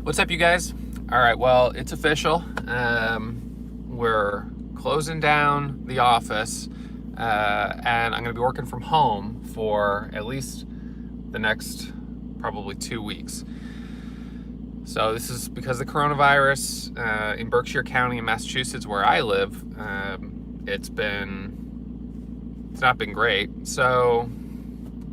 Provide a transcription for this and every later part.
What's up, you guys? All right, well, it's official. We're closing down the office, and I'm going to be working from home for at least the next probably 2 weeks. So this is because of the coronavirus in Berkshire County in Massachusetts, where I live. It's not been great. So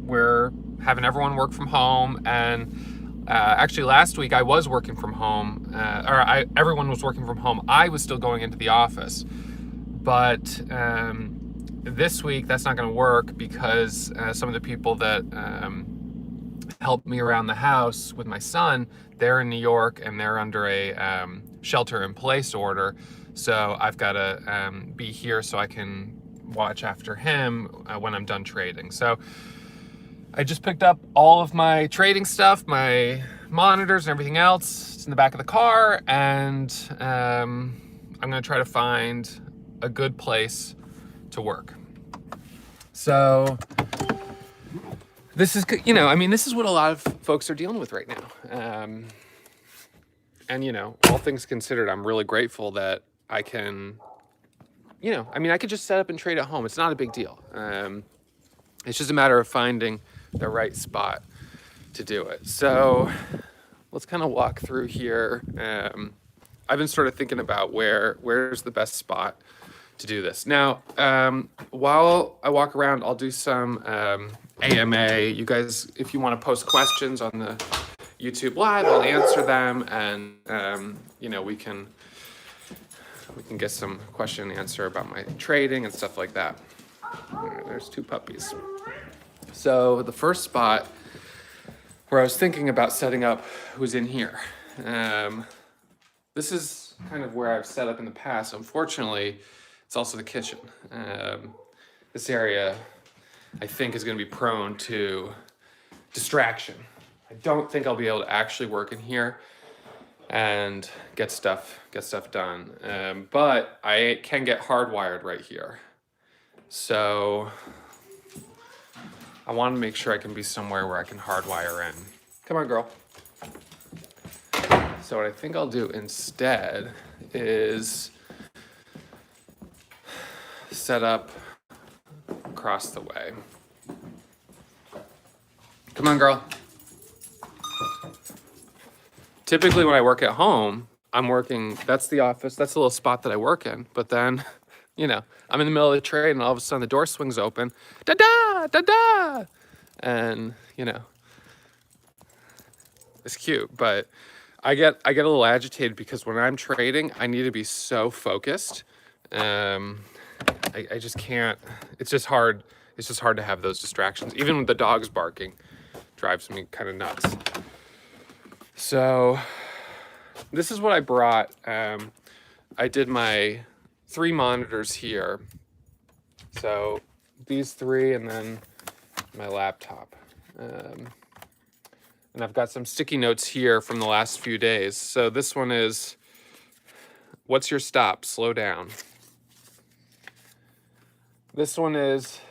we're having everyone work from home, and actually last week I was working from home, everyone was working from home. I was still going into the office, but this week that's not going to work because some of the people that help me around the house with my son, they're in New York and they're under a shelter-in-place order. So I've got to be here so I can watch after him when I'm done trading. So I just picked up all of my trading stuff, my monitors and everything else. It's in the back of the car, and I'm gonna try to find a good place to work. So this is, this is what a lot of folks are dealing with right now. And all things considered, I'm really grateful that I can, I could just set up and trade at home. It's not a big deal. It's just a matter of finding the right spot to do it. So let's kind of walk through here. I've been sort of thinking about where's the best spot to do this. Now, while I walk around, I'll do some AMA. You guys, if you want to post questions on the YouTube Live, I'll answer them, and we can get some question and answer about my trading and stuff like that. There's two puppies. So the first spot where I was thinking about setting up was in here. This is kind of where I've set up in the past. Unfortunately, it's also the kitchen. This area, I think, is going to be prone to distraction. I don't think I'll be able to actually work in here and get stuff done. But I can get hardwired right here. So I want to make sure I can be somewhere where I can hardwire in. Come on, girl. So what I think I'll do instead is set up across the way. Come on, girl. Typically when I work at home, I'm working, that's the office, that's the little spot that I work in. But then, I'm in the middle of the trade and all of a sudden the door swings open. Da-da, da-da. And, it's cute, but I get a little agitated because when I'm trading, I need to be so focused. I just can't, it's just hard to have those distractions. Even with the dogs barking, drives me kind of nuts. So this is what I brought. I did my 3 monitors here. So these 3 and then my laptop. And I've got some sticky notes here from the last few days. So this one is, what's your stop? Slow down. This one is,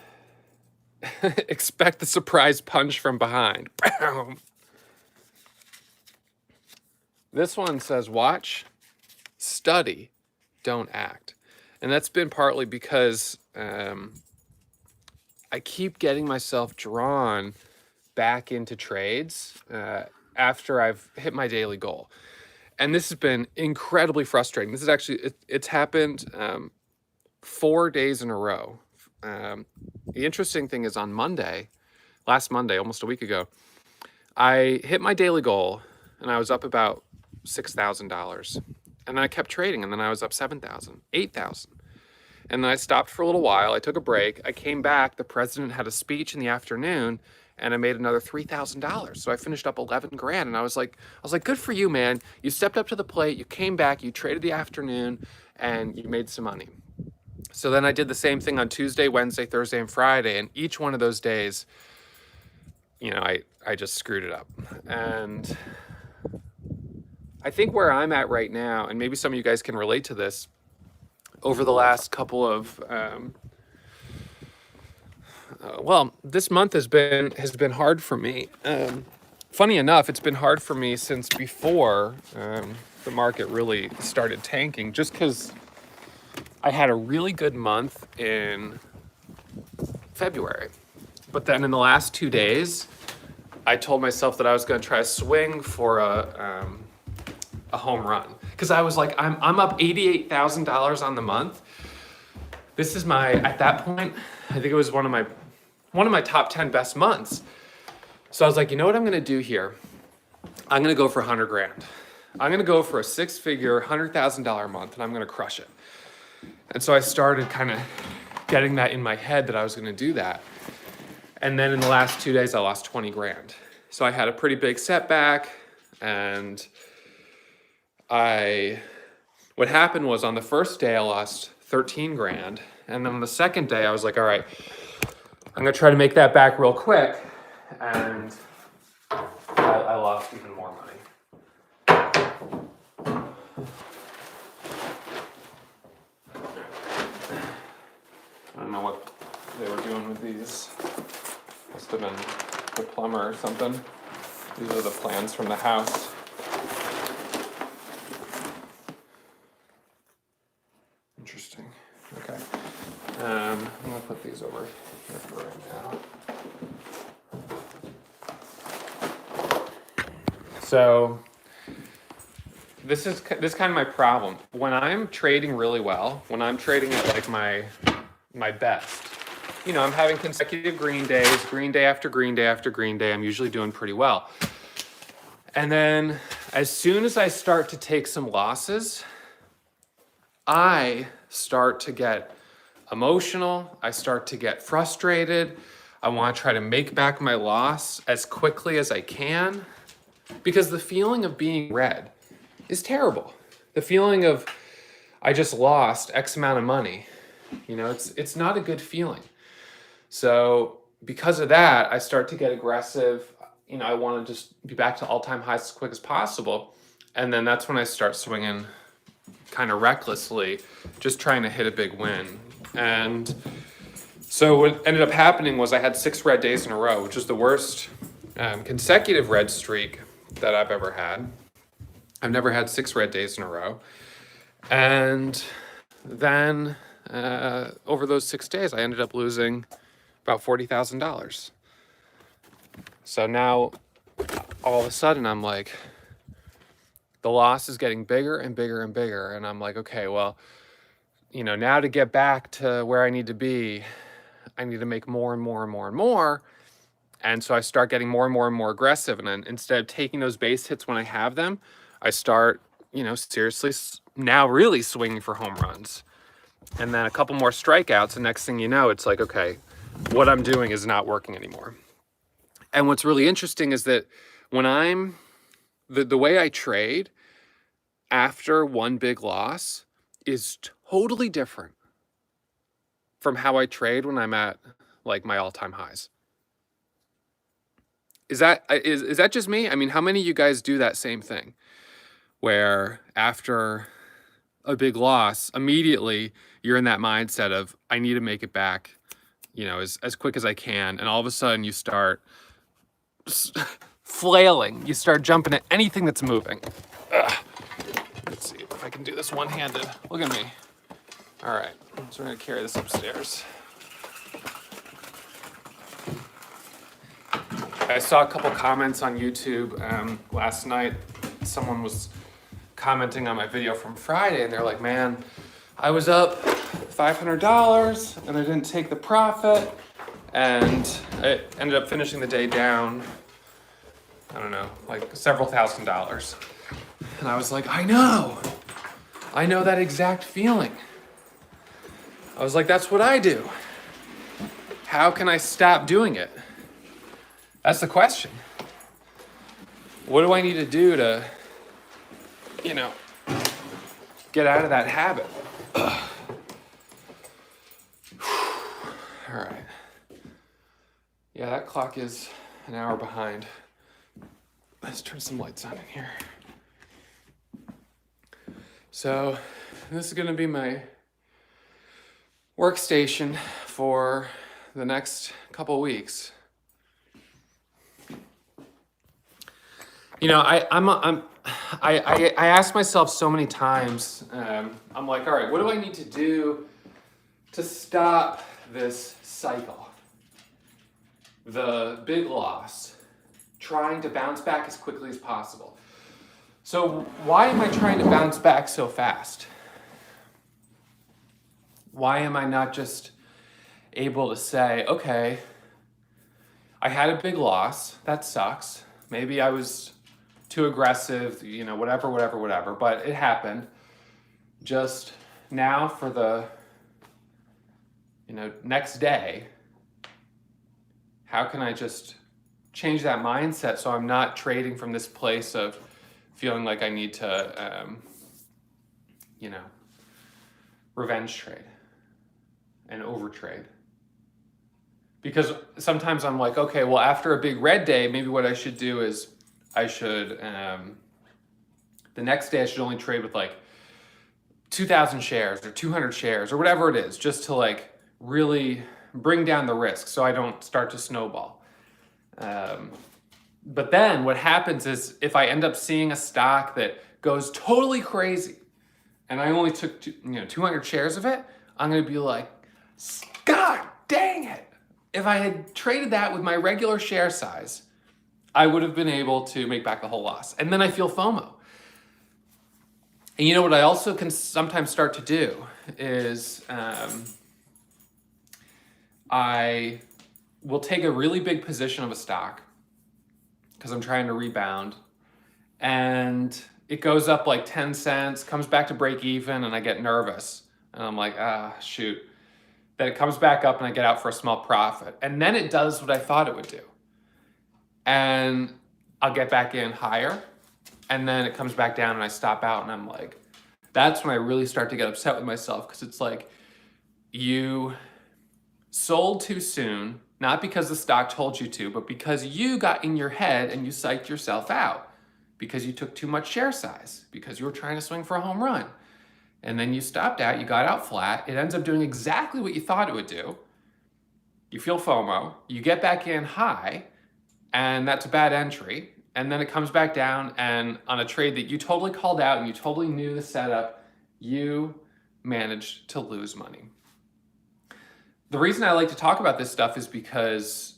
expect the surprise punch from behind. This one says, watch, study, don't act. And that's been partly because I keep getting myself drawn back into trades after I've hit my daily goal. And this has been incredibly frustrating. This is actually, it's happened 4 days in a row. The interesting thing is on last Monday, almost a week ago, I hit my daily goal and I was up about $6,000. And then I kept trading, and then I was up 7,000, 8,000. And then I stopped for a little while. I took a break. I came back. The president had a speech in the afternoon, and I made another $3,000. So I finished up 11 grand. And I was like, good for you, man. You stepped up to the plate. You came back. You traded the afternoon, and you made some money. So then I did the same thing on Tuesday, Wednesday, Thursday, and Friday. And each one of those days, I just screwed it up. And I think where I'm at right now, and maybe some of you guys can relate to this, over the last couple of, this month has been hard for me. funny enough, it's been hard for me since before the market really started tanking, just because I had a really good month in February. But then in the last 2 days, I told myself that I was going to try to swing for a home run, because I was like, I'm up $88,000 on the month. This is at that point, I think it was one of my top 10 best months. So I was like, you know what I'm going to do here? I'm going to go for 100 grand. I'm going to go for a 6-figure, $100,000 month, and I'm going to crush it. And so I started kind of getting that in my head that I was going to do that. And then in the last 2 days, I lost 20 grand. So I had a pretty big setback. And what happened was, on the first day, I lost 13 grand. And then on the second day, I was like, all right, I'm going to try to make that back real quick. And I lost even more money. I don't know what they were doing with these. Must have been the plumber or something. These are the plans from the house. Interesting. Okay. I'm gonna put these over here for right now. So this is kind of my problem. When I'm trading really well, when I'm trading at like my best, I'm having consecutive green days, green day after green day after green day, I'm usually doing pretty well. And then as soon as I start to take some losses, I start to get emotional. I start to get frustrated. I want to try to make back my loss as quickly as I can, because the feeling of being red is terrible. The feeling of, I just lost X amount of money, it's not a good feeling. So because of that, I start to get aggressive. I want to just be back to all-time highs as quick as possible. And then that's when I start swinging kind of recklessly, just trying to hit a big win. And so what ended up happening was I had 6 red days in a row, which is the worst consecutive red streak that I've ever had. I've never had 6 red days in a row. And then over those 6 days, I ended up losing about $40,000. So now all of a sudden I'm like, the loss is getting bigger and bigger and bigger. And I'm like, okay, well, now to get back to where I need to be, I need to make more and more and more and more. And so I start getting more and more and more aggressive. And then instead of taking those base hits when I have them, I start, seriously now really swinging for home runs. And then a couple more strikeouts. And next thing you know, it's like, okay, what I'm doing is not working anymore. And what's really interesting is that when I'm, the way I trade after one big loss is totally different from how I trade when I'm at like my all-time highs. Is that just me? I mean, how many of you guys do that same thing, where after a big loss, immediately you're in that mindset of, I need to make it back, as quick as I can. And all of a sudden you start flailing. You start jumping at anything that's moving. Ugh. Let's see if I can do this one-handed. Look at me. All right, so we're gonna carry this upstairs. I saw a couple comments on YouTube last night. Someone was commenting on my video from Friday, and they're like, man, I was up $500 and I didn't take the profit, and I ended up finishing the day down, I don't know, like several $1,000s. And I was like, I know that exact feeling. I was like, that's what I do. How can I stop doing it? That's the question. What do I need to do to, get out of that habit? Ugh. All right. Yeah, that clock is an hour behind. Let's turn some lights on in here. So this is going to be my workstation for the next couple weeks. You know, I ask myself so many times, I'm like, all right, what do I need to do to stop this cycle? The big loss, trying to bounce back as quickly as possible. So why am I trying to bounce back so fast? Why am I not just able to say, okay, I had a big loss, that sucks. Maybe I was too aggressive, you know, whatever, but it happened. Just now for the, you know, next day, how can I just change that mindset so I'm not trading from this place of feeling like I need to, you know, revenge trade and overtrade? Because sometimes I'm like, okay, well, after a big red day, maybe what I should do is I should, the next day I should only trade with like 2,000 shares or 200 shares or whatever it is, just to like really bring down the risk so I don't start to snowball. But then what happens is if I end up seeing a stock that goes totally crazy and I only took 200 shares of it, I'm going to be like, God dang it. If I had traded that with my regular share size, I would have been able to make back the whole loss. And then I feel FOMO. And you know what I also can sometimes start to do is I will take a really big position of a stock because I'm trying to rebound, and it goes up like 10 cents, comes back to break even, and I get nervous. And I'm like, shoot. Then it comes back up and I get out for a small profit. And then it does what I thought it would do. And I'll get back in higher, and then it comes back down and I stop out, and I'm like, that's when I really start to get upset with myself, because it's like you sold too soon, not because the stock told you to, but because you got in your head and you psyched yourself out because you took too much share size, because you were trying to swing for a home run. And then you stopped out, you got out flat. It ends up doing exactly what you thought it would do. You feel FOMO, you get back in high, and that's a bad entry. And then it comes back down, and on a trade that you totally called out and you totally knew the setup, you managed to lose money. The reason I like to talk about this stuff is because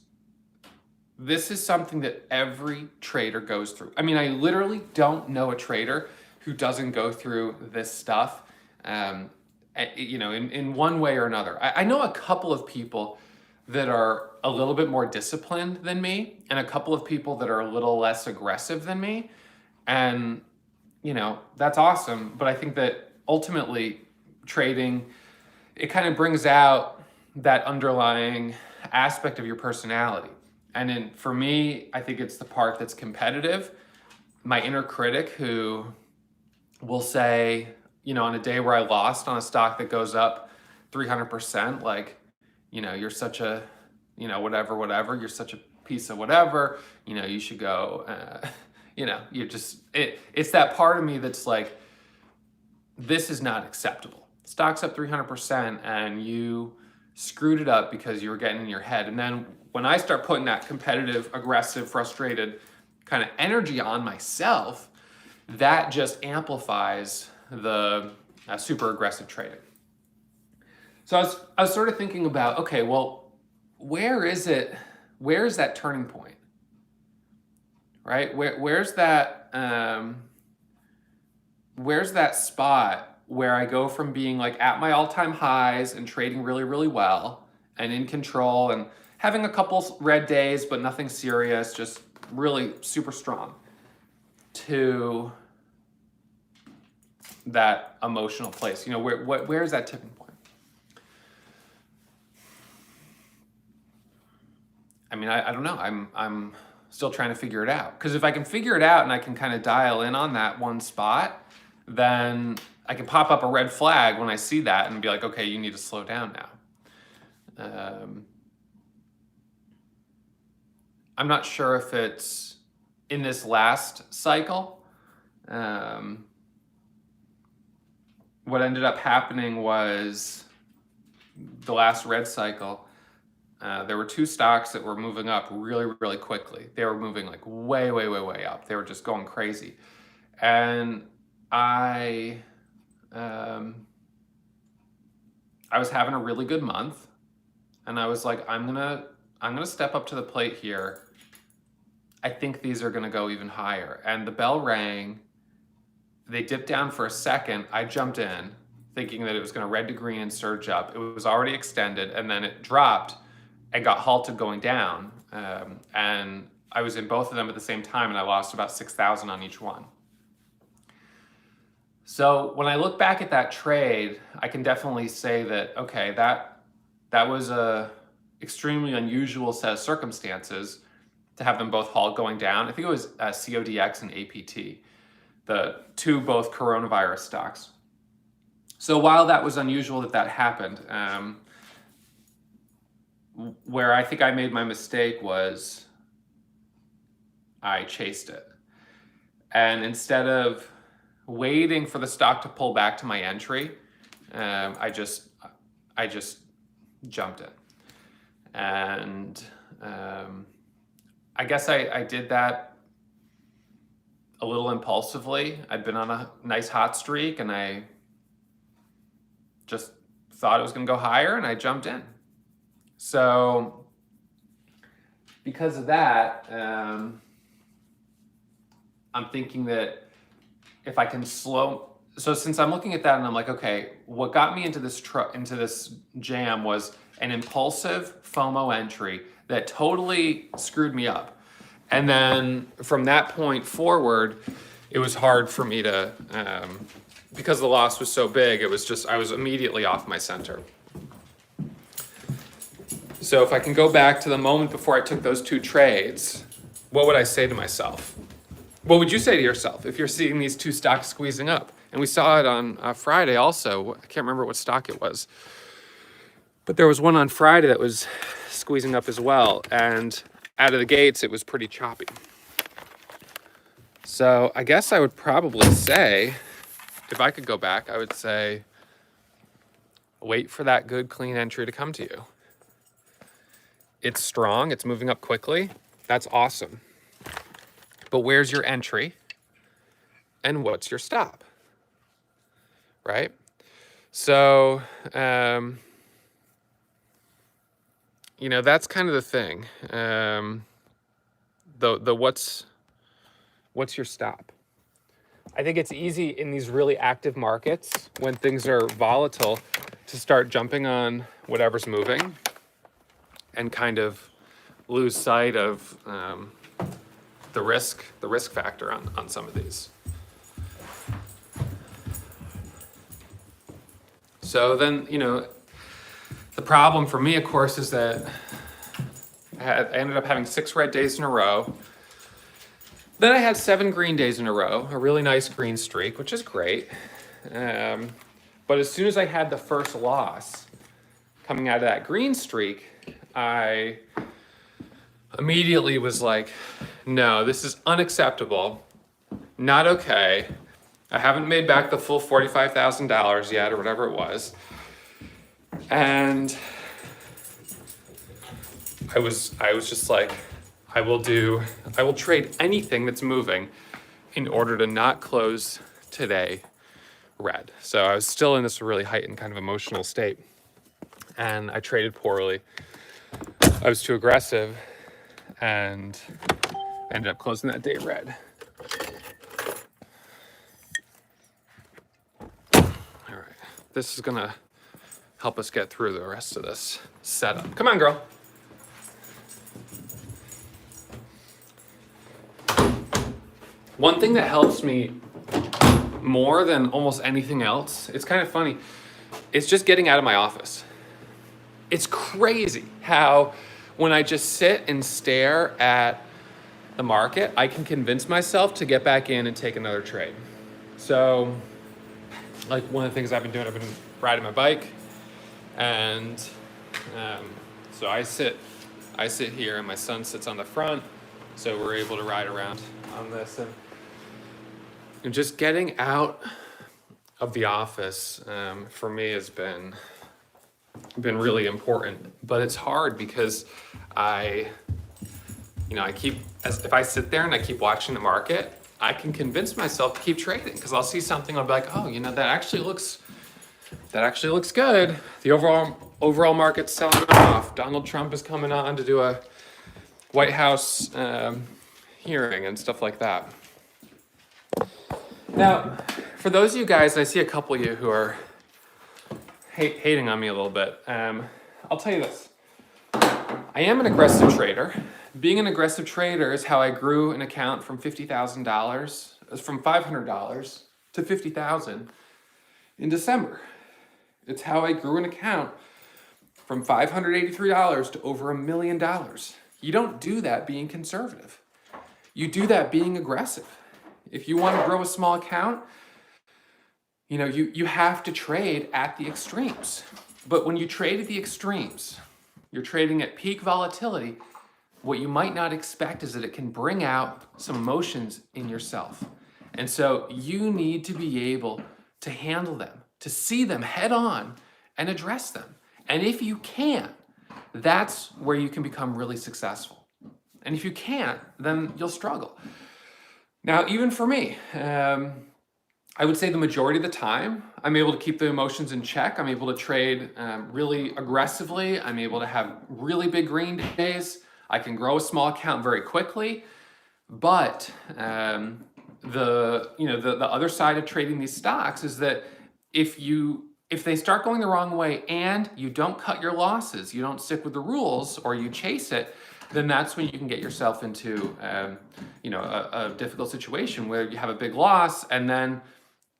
this is something that every trader goes through. I mean, I literally don't know a trader who doesn't go through this stuff, you know, in one way or another. I know a couple of people that are a little bit more disciplined than me, and a couple of people that are a little less aggressive than me. And, you know, that's awesome. But I think that ultimately trading, it kind of brings out that underlying aspect of your personality. And for me, I think it's the part that's competitive. My inner critic who will say, you know, on a day where I lost on a stock that goes up 300%, like, you know, you're such a, you know, whatever, you're such a piece of whatever, you know, you should go, you know, you're just, it's that part of me that's like, this is not acceptable. Stock's up 300% and you screwed it up because you were getting in your head. And then when I start putting that competitive, aggressive, frustrated kind of energy on myself, that just amplifies the super aggressive trading. So I was sort of thinking about, okay, well, where is that turning point, right? Where's that spot where I go from being like at my all-time highs and trading really, really well and in control and having a couple red days, but nothing serious, just really super strong, to that emotional place? You know, where's that tipping point? I mean, I don't know. I'm still trying to figure it out. Because if I can figure it out and I can kind of dial in on that one spot, then I can pop up a red flag when I see that and be like, okay, you need to slow down now. I'm not sure if it's in this last cycle. What ended up happening was the last red cycle. there were two stocks that were moving up really, really quickly. They were moving like way, way, way, way up. They were just going crazy. And I was having a really good month, and I was like, I'm gonna step up to the plate here. I think these are gonna go even higher. And the bell rang. They dipped down for a second. I jumped in, thinking that it was gonna red to green and surge up. It was already extended, and then it dropped and got halted going down. And I was in both of them at the same time, and I lost about 6,000 on each one. So when I look back at that trade, I can definitely say that, okay, that was a extremely unusual set of circumstances to have them both halt going down. I think it was CODX and APT, the two both coronavirus stocks. So while that was unusual that happened, where I think I made my mistake was I chased it. And instead of waiting for the stock to pull back to my entry, I just jumped it. And I guess I did that a little impulsively. I'd been on a nice hot streak, and I just thought it was going to go higher, and I jumped in. So because of that, I'm thinking that if I can so since I'm looking at that and I'm like, okay, what got me into this jam was an impulsive FOMO entry that totally screwed me up. And then from that point forward, it was hard for me to, because the loss was so big, I was immediately off my center. So if I can go back to the moment before I took those two trades, what would I say to myself? What would you say to yourself if you're seeing these two stocks squeezing up? And we saw it on Friday also. I can't remember what stock it was. But there was one on Friday that was squeezing up as well. And out of the gates, it was pretty choppy. So I guess I would probably say, if I could go back, I would say, wait for that good, clean entry to come to you. It's strong. It's moving up quickly. That's awesome. But where's your entry? And what's your stop? Right? So, that's kind of the thing. What's your stop? I think it's easy in these really active markets when things are volatile to start jumping on whatever's moving and kind of lose sight of the risk factor on some of these. So then, the problem for me, of course, is that I ended up having 6 red days in a row. Then I had 7 green days in a row, a really nice green streak, which is great. But as soon as I had the first loss coming out of that green streak, I immediately was like, no, this is unacceptable, not okay. I haven't made back the full $45,000 yet, or whatever it was. And I was just like, I will trade anything that's moving in order to not close today red. So I was still in this really heightened kind of emotional state, and I traded poorly. I was too aggressive, and I ended up closing that day red. All right, this is gonna help us get through the rest of this setup. Come on, girl. One thing that helps me more than almost anything else, it's kind of funny, it's just getting out of my office. It's crazy how when I just sit and stare at the market, I can convince myself to get back in and take another trade. So, like one of the things I've been doing, I've been riding my bike, and so I sit here, and my son sits on the front, so we're able to ride around on this, and just getting out of the office for me has been been really important. But it's hard because if I sit there and I keep watching the market, I can convince myself to keep trading because I'll see something, I'll be like, oh, that actually looks good. The overall market's selling off. Donald Trump is coming on to do a White House hearing and stuff like that. Now, for those of you guys, I see a couple of you who are hating on me a little bit. I'll tell you this. I am an aggressive trader. Being an aggressive trader is how I grew an account from $50,000, from $500 to $50,000 in December. It's how I grew an account from $583 to over $1 million. You don't do that being conservative. You do that being aggressive. If you want to grow a small account, you have to trade at the extremes. But when you trade at the extremes, you're trading at peak volatility. What you might not expect is that it can bring out some emotions in yourself. And so you need to be able to handle them, to see them head on and address them. And if you can, that's where you can become really successful. And if you can't, then you'll struggle. Now, even for me, I would say the majority of the time, I'm able to keep the emotions in check. I'm able to trade really aggressively. I'm able to have really big green days. I can grow a small account very quickly. But the other side of trading these stocks is that if they start going the wrong way and you don't cut your losses, you don't stick with the rules, or you chase it, then that's when you can get yourself into a difficult situation where you have a big loss, and then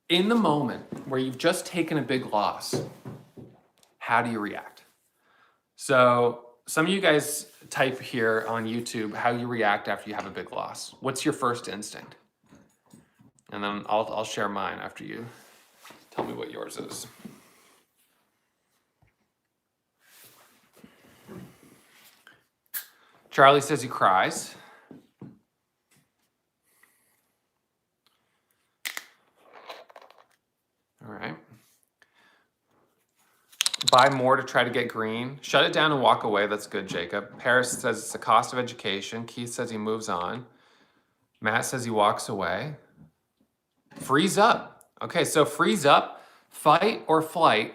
in the moment where you've just taken a big loss, how do you react? So some of you guys type here on YouTube how you react after you have a big loss. What's your first instinct? And then I'll share mine after you tell me what yours is. Charlie says he cries. All right. Buy more to try to get green. Shut it down and walk away. That's good, Jacob. Paris says it's the cost of education. Keith says he moves on. Matt says he walks away. Freeze up. Okay, so freeze up, fight or flight,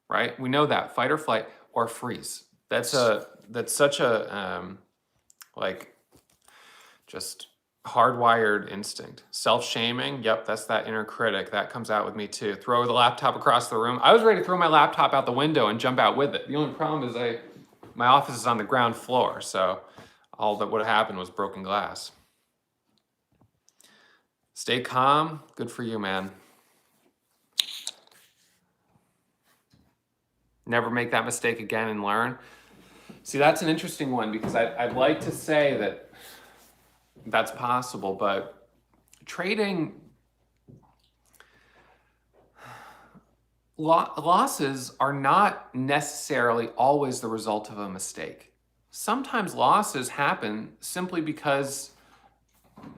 right? We know that, fight or flight, or freeze. That's such a just hardwired instinct. Self-shaming, yep, that's that inner critic. That comes out with me too. Throw the laptop across the room. I was ready to throw my laptop out the window and jump out with it. The only problem is my office is on the ground floor, so all that would have happened was broken glass. Stay calm. Good for you, man. Never make that mistake again and learn. See, that's an interesting one because I'd like to say that that's possible, but trading losses are not necessarily always the result of a mistake. Sometimes losses happen simply because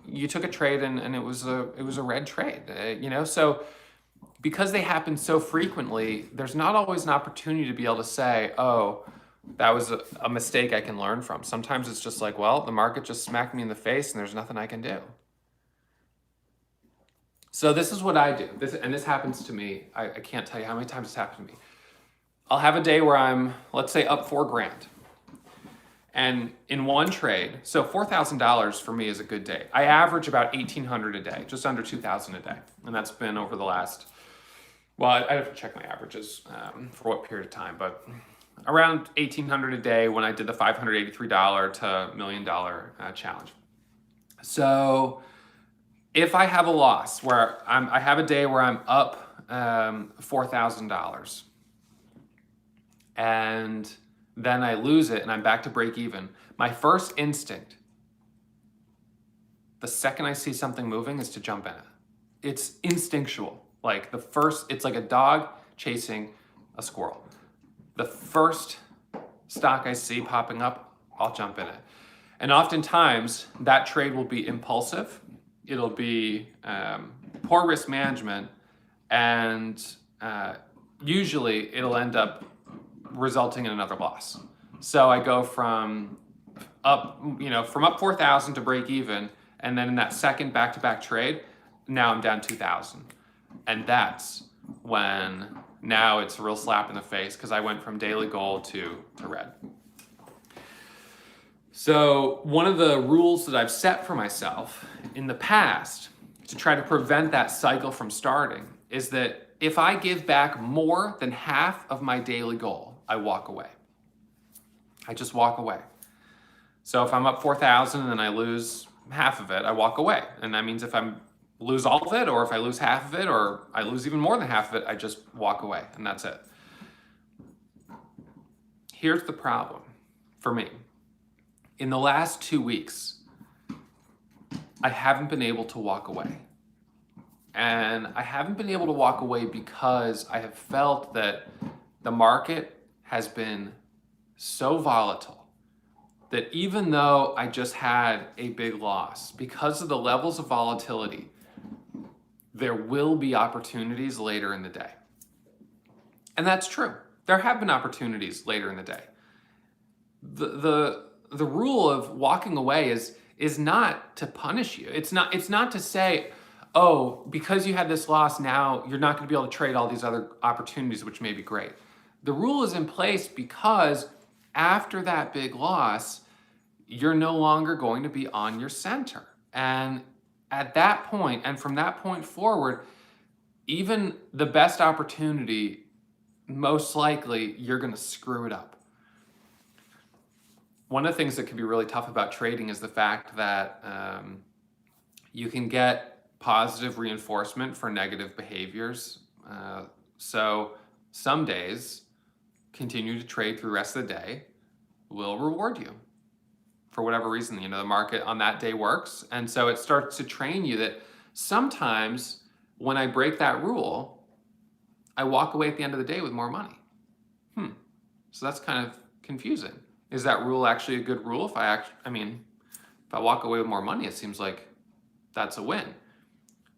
you took a trade and it was a red trade, So because they happen so frequently, there's not always an opportunity to be able to say, oh, that was a mistake I can learn from. Sometimes it's just like, well, the market just smacked me in the face and there's nothing I can do. So this is what I do. This happens to me. I can't tell you how many times it's happened to me. I'll have a day where I'm, let's say, up $4,000. And in one trade, so $4,000 for me is a good day. I average about $1,800 a day, just under $2,000 a day. And that's been over the last, well, I have to check my averages for what period of time, but around $1,800 a day when I did the $583 to $1 million challenge. So if I have a loss where I have a day where I'm up $4,000 and then I lose it and I'm back to break even, my first instinct, the second I see something moving, is to jump in it. It's instinctual. It's like a dog chasing a squirrel. The first stock I see popping up, I'll jump in it. And oftentimes that trade will be impulsive. It'll be poor risk management, and usually it'll end up resulting in another loss. So I go from up 4,000 to break even, and then in that second back-to-back trade, now I'm down 2,000. And that's when now it's a real slap in the face, because I went from daily gold to red. So one of the rules that I've set for myself in the past to try to prevent that cycle from starting is that if I give back more than half of my daily goal, I walk away. I just walk away. So if I'm up 4,000 and then I lose half of it, I walk away. And that means if I lose all of it, or if I lose half of it, or I lose even more than half of it, I just walk away, and that's it. Here's the problem for me. In the last 2 weeks, I haven't been able to walk away. And I haven't been able to walk away because I have felt that the market has been so volatile that even though I just had a big loss, because of the levels of volatility, there will be opportunities later in the day. And that's true. There have been opportunities later in the day. The rule of walking away is not to punish you. It's not to say, oh, because you had this loss, now you're not going to be able to trade all these other opportunities, which may be great. The rule is in place because after that big loss, you're no longer going to be on your center. And at that point, and from that point forward, even the best opportunity, most likely you're going to screw it up. One of the things that can be really tough about trading is the fact that you can get positive reinforcement for negative behaviors. So some days, continue to trade through the rest of the day will reward you for whatever reason. The market on that day works. And so it starts to train you that sometimes when I break that rule, I walk away at the end of the day with more money. So that's kind of confusing. Is that rule actually a good rule? If I walk away with more money, it seems like that's a win.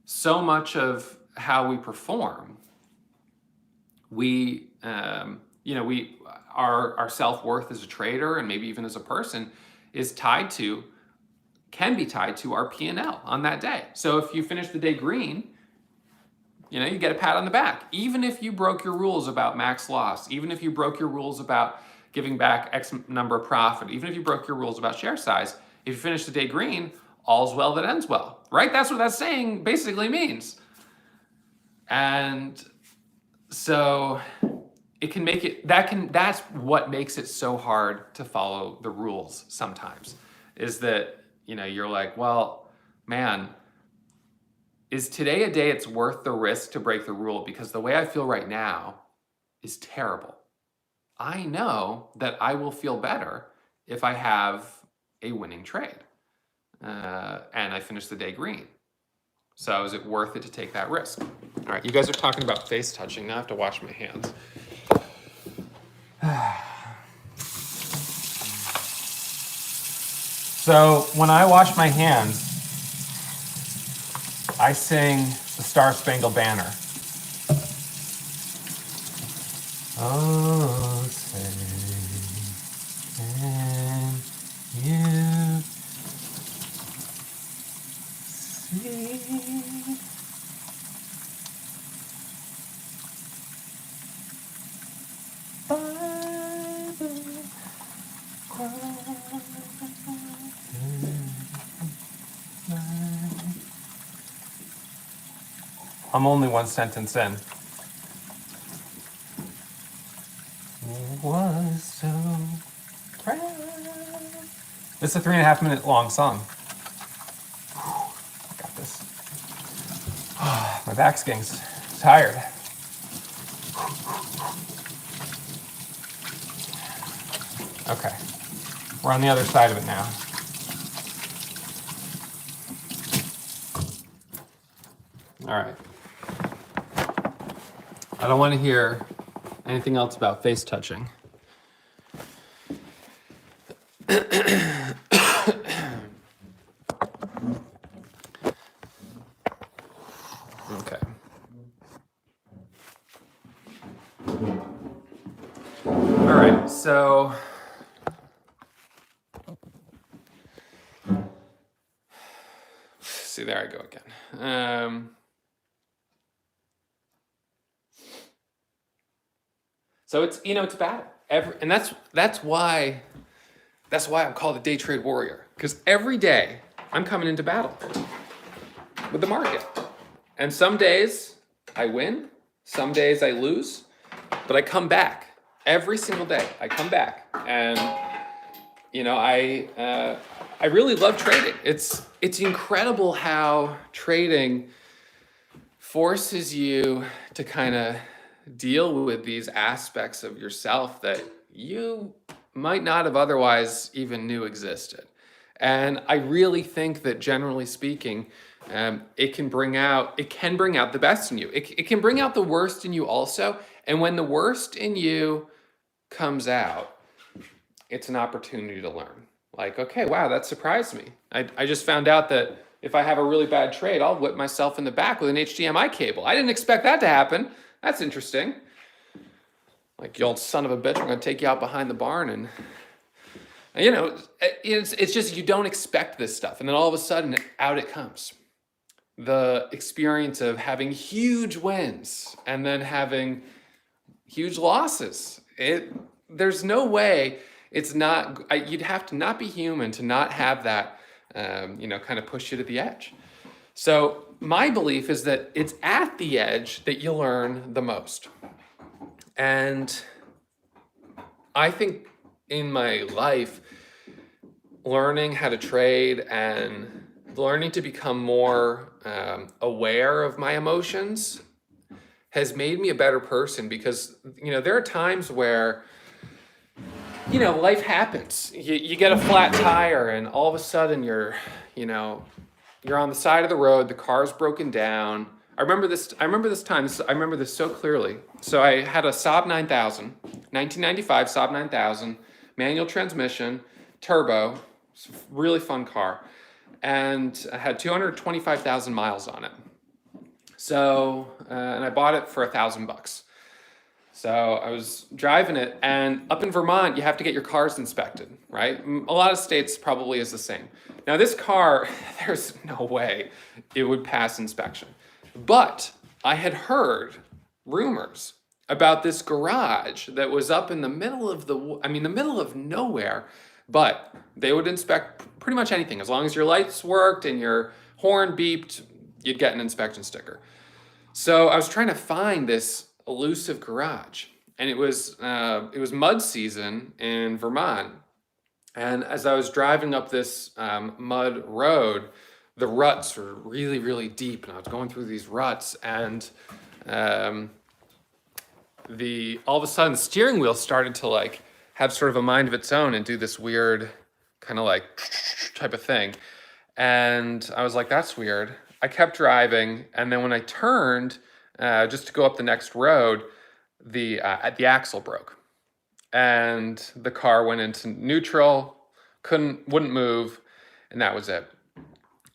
So much of how we perform, our self-worth as a trader and maybe even as a person can be tied to our P&L on that day. So if you finish the day green, you get a pat on the back. Even if you broke your rules about max loss, even if you broke your rules about giving back X number of profit, even if you broke your rules about share size, if you finish the day green, all's well that ends well, right? That's what that saying basically means. And so it can make it, that's what makes it so hard to follow the rules sometimes, is that, you're like, well, man, is today a day it's worth the risk to break the rule? Because the way I feel right now is terrible. I know that I will feel better if I have a winning trade and I finish the day green. So is it worth it to take that risk? All right, you guys are talking about face touching. Now I have to wash my hands. So when I wash my hands, I sing the Star-Spangled Banner. Oh, say, can you see? I'm only one sentence in. Was so proud. It's a 3.5 minute long song. I got this. My back's getting tired. Okay, we're on the other side of it now. All right. I don't want to hear anything else about face touching. Okay. All So see, there I go again. So it's, it's a battle. And that's why I'm called a day trade warrior, because every day I'm coming into battle with the market. And some days I win, some days I lose, but I come back every single day. I come back, and I really love trading. It's incredible how trading forces you to kind of deal with these aspects of yourself that you might not have otherwise even knew existed. And I really think that, generally speaking, it can bring out the best in you. It can bring out the worst in you also. And when the worst in you comes out, it's an opportunity to learn. Like, okay, wow, that surprised me. I just found out that if I have a really bad trade, I'll whip myself in the back with an HDMI cable. I didn't expect that to happen. That's interesting. Like, you old son of a bitch, I'm going to take you out behind the barn. And, it's just, you don't expect this stuff. And then all of a sudden, out it comes. The experience of having huge wins and then having huge losses. There's no way it's not, you'd have to not be human to not have that, kind of push you to the edge. So my belief is that it's at the edge that you learn the most. And I think in my life, learning how to trade and learning to become more aware of my emotions has made me a better person, because, there are times where, life happens. You get a flat tire, and all of a sudden you're on the side of the road, the car's broken down. I remember this time, I remember this so clearly. So I had a Saab 9000, 1995 Saab 9000, manual transmission, turbo, really fun car. And I had 225,000 miles on it. So, and I bought it for $1,000. So I was driving it, and up in Vermont, you have to get your cars inspected, right? A lot of states probably is the same. Now this car, there's no way it would pass inspection. But I had heard rumors about this garage that was up in the middle of the middle of nowhere, but they would inspect pretty much anything. As long as your lights worked and your horn beeped, you'd get an inspection sticker. So I was trying to find this elusive garage, and it was mud season in Vermont. And as I was driving up this mud road, the ruts were really, really deep, and I was going through these ruts, and all of a sudden the steering wheel started to like have sort of a mind of its own and do this weird kind of like type of thing. And I was like, that's weird. I kept driving, and then when I turned just to go up the next road, the axle broke, and the car went into neutral, wouldn't move, and that was it.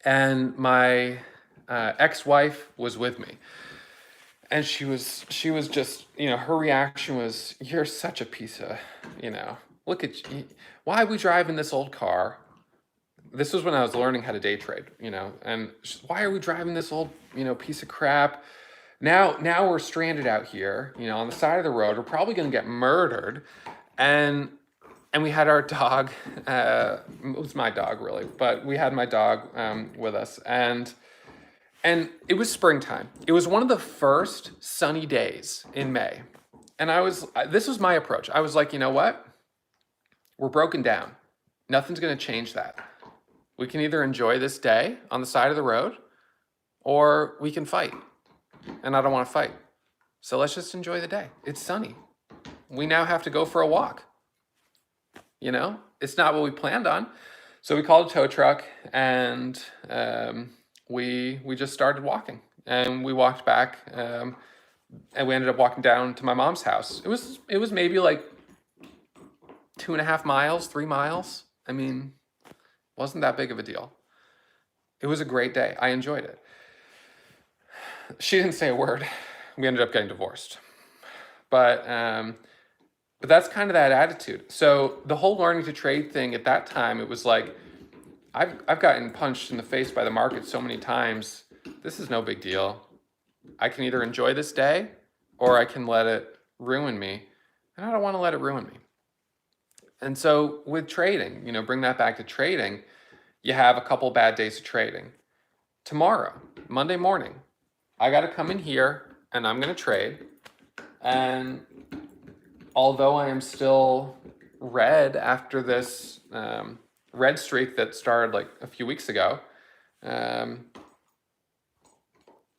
And my ex-wife was with me, and she was just, her reaction was, "You're such a piece of, look at you. Why are we driving this old car?" This was when I was learning how to day trade, and why are we driving this old, piece of crap? Now we're stranded out here, on the side of the road. We're probably going to get murdered. And we had our dog, it was my dog really, but we had my dog with us. And it was springtime. It was one of the first sunny days in May. And this was my approach. I was like, you know what? We're broken down. Nothing's going to change that. We can either enjoy this day on the side of the road, or we can fight. And I don't want to fight. So let's just enjoy the day. It's sunny. We now have to go for a walk. It's not what we planned on. So we called a tow truck, and we just started walking. And we walked back, and we ended up walking down to my mom's house. It was maybe like 2.5 miles, 3 miles. Wasn't that big of a deal. It was a great day. I enjoyed it. She didn't say a word. We ended up getting divorced. But But that's kind of that attitude. So the whole learning to trade thing at that time, it was like, I've gotten punched in the face by the market so many times. This is no big deal. I can either enjoy this day or I can let it ruin me. And I don't want to let it ruin me. And so with trading, bring that back to trading, you have a couple bad days of trading. Tomorrow, Monday morning, I got to come in here and I'm going to trade. And although I am still red after this red streak that started like a few weeks ago, I'm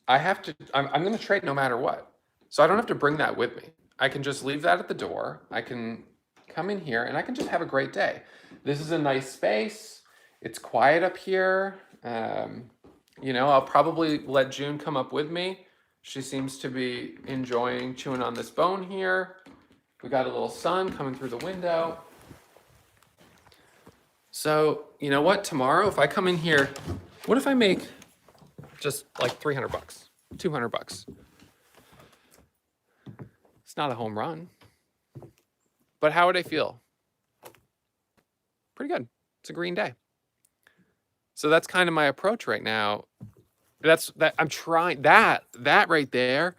going to trade no matter what. So I don't have to bring that with me. I can just leave that at the door. I can come in here and I can just have a great day. This is a nice space. It's quiet up here. I'll probably let June come up with me. She seems to be enjoying chewing on this bone here. We got a little sun coming through the window. So, you know what? Tomorrow, if I come in here, what if I make just like $300, $200? It's not a home run. But how would I feel? Pretty good. It's a green day. So that's kind of my approach right now. I'm trying that right there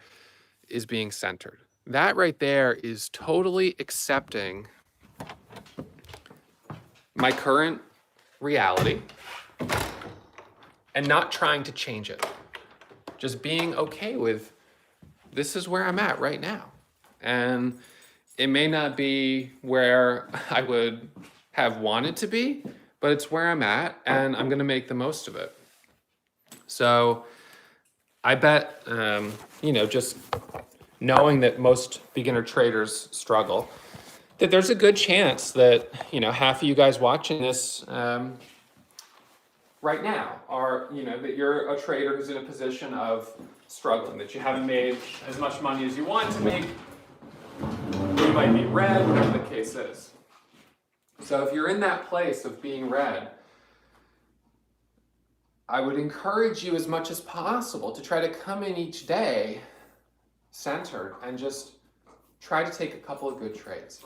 is being centered. That right there is totally accepting my current reality and not trying to change it. Just being okay with this is where I'm at right now. And it may not be where I would have wanted to be, but it's where I'm at and I'm going to make the most of it. So I bet, just knowing that most beginner traders struggle, that there's a good chance that, half of you guys watching this right now are, that you're a trader who's in a position of struggling, that you haven't made as much money as you want to make, you might be red, whatever the case is. So if you're in that place of being red, I would encourage you as much as possible to try to come in each day centered and just try to take a couple of good trades.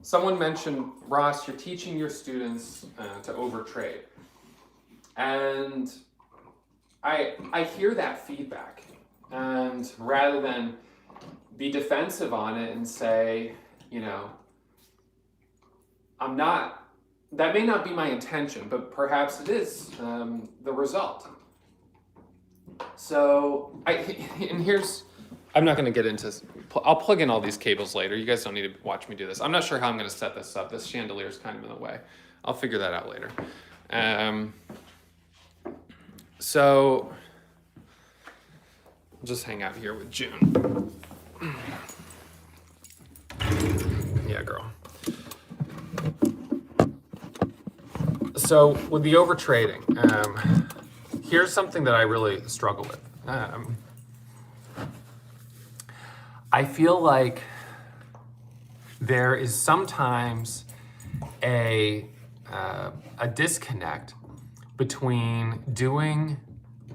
Someone mentioned, Ross, you're teaching your students to overtrade. And I hear that feedback. And rather than be defensive on it and say, that may not be my intention, but perhaps it is the result. So, I'm not going to get into, I'll plug in all these cables later. You guys don't need to watch me do this. I'm not sure how I'm going to set this up. This chandelier is kind of in the way. I'll figure that out later. So, I'll just hang out here with June. Yeah, girl. So with the overtrading, here's something that I really struggle with. I feel like there is sometimes a disconnect between doing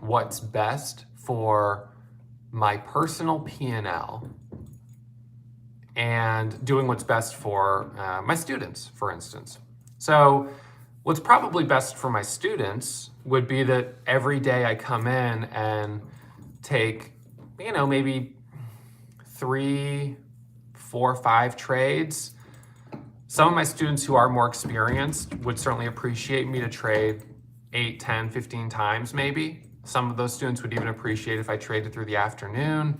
what's best for my personal P&L and doing what's best for my students, for instance. So what's probably best for my students would be that every day I come in and take, maybe 3, 4, 5 trades. Some of my students who are more experienced would certainly appreciate me to trade 8, 10, 15 times maybe. Some of those students would even appreciate if I traded through the afternoon.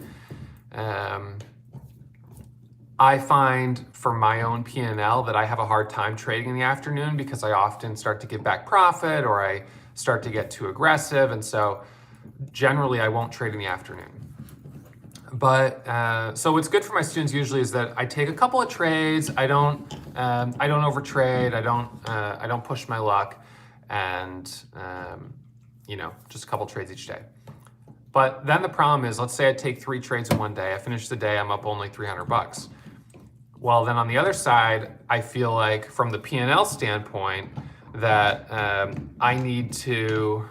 I find for my own P&L that I have a hard time trading in the afternoon because I often start to give back profit or I start to get too aggressive. And so generally I won't trade in the afternoon. But so what's good for my students usually is that I take a couple of trades. I don't overtrade. I don't push my luck, and just a couple trades each day. But then the problem is, let's say I take 3 trades in one day. I finish the day, I'm up only $300. Well, then on the other side, I feel like from the P&L standpoint that I need to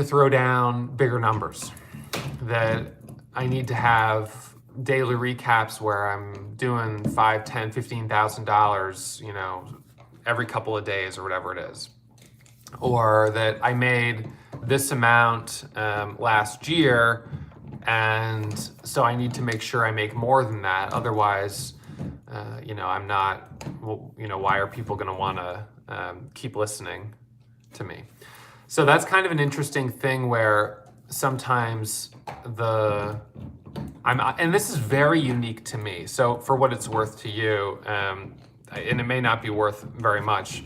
throw down bigger numbers, that I need to have daily recaps where I'm doing $5, $10, $15,000, you know, every couple of days or whatever it is. Or that I made this amount last year, and so I need to make sure I make more than that. Otherwise, you know, I'm not, well, you know, why are people going to want to keep listening to me? So that's kind of an interesting thing where sometimes and this is very unique to me. So for what it's worth to you, and it may not be worth very much,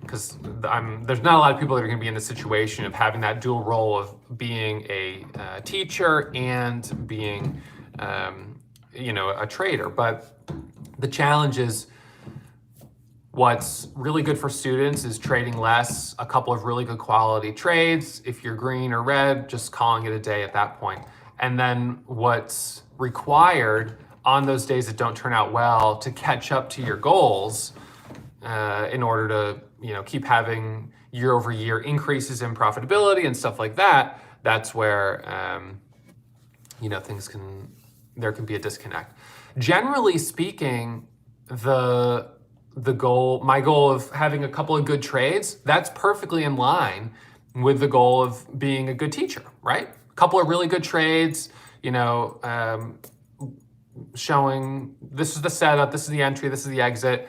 because there's not a lot of people that are going to be in the situation of having that dual role of being a teacher and being, you know, a trader. But the challenge is, what's really good for students is trading less, a couple of really good quality trades. If you're green or red, just calling it a day at that point. And then what's required on those days that don't turn out well to catch up to your goals in order to, you know, keep having year over year increases in profitability and stuff like that. That's where, you know, there can be a disconnect. Generally speaking, my goal of having a couple of good trades, that's perfectly in line with the goal of being a good teacher, right? A couple of really good trades, you know, showing this is the setup, this is the entry, this is the exit.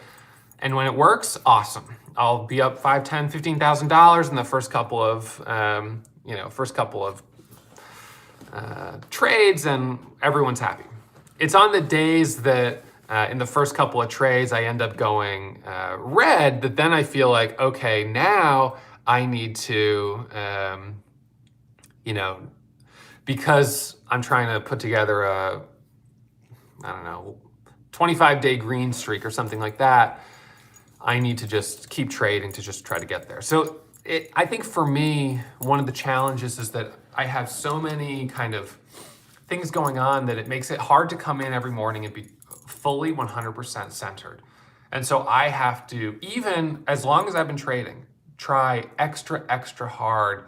And when it works, awesome. I'll be up $5, $10, $15,000 in the first couple of, you know, trades, and everyone's happy. It's on the days that in the first couple of trades I end up going red, that then I feel like, okay, now I need to, you know, because I'm trying to put together a, I don't know, 25-day green streak or something like that, I need to just keep trading to just try to get there. So I think for me, one of the challenges is that I have so many kind of things going on that it makes it hard to come in every morning and be fully 100% centered. And so I have to, even as long as I've been trading, try extra hard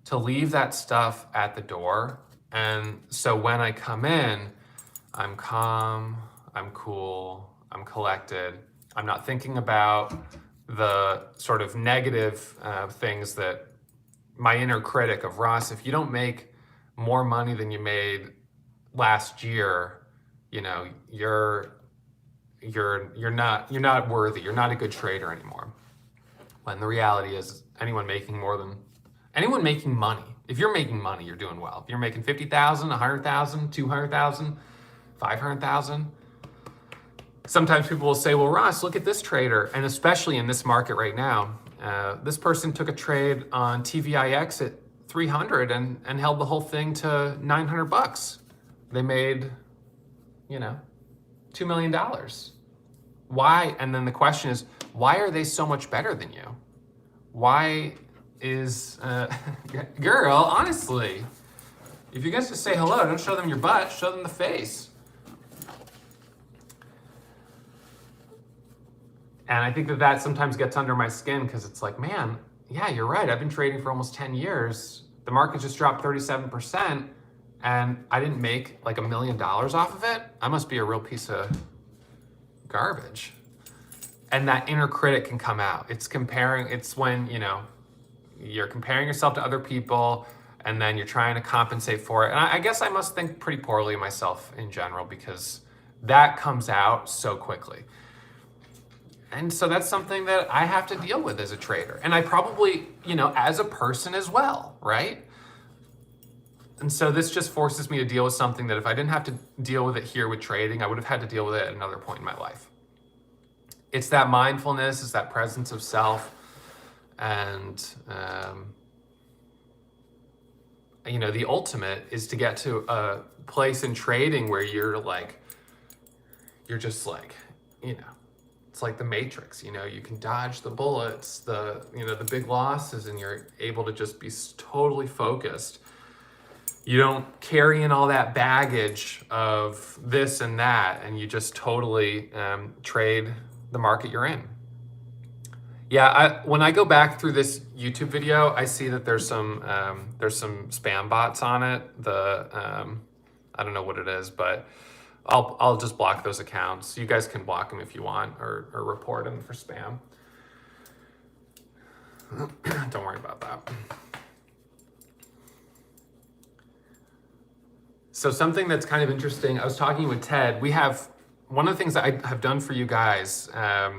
to leave that stuff at the door. And so when I come in, I'm calm, I'm cool, I'm collected. I'm not thinking about the sort of negative things that my inner critic of, Ross, if you don't make more money than you made last year, you know, you're not worthy. You're not a good trader anymore. When the reality is, anyone making money, if you're making money, you're doing well. If you're making 50,000, 100,000, 200,000, 500,000. Sometimes people will say, well, Ross, look at this trader. And especially in this market right now, this person took a trade on TVIX at 300 and held the whole thing to $900. They made, you know, $2 million. Why? And then the question is, why are they so much better than you? Why is, girl, honestly, if you guys just say hello, don't show them your butt, show them the face. And I think that sometimes gets under my skin, because it's like, man, yeah, you're right. I've been trading for almost 10 years. The market just dropped 37%, and I didn't make like $1 million off of it. I must be a real piece of garbage. And that inner critic can come out. It's when, you know, you're comparing yourself to other people, and then you're trying to compensate for it. And I guess I must think pretty poorly of myself in general, because that comes out so quickly. And so that's something that I have to deal with as a trader. And I probably, you know, as a person as well, right? And so this just forces me to deal with something that if I didn't have to deal with it here with trading, I would have had to deal with it at another point in my life. It's that mindfulness, it's that presence of self. And, you know, the ultimate is to get to a place in trading where you're just like, you know, it's like the Matrix, you know, you can dodge the bullets, the big losses, and you're able to just be totally focused. You don't carry in all that baggage of this and that, and you just totally trade the market you're in. Yeah, when I go back through this YouTube video, I see that there's some spam bots on it. I don't know what it is, but I'll just block those accounts. You guys can block them if you want, or report them for spam. Don't worry about that. So something that's kind of interesting, I was talking with Ted. We have, one of the things that I have done for you guys, I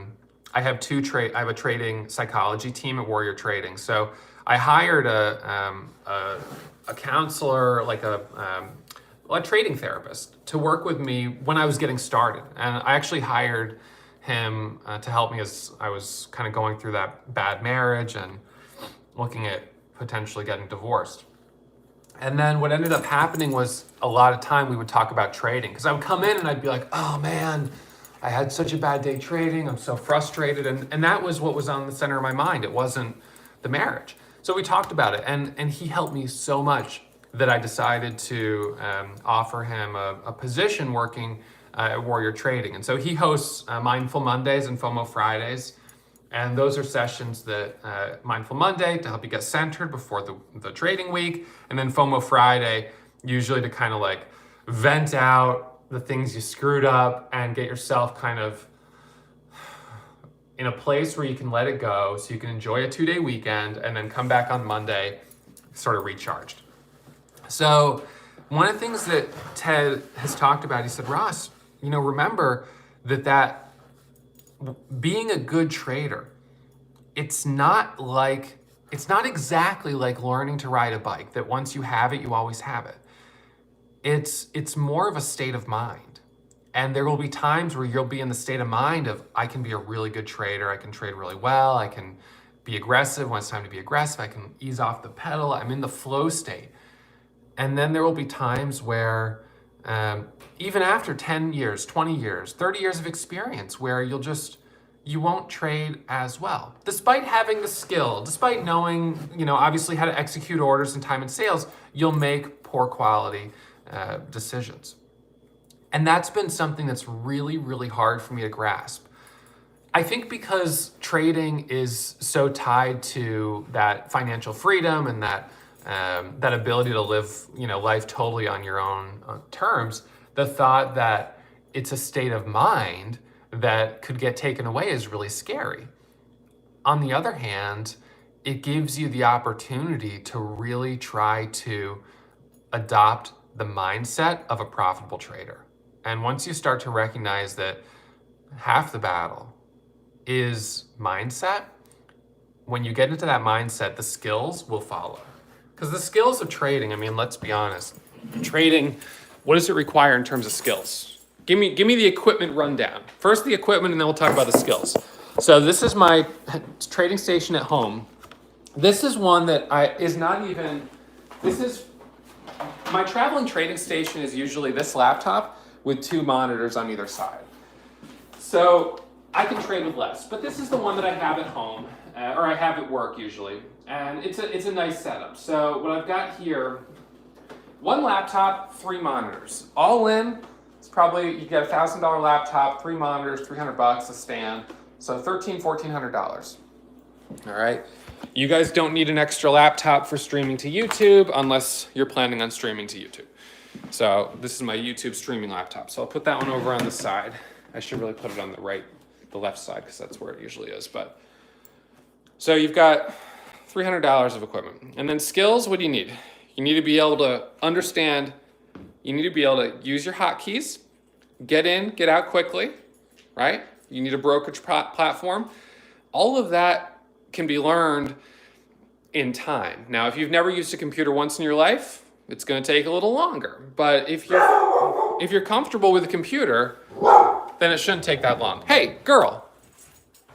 have a trading psychology team at Warrior Trading. So I hired a counselor, like a trading therapist, to work with me when I was getting started. And I actually hired him to help me as I was kind of going through that bad marriage and looking at potentially getting divorced. And then what ended up happening was a lot of time we would talk about trading, because I would come in and I'd be like, oh man, I had such a bad day trading. I'm so frustrated. And that was what was on the center of my mind. It wasn't the marriage. So we talked about it, and he helped me so much that I decided to offer him a position working at Warrior Trading. And so he hosts Mindful Mondays and FOMO Fridays. And those are sessions that Mindful Monday to help you get centered before the trading week. And then FOMO Friday, usually to kind of like vent out the things you screwed up and get yourself kind of in a place where you can let it go so you can enjoy a 2-day weekend and then come back on Monday sort of recharged. So one of the things that Ted has talked about, he said, Ross, remember that being a good trader, it's not exactly like learning to ride a bike, that once you have it, you always have it. It's more of a state of mind. And there will be times where you'll be in the state of mind of, I can be a really good trader, I can trade really well, I can be aggressive when it's time to be aggressive, I can ease off the pedal, I'm in the flow state. And then there will be times where, even after 10 years, 20 years, 30 years of experience, where you won't trade as well. Despite having the skill, despite knowing, obviously how to execute orders and time and sales, you'll make poor quality decisions. And that's been something that's really, really hard for me to grasp. I think because trading is so tied to that financial freedom and that ability to live, life totally on your own terms, the thought that it's a state of mind that could get taken away is really scary. On the other hand, it gives you the opportunity to really try to adopt the mindset of a profitable trader. And once you start to recognize that half the battle is mindset, when you get into that mindset, the skills will follow. Because the skills of trading, let's be honest, trading, what does it require in terms of skills? Give me the equipment rundown. First the equipment, and then we'll talk about the skills. So this is my trading station at home. This is one that my traveling trading station is usually this laptop with 2 monitors on either side. So I can trade with less, but this is the one that I have at home, or I have at work usually. And it's a nice setup. So what I've got here, 1 laptop, 3 monitors. All in, it's probably, you get a $1,000 laptop, 3 monitors, $300 a stand. So $1,400. All right. You guys don't need an extra laptop for streaming to YouTube unless you're planning on streaming to YouTube. So this is my YouTube streaming laptop. So I'll put that one over on the side. I should really put it on the left side, because that's where it usually is. But so you've got $300 of equipment. And then skills, what do you need? You need to be able to understand, you need to be able to use your hotkeys, get in, get out quickly, right? You need a brokerage platform. All of that can be learned in time. Now, if you've never used a computer once in your life, it's going to take a little longer. But if you're comfortable with a computer, then it shouldn't take that long. Hey, girl,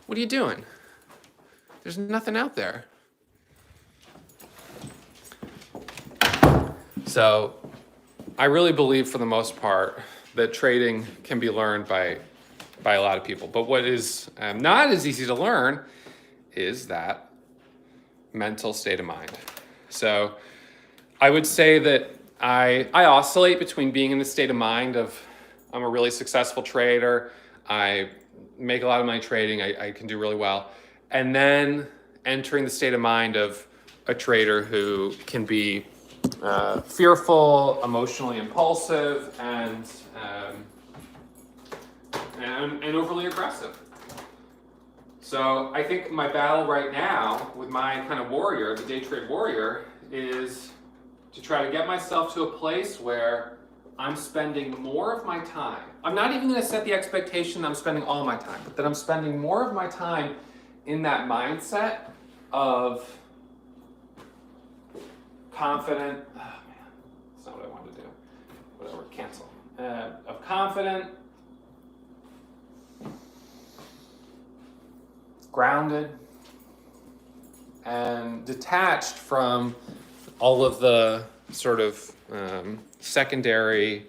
what are you doing? There's nothing out there. So I really believe, for the most part, that trading can be learned by a lot of people. But what is not as easy to learn is that mental state of mind. So I would say that I oscillate between being in the state of mind of, I'm a really successful trader, I make a lot of money trading, I can do really well, and then entering the state of mind of a trader who can be fearful, emotionally impulsive, and and overly aggressive. So I think my battle right now with my kind of warrior, the day trade warrior, is to try to get myself to a place where I'm spending more of my time. I'm not even going to set the expectation that I'm spending all my time, but that I'm spending more of my time in that mindset of confident, oh man, that's not what I wanted to do. Whatever, cancel. Of confident, grounded, and detached from all of the sort of secondary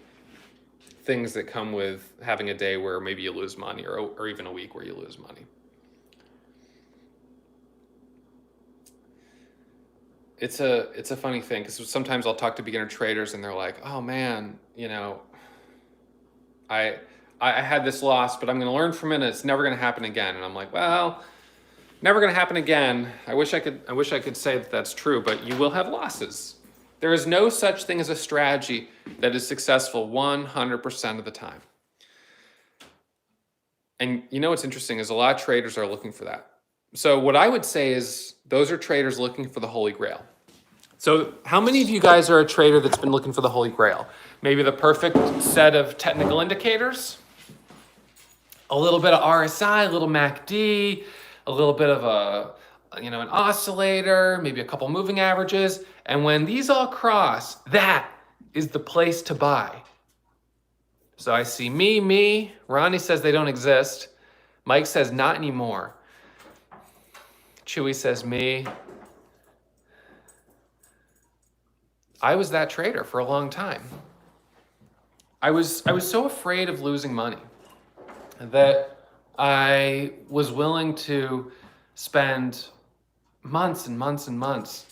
things that come with having a day where maybe you lose money, or even a week where you lose money. It's a funny thing, because sometimes I'll talk to beginner traders and they're like, oh man, you know, I had this loss, but I'm going to learn from it and it's never going to happen again. And I'm like, well, never going to happen again. I wish I could say that that's true, but you will have losses. There is no such thing as a strategy that is successful 100% of the time. And you know what's interesting is a lot of traders are looking for that. So what I would say is those are traders looking for the Holy Grail. So how many of you guys are a trader that's been looking for the Holy Grail? Maybe the perfect set of technical indicators, a little bit of RSI, a little MACD, a little bit of an oscillator, maybe a couple moving averages. And when these all cross, that is the place to buy. So I see me. Ronnie says they don't exist. Mike says not anymore. Chewy says me. I was that trader for a long time. I was so afraid of losing money that I was willing to spend months and months and months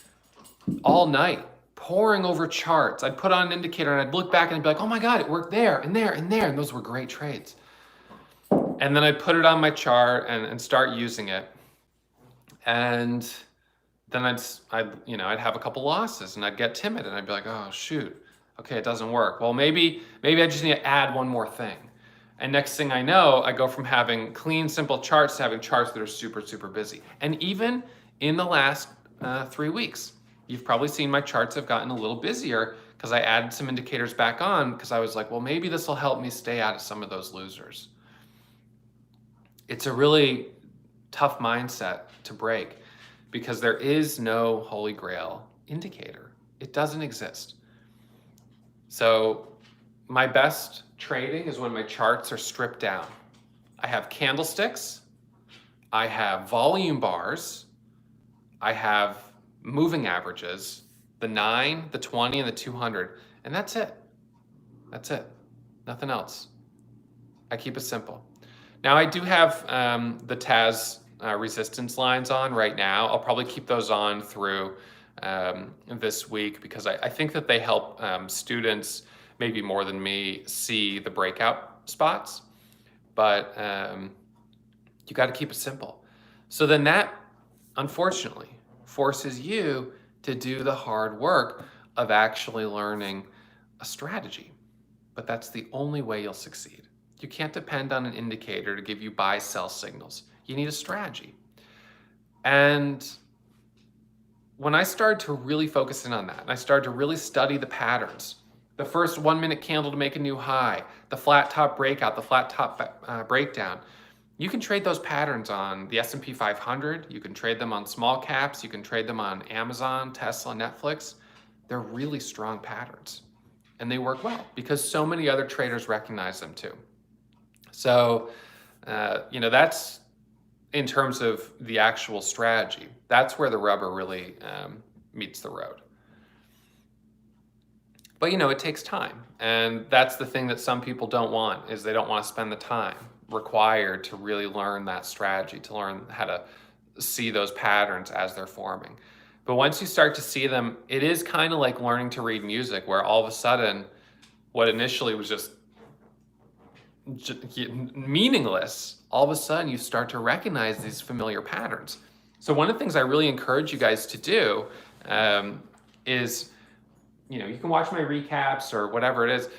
all night poring over charts. I'd put on an indicator and I'd look back and I'd be like, oh my God, it worked there and there and there. And those were great trades. And then I'd put it on my chart and start using it. And then I'd have a couple losses and I'd get timid and I'd be like, oh shoot, okay, it doesn't work. Well, maybe I just need to add one more thing. And next thing I know, I go from having clean, simple charts to having charts that are super, super busy. And even in the last 3 weeks, you've probably seen my charts have gotten a little busier because I added some indicators back on because I was like, well, maybe this will help me stay out of some of those losers. It's a really tough mindset to break because there is no Holy Grail indicator. It doesn't exist. So my best trading is when my charts are stripped down. I have candlesticks, I have volume bars, I have moving averages, the 9, the 20, and the 200, and that's it. That's it. Nothing else. I keep it simple. Now I do have the TAS resistance lines on right now. I'll probably keep those on through this week because I think that they help students maybe more than me see the breakout spots, but you got to keep it simple. So then that, unfortunately, forces you to do the hard work of actually learning a strategy. But that's the only way you'll succeed. You can't depend on an indicator to give you buy-sell signals. You need a strategy. And when I started to really focus in on that, and I started to really study the patterns, the first 1 minute candle to make a new high, the flat top breakout, the flat top breakdown, you can trade those patterns on the S&P 500. You can trade them on small caps. You can trade them on Amazon, Tesla, Netflix. They're really strong patterns. And they work well because so many other traders recognize them too. So, that's in terms of the actual strategy. That's where the rubber really meets the road. But, it takes time. And that's the thing that some people don't want, is they don't want to spend the time required to really learn that strategy, to learn how to see those patterns as they're forming. But once you start to see them, it is kind of like learning to read music, where all of a sudden, what initially was just meaningless, all of a sudden you start to recognize these familiar patterns. So one of the things I really encourage you guys to do is, you can watch my recaps or whatever it is.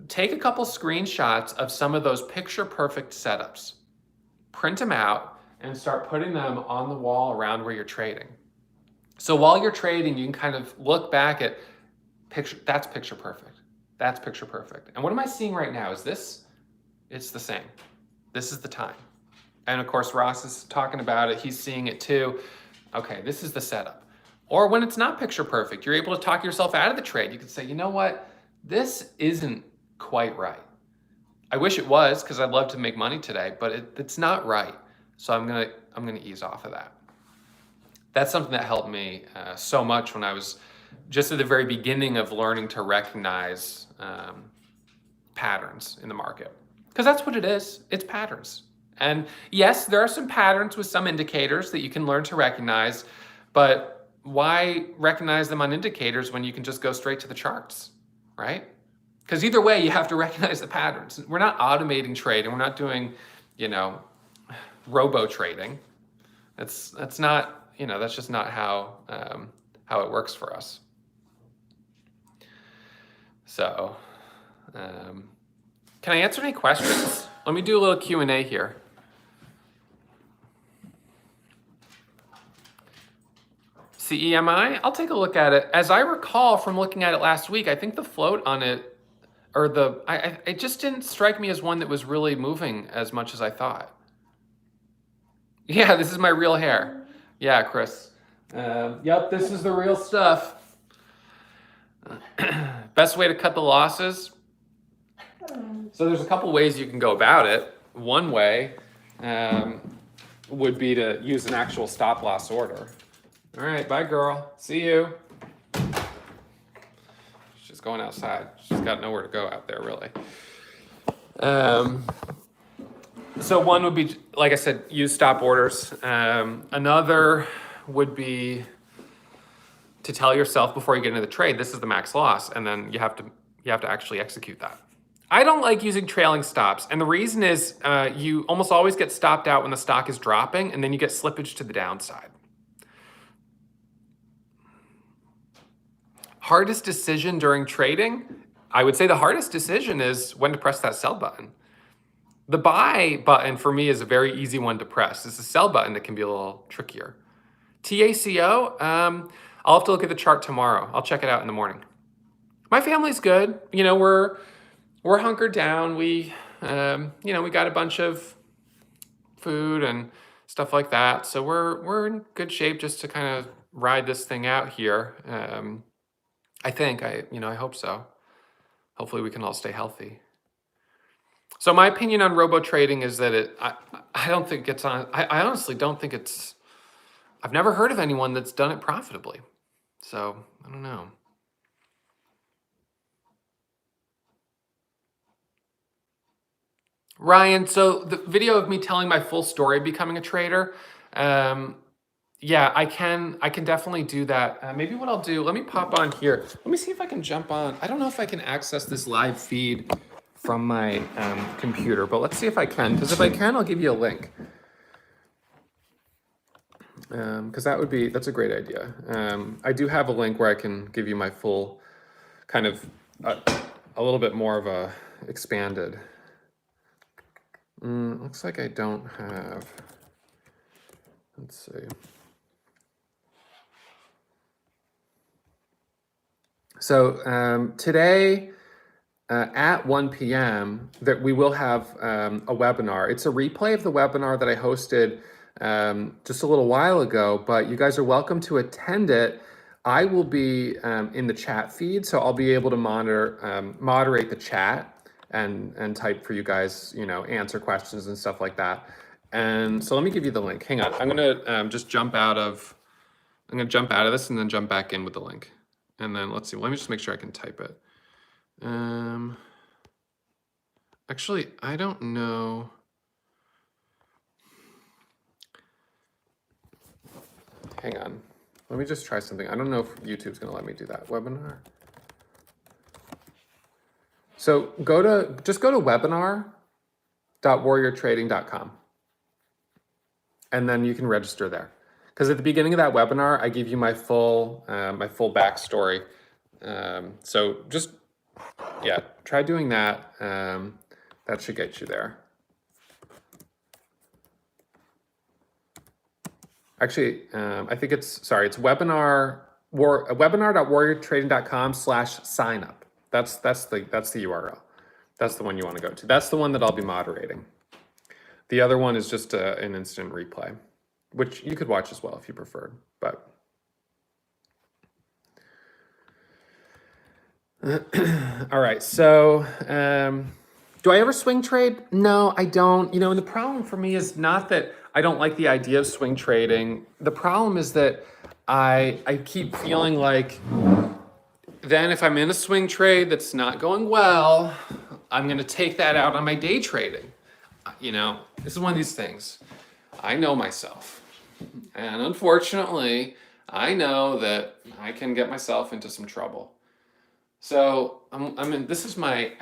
take a couple screenshots of some of those picture perfect setups, print them out, and start putting them on the wall around where you're trading. So while you're trading, you can kind of look back at that's picture perfect. That's picture perfect. And what am I seeing right now? Is this? It's the same. This is the time. And of course, Ross is talking about it. He's seeing it too. Okay, this is the setup. Or when it's not picture perfect, you're able to talk yourself out of the trade. You can say, you know what? This isn't quite right. I wish it was, because I'd love to make money today, but it's not right. So I'm gonna ease off of that. That's something that helped me so much when I was just at the very beginning of learning to recognize patterns in the market. Because that's what it is. It's patterns. And yes, there are some patterns with some indicators that you can learn to recognize, but why recognize them on indicators when you can just go straight to the charts, right? Because either way, you have to recognize the patterns. We're not automating trade, and we're not doing, robo trading. That's not, that's just not how it works for us. So, can I answer any questions? Let me do a little Q&A here. CEMI, I'll take a look at it. As I recall from looking at it last week, I think the float on it, or it just didn't strike me as one that was really moving as much as I thought. Yeah, this is my real hair. Yeah, Chris. Yep, this is the real stuff. Best way to cut the losses. So there's a couple ways you can go about it. One way would be to use an actual stop loss order. All right, bye girl. See you. She's going outside. She's got nowhere to go out there, really. So one would be, like I said, use stop orders. Another would be to tell yourself before you get into the trade, this is the max loss, and then you have to actually execute that. I don't like using trailing stops, and the reason is you almost always get stopped out when the stock is dropping, and then you get slippage to the downside. Hardest decision during trading? I would say the hardest decision is when to press that sell button. The buy button for me is a very easy one to press. It's the sell button that can be a little trickier. TACO, I'll have to look at the chart tomorrow. I'll check it out in the morning. My family's good. We're hunkered down. We got a bunch of food and stuff like that. So we're in good shape just to kind of ride this thing out here. I hope so. Hopefully we can all stay healthy. So my opinion on robo trading is that I don't think it's on. I honestly don't think it's. I've never heard of anyone that's done it profitably. So I don't know. Ryan, so the video of me telling my full story of becoming a trader, yeah, I can definitely do that. Maybe what I'll do, let me pop on here. Let me see if I can jump on. I don't know if I can access this live feed from my computer, but let's see if I can, because if I can, I'll give you a link. Because that's a great idea. I do have a link where I can give you my full kind of a little bit more of a expanded. Looks like I don't have, let's see. So today at 1 p.m. that we will have a webinar. It's a replay of the webinar that I hosted just a little while ago, but you guys are welcome to attend it. I will be in the chat feed, so I'll be able to moderate the chat and type for you guys, answer questions and stuff like that. And so let me give you the link. Hang on, I'm gonna just jump out of this and then jump back in with the link. And then let's see, let me just make sure I can type it. Actually, I don't know. Hang on, let me just try something. I don't know if YouTube's gonna let me do that. Webinar. So just go to webinar.warriortrading.com. And then you can register there. Because at the beginning of that webinar, I give you my full backstory. So just Yeah, try doing that. That should get you there. Actually, I think it's webinar.warriortrading.com/signup. That's the URL. That's the one you want to go to. That's the one that I'll be moderating. The other one is just an instant replay, which you could watch as well if you preferred. But all right, so do I ever swing trade? No, I don't. You know, and the problem for me is not that I don't like the idea of swing trading. The problem is that I keep feeling like then if I'm in a swing trade that's not going well, I'm going to take that out on my day trading. You know, this is one of these things. I know myself. And unfortunately, I know that I can get myself into some trouble. So I'm in, this is my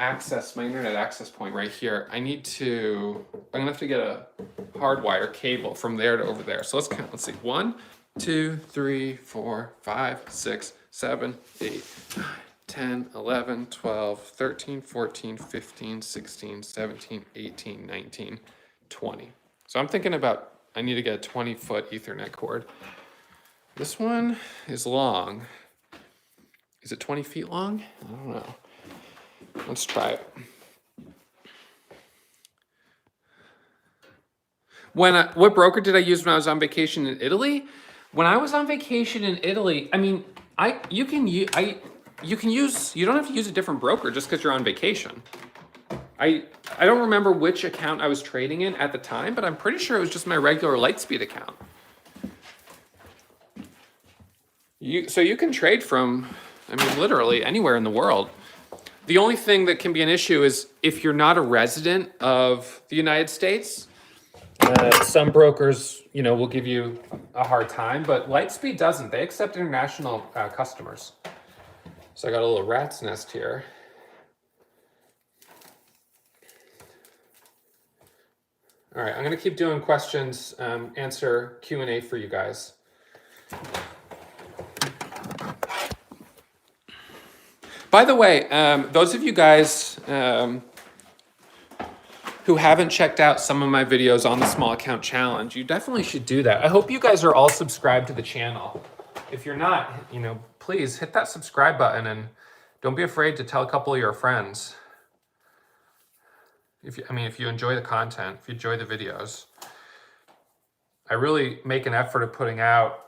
internet access point right here. I'm gonna have to get a hardwire cable from there to over there. So let's count, let's see, 1, 2, 3, 4, 5, 6, 7, 8, 9, 10, 11, 12, 13, 14, 15, 16, 17, 18, 19, 20. So I'm thinking about, I need to get a 20-foot Ethernet cord. This one is long. Is it 20 feet long? I don't know. Let's try it. What broker did I use when I was on vacation in Italy? When I was on vacation in Italy, I mean, you don't have to use a different broker just because you're on vacation. I don't remember which account I was trading in at the time, but I'm pretty sure it was just my regular Lightspeed account. So you can trade from, I mean, literally anywhere in the world. The only thing that can be an issue is if you're not a resident of the United States. Some brokers, you know, will give you a hard time, but Lightspeed doesn't. They accept international customers. So I got a little rat's nest here. All right, I'm gonna keep doing questions, answer Q&A for you guys. By the way, those of you guys who haven't checked out some of my videos on the Small Account Challenge, you definitely should do that. I hope you guys are all subscribed to the channel. If you're not, you know, please hit that subscribe button and don't be afraid to tell a couple of your friends. If you enjoy the content, if you enjoy the videos. I really make an effort of putting out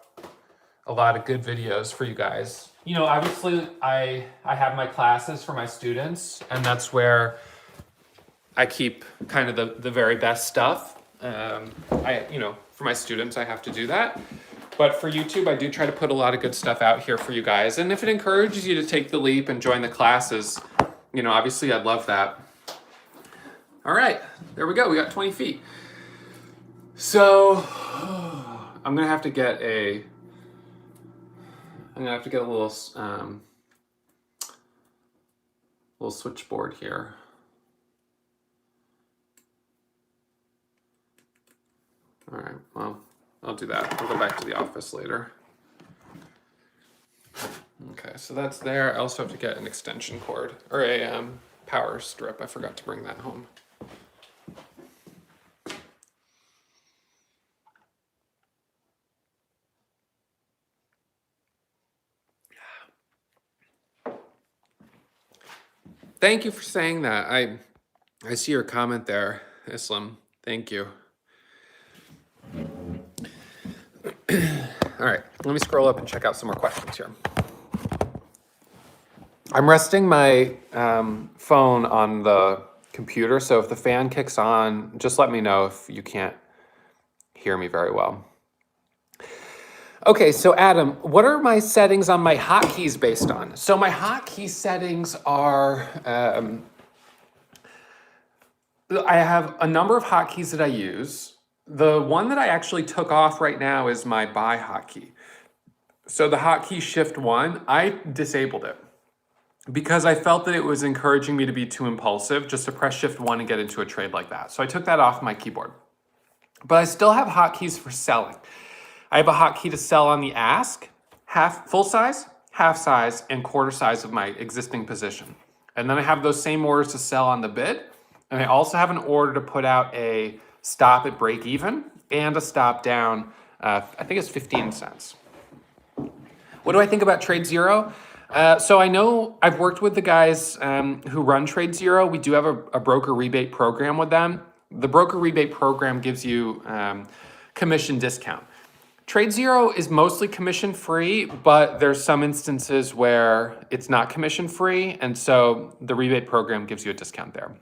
a lot of good videos for you guys. You know, obviously I have my classes for my students, and that's where I keep kind of the very best stuff. For my students, I have to do that. But for YouTube, I do try to put a lot of good stuff out here for you guys. And if it encourages you to take the leap and join the classes, you know, obviously I'd love that. All right, there we go. We got 20 feet. So I'm gonna have to get a little switchboard here. All right, well, I'll do that. I'll go back to the office later. Okay, so that's there. I also have to get an extension cord or a power strip. I forgot to bring that home. Thank you for saying that. I see your comment there, Islam. Thank you. All right, let me scroll up and check out some more questions here. I'm resting my phone on the computer, so if the fan kicks on, just let me know if you can't hear me very well. Okay, so Adam, what are my settings on my hotkeys based on? So my hotkey settings are, I have a number of hotkeys that I use. The one that I actually took off right now is my buy hotkey. So the hotkey shift 1, I disabled it because I felt that it was encouraging me to be too impulsive just to press shift 1 and get into a trade like that. So I took that off my keyboard. But I still have hotkeys for selling. I have a hotkey to sell on the ask, full size, half size, and quarter size of my existing position. And then I have those same orders to sell on the bid. And I also have an order to put out a stop at break even and a stop down, I think it's 15 cents. What do I think about Trade Zero? So I know I've worked with the guys who run Trade Zero. We do have a broker rebate program with them. The broker rebate program gives you commission discount. Trade Zero is mostly commission free, but there's some instances where it's not commission free, and so the rebate program gives you a discount there.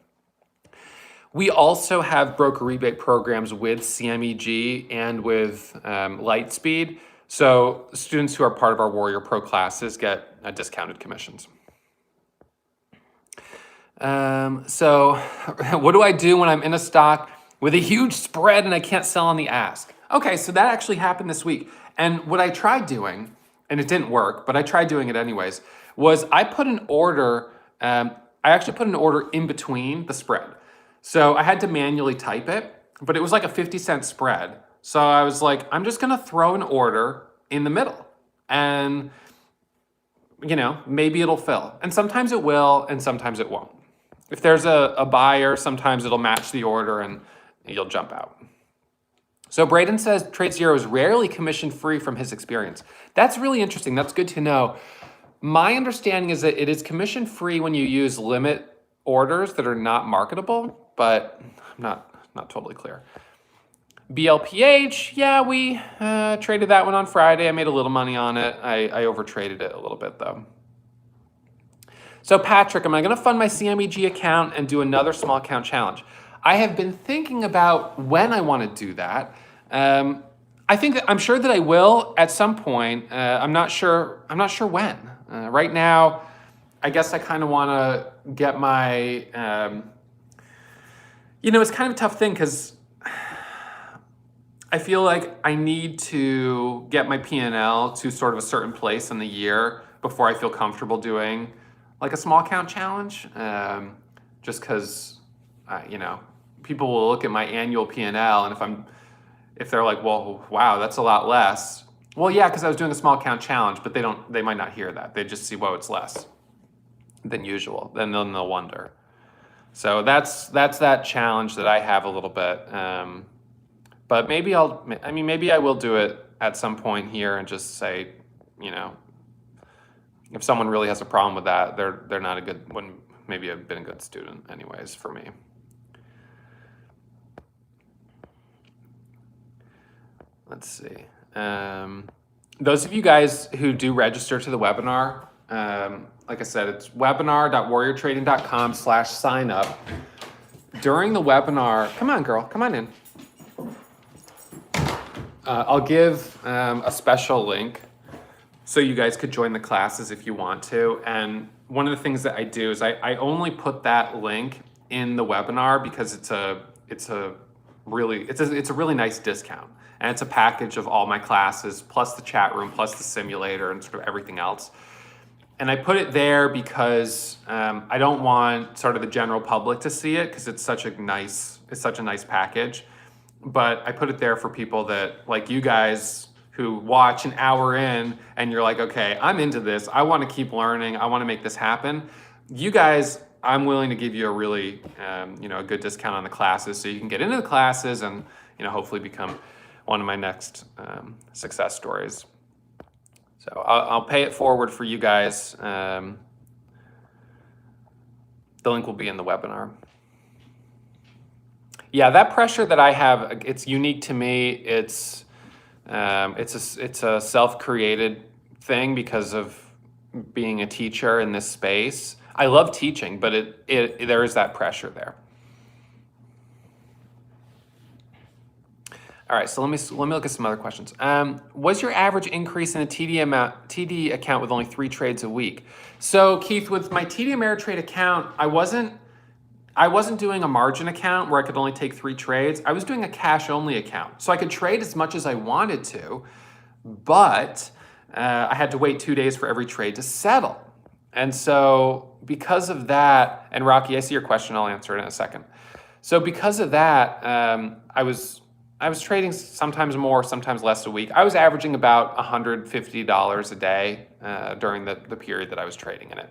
We also have broker rebate programs with CMEG and with Lightspeed. So students who are part of our Warrior Pro classes get discounted commissions. So what do I do when I'm in a stock with a huge spread and I can't sell on the ask? Okay, so that actually happened this week. And what I tried doing, and it didn't work, but I tried doing it anyways, was I put an order, I actually put an order in between the spread. So I had to manually type it, but it was like a 50-cent spread. So I was like, I'm just gonna throw an order in the middle and, you know, maybe it'll fill. And sometimes it will, and sometimes it won't. If there's a buyer, sometimes it'll match the order and you'll jump out. So Braden says Trade Zero is rarely commission free from his experience. That's really interesting. That's good to know. My understanding is that it is commission free when you use limit orders that are not marketable, but I'm not totally clear. BLPH, yeah, we traded that one on Friday. I made a little money on it. I overtraded it a little bit though. So Patrick, am I gonna fund my CMEG account and do another small account challenge? I have been thinking about when I wanna do that. I'm sure that I will at some point. I'm not sure when. Right now, I guess I kind of wanna get my, it's kind of a tough thing because I feel like I need to get my P&L to sort of a certain place in the year before I feel comfortable doing like a small account challenge. Just because, people will look at my annual P&L, and if they're like, well, wow, that's a lot less. Well, yeah, because I was doing a small account challenge, but they might not hear that. They just see, whoa, it's less than usual. Then they'll wonder. So that's that challenge that I have a little bit. But maybe I will do it at some point here and just say, if someone really has a problem with that, they're not a good one. Maybe I've been a good student anyways for me. Let's see. Those of you guys who do register to the webinar, like I said, it's webinar.warriortrading.com/sign up. During the webinar, come on girl, come on in. I'll give a special link so you guys could join the classes if you want to. And one of the things that I do is I only put that link in the webinar because it's a really nice discount. And it's a package of all my classes, plus the chat room, plus the simulator, and sort of everything else. And I put it there because I don't want sort of the general public to see it because it's such a nice package. But I put it there for people that, like you guys, who watch an hour in and you're like, okay, I'm into this. I want to keep learning. I want to make this happen. You guys, I'm willing to give you a really, a good discount on the classes so you can get into the classes and, hopefully become one of my next success stories. So I'll pay it forward for you guys. The link will be in the webinar. Yeah, that pressure that I have, it's unique to me. It's a self-created thing because of being a teacher in this space. I love teaching, but there is that pressure there. All right, so let me look at some other questions. Was your average increase in a TD account with only 3 trades a week? So Keith, with my TD Ameritrade account, I wasn't doing a margin account where I could only take 3 trades. I was doing a cash only account. So I could trade as much as I wanted to, but I had to wait 2 days for every trade to settle. And so because of that, and Rocky, I see your question, I'll answer it in a second. So because of that, I was trading sometimes more, sometimes less a week. I was averaging about $150 a day during the period that I was trading in it.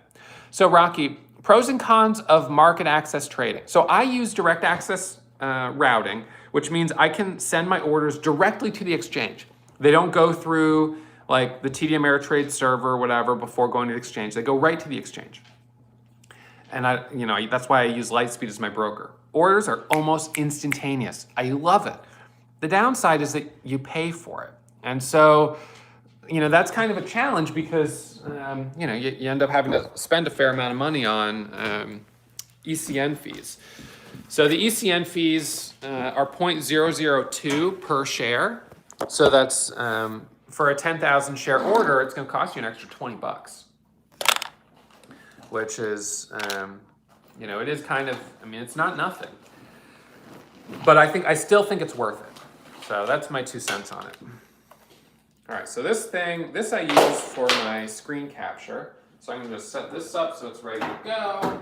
So Rocky, pros and cons of market access trading. So I use direct access routing, which means I can send my orders directly to the exchange. They don't go through like the TD Ameritrade server or whatever before going to the exchange. They go right to the exchange. And that's why I use Lightspeed as my broker. Orders are almost instantaneous. I love it. The downside is that you pay for it. And so, that's kind of a challenge because, you end up having to spend a fair amount of money on ECN fees. So the ECN fees are 0.002 per share. So that's for a 10,000 share order, it's going to cost you an extra $20, which is, it is kind of, it's not nothing, but I still think it's worth it. So that's my 2 cents on it. All right, so this I use for my screen capture. So I'm going to just set this up so it's ready to go.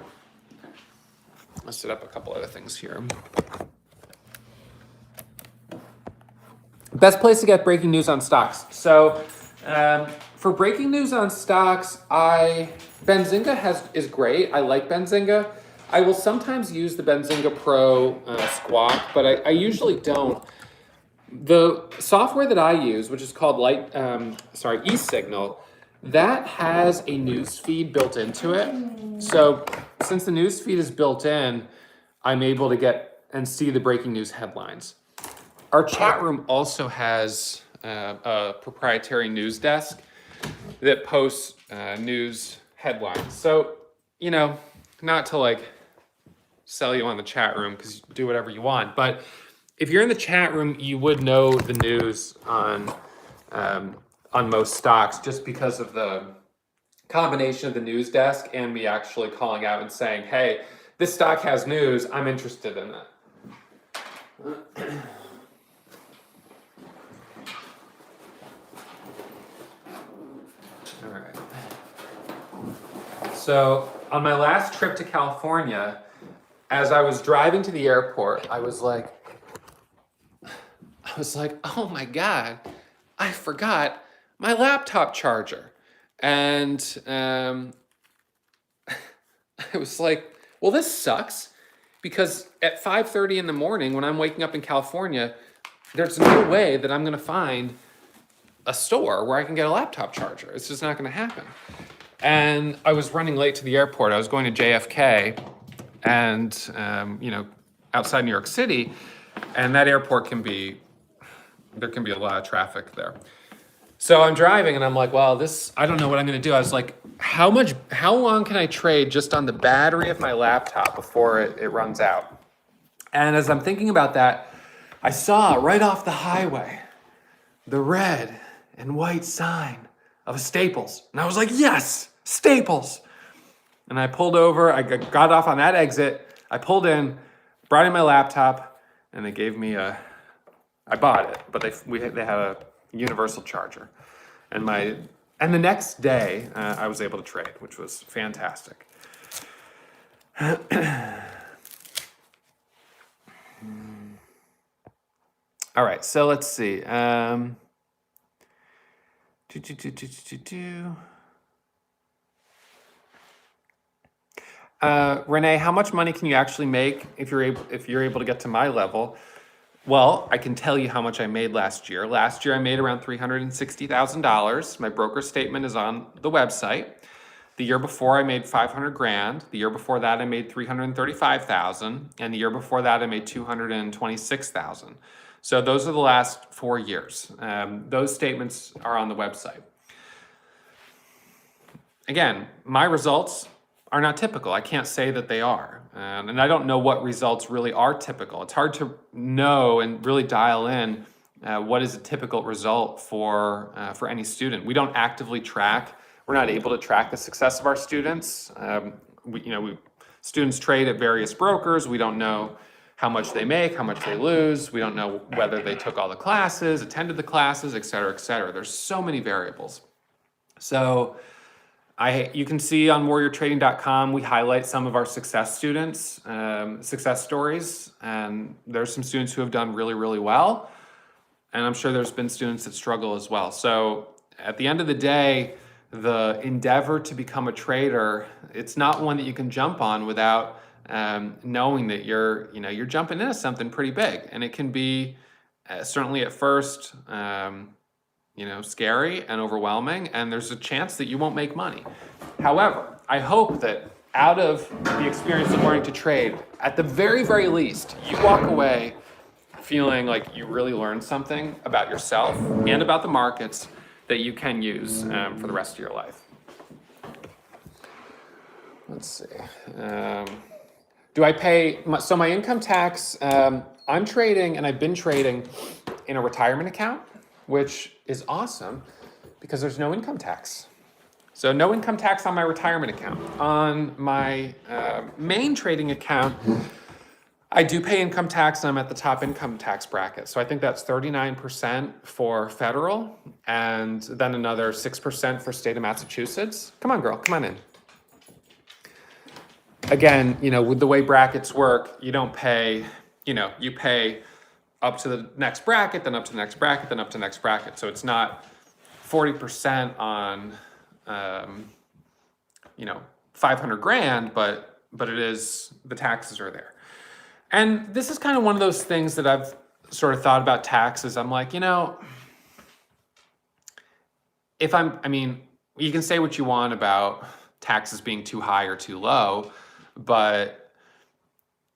Let's set up a couple other things here. Best place to get breaking news on stocks. So for breaking news on stocks, Benzinga is great. I like Benzinga. I will sometimes use the Benzinga Pro Squawk, but I usually don't. The software that I use, which is called eSignal, that has a news feed built into it. So since the news feed is built in, I'm able to get and see the breaking news headlines. Our chat room also has a proprietary news desk that posts news headlines. So, not to sell you on the chat room because you do whatever you want, but if you're in the chat room, you would know the news on most stocks just because of the combination of the news desk and me actually calling out and saying, hey, this stock has news, I'm interested in that. All right. So on my last trip to California, as I was driving to the airport, I was like, oh my God, I forgot my laptop charger. And I was like, well, this sucks because at 5:30 in the morning when I'm waking up in California, there's no way that I'm going to find a store where I can get a laptop charger. It's just not going to happen. And I was running late to the airport. I was going to JFK and, outside New York City. And that airport there can be a lot of traffic there. So I'm driving and I'm like, well, I don't know what I'm going to do. I was like, how long can I trade just on the battery of my laptop before it runs out? And as I'm thinking about that, I saw right off the highway the red and white sign of a Staples. And I was like, yes, Staples. And I pulled over, I got off on that exit, I pulled in, brought in my laptop, and they gave me I bought it, but they had a universal charger. And the next day, I was able to trade, which was fantastic. All right, so let's see. Renee, how much money can you actually make if you're able to get to my level? Well, I can tell you how much I made last year. Last year, I made around $360,000. My broker statement is on the website. The year before, I made $500,000. The year before that, I made $335,000, and the year before that, I made $226,000. So those are the last 4 years. Those statements are on the website. Again, my results are not typical. I can't say that they are. And I don't know what results really are typical. It's hard to know and really dial in what is a typical result for any student. We don't actively track. We're not able to track the success of our students. Students trade at various brokers. We don't know how much they make, how much they lose. We don't know whether they took all the classes, attended the classes, et cetera, et cetera. There's so many variables. So you can see on warriortrading.com, we highlight some of our success students, success stories, and there's some students who have done really, really well. And I'm sure there's been students that struggle as well. So at the end of the day, the endeavor to become a trader, it's not one that you can jump on without knowing that you're jumping into something pretty big, and it can be certainly at first scary and overwhelming, and there's a chance that you won't make money. However, I hope that out of the experience of learning to trade, at the very, very least, you walk away feeling like you really learned something about yourself and about the markets that you can use for the rest of your life. Let's see. Do I pay, so my income tax, I'm trading, and I've been trading in a retirement account, which is awesome because there's no income tax. So no income tax on my retirement account. On my main trading account, I do pay income tax, and I'm at the top income tax bracket. So I think that's 39% for federal, and then another 6% for state of Massachusetts. Come on, girl, come on in. Again, with the way brackets work, you don't pay, you pay up to the next bracket, then up to the next bracket, then up to the next bracket. So it's not 40% on, 500 grand, but it is, the taxes are there. And this is kind of one of those things that I've sort of thought about taxes. I'm like, you can say what you want about taxes being too high or too low, but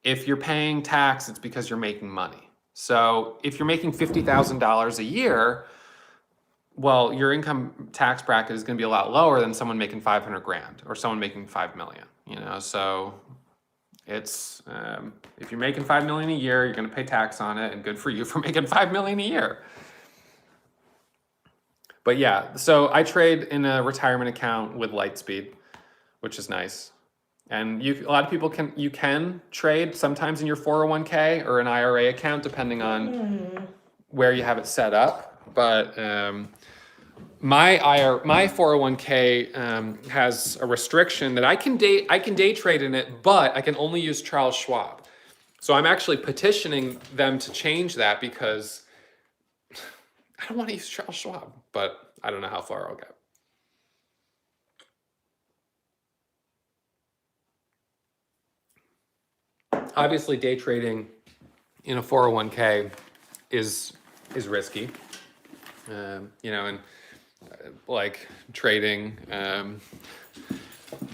if you're paying tax, it's because you're making money. So if you're making $50,000 a year, well, your income tax bracket is going to be a lot lower than someone making 500 grand or someone making 5 million, so it's, if you're making 5 million a year, you're going to pay tax on it, and good for you for making 5 million a year. But yeah, so I trade in a retirement account with Lightspeed, which is nice. And a lot of people can trade sometimes in your 401k or an IRA account, depending on where you have it set up. But my 401k has a restriction that I can day trade in it, but I can only use Charles Schwab. So I'm actually petitioning them to change that because I don't want to use Charles Schwab, but I don't know how far I'll get. Obviously, day trading in a 401k is risky, and like trading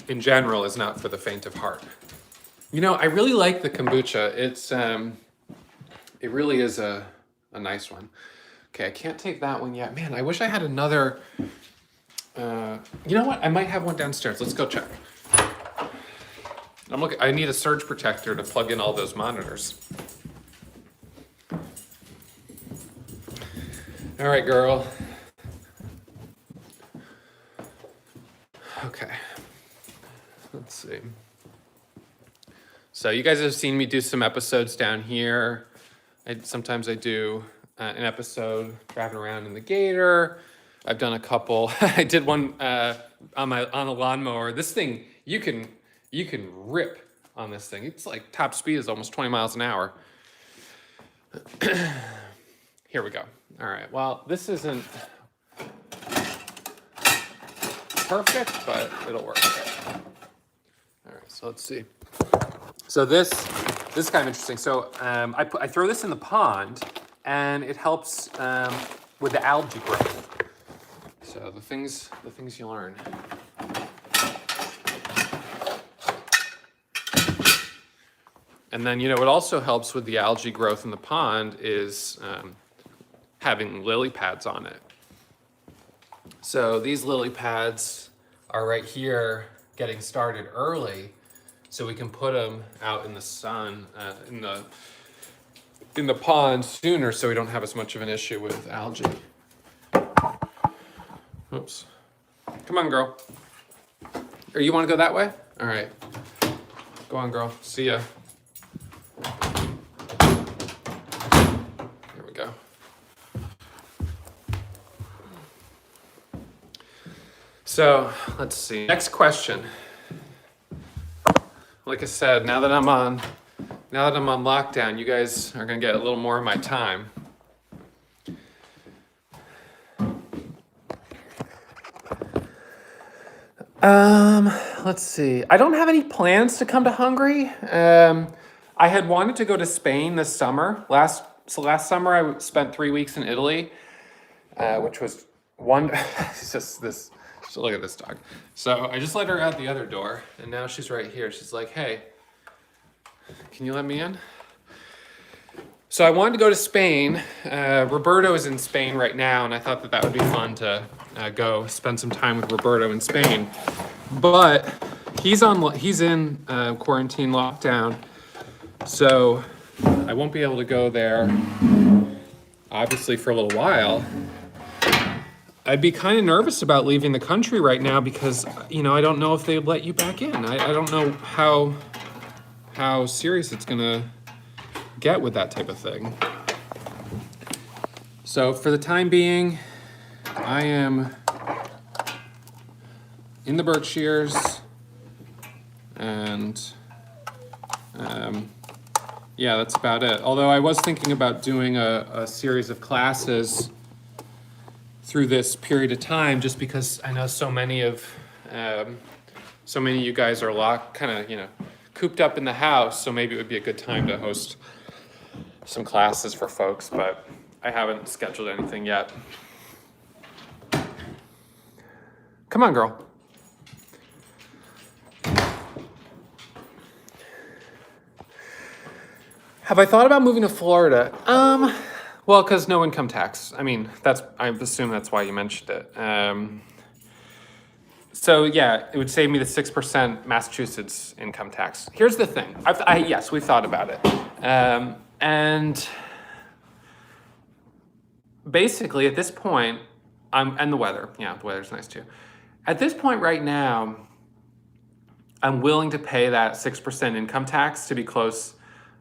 in general is not for the faint of heart. I really like the kombucha. It really is a nice one. Okay, I can't take that one yet. Man, I wish I had another. You know what? I might have one downstairs. Let's go check. I need a surge protector to plug in all those monitors. All right, girl. Okay. Let's see. So you guys have seen me do some episodes down here. Sometimes I do an episode driving around in the Gator. I've done a couple. I did one on a lawnmower. This thing, you can rip on this thing. It's like top speed is almost 20 miles an hour. Here we go. All right. Well, this isn't perfect, but it'll work. All right. So let's see. So this is kind of interesting. So I throw this in the pond, and it helps with the algae growth. So the things you learn. And then, it also helps with the algae growth in the pond is having lily pads on it. So these lily pads are right here getting started early, so we can put them out in the sun, in the pond sooner, so we don't have as much of an issue with algae. Oops. Come on, girl. Or you want to go that way? All right. Go on, girl. See ya. Here we go. So let's see. Next question. Like I said, now that I'm on lockdown, you guys are gonna get a little more of my time. Let's see. I don't have any plans to come to Hungary. I had wanted to go to Spain this summer. Last summer I spent 3 weeks in Italy, which was one. It's just this. So look at this dog. So I just let her out the other door, and now she's right here. She's like, "Hey, can you let me in?" So I wanted to go to Spain. Roberto is in Spain right now, and I thought that would be fun to go spend some time with Roberto in Spain. But he's in quarantine lockdown, so I won't be able to go there, obviously, for a little while. I'd be kind of nervous about leaving the country right now because, I don't know if they'd let you back in. I don't know how serious it's gonna get with that type of thing. So for the time being, I am in the Berkshires, and yeah, that's about it. Although I was thinking about doing a series of classes through this period of time, just because I know so many of you guys are cooped up in the house, so maybe it would be a good time to host some classes for folks, but I haven't scheduled anything yet. Come on, girl. Have I thought about moving to Florida? Well, because no income tax. I assume that's why you mentioned it. So yeah, it would save me the 6% Massachusetts income tax. Here's the thing. Yes, we've thought about it. And basically at this point, and the weather. Yeah, the weather's nice too. At this point right now, I'm willing to pay that 6% income tax to be close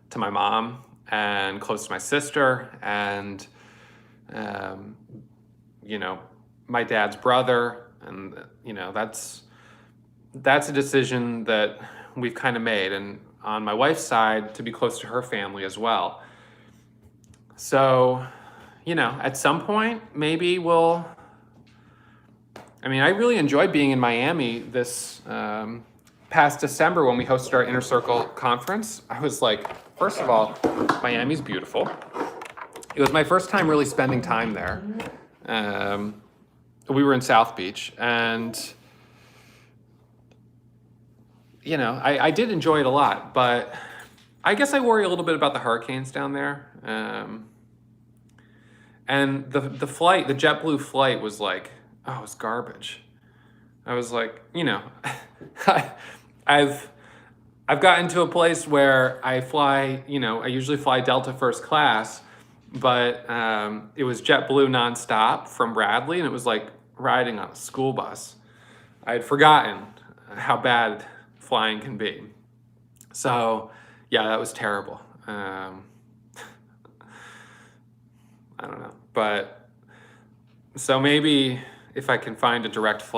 to my mom and close to my sister and, my dad's brother. And, that's a decision that we've kind of made. And on my wife's side, to be close to her family as well. So, at some point, maybe I really enjoyed being in Miami this past December when we hosted our Inner Circle conference. I was like, first of all, Miami's beautiful. It was my first time really spending time there. We were in South Beach, and I did enjoy it a lot, but I guess I worry a little bit about the hurricanes down there. And the flight, the JetBlue flight was like, oh, it was garbage. I was like, I've gotten to a place where I fly, I usually fly Delta first class, but it was JetBlue nonstop from Bradley, and it was like riding on a school bus. I had forgotten how bad flying can be. So yeah, that was terrible. I don't know, but so maybe if I can find a direct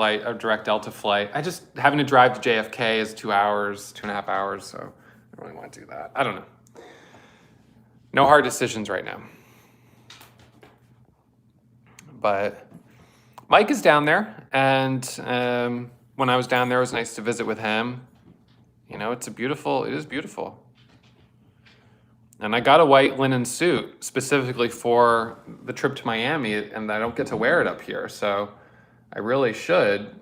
Delta flight. Having to drive to JFK is 2 hours, 2.5 hours, so I don't really want to do that. I don't know. No hard decisions right now. But Mike is down there, and when I was down there, it was nice to visit with him. It is beautiful. And I got a white linen suit specifically for the trip to Miami, and I don't get to wear it up here, so I really should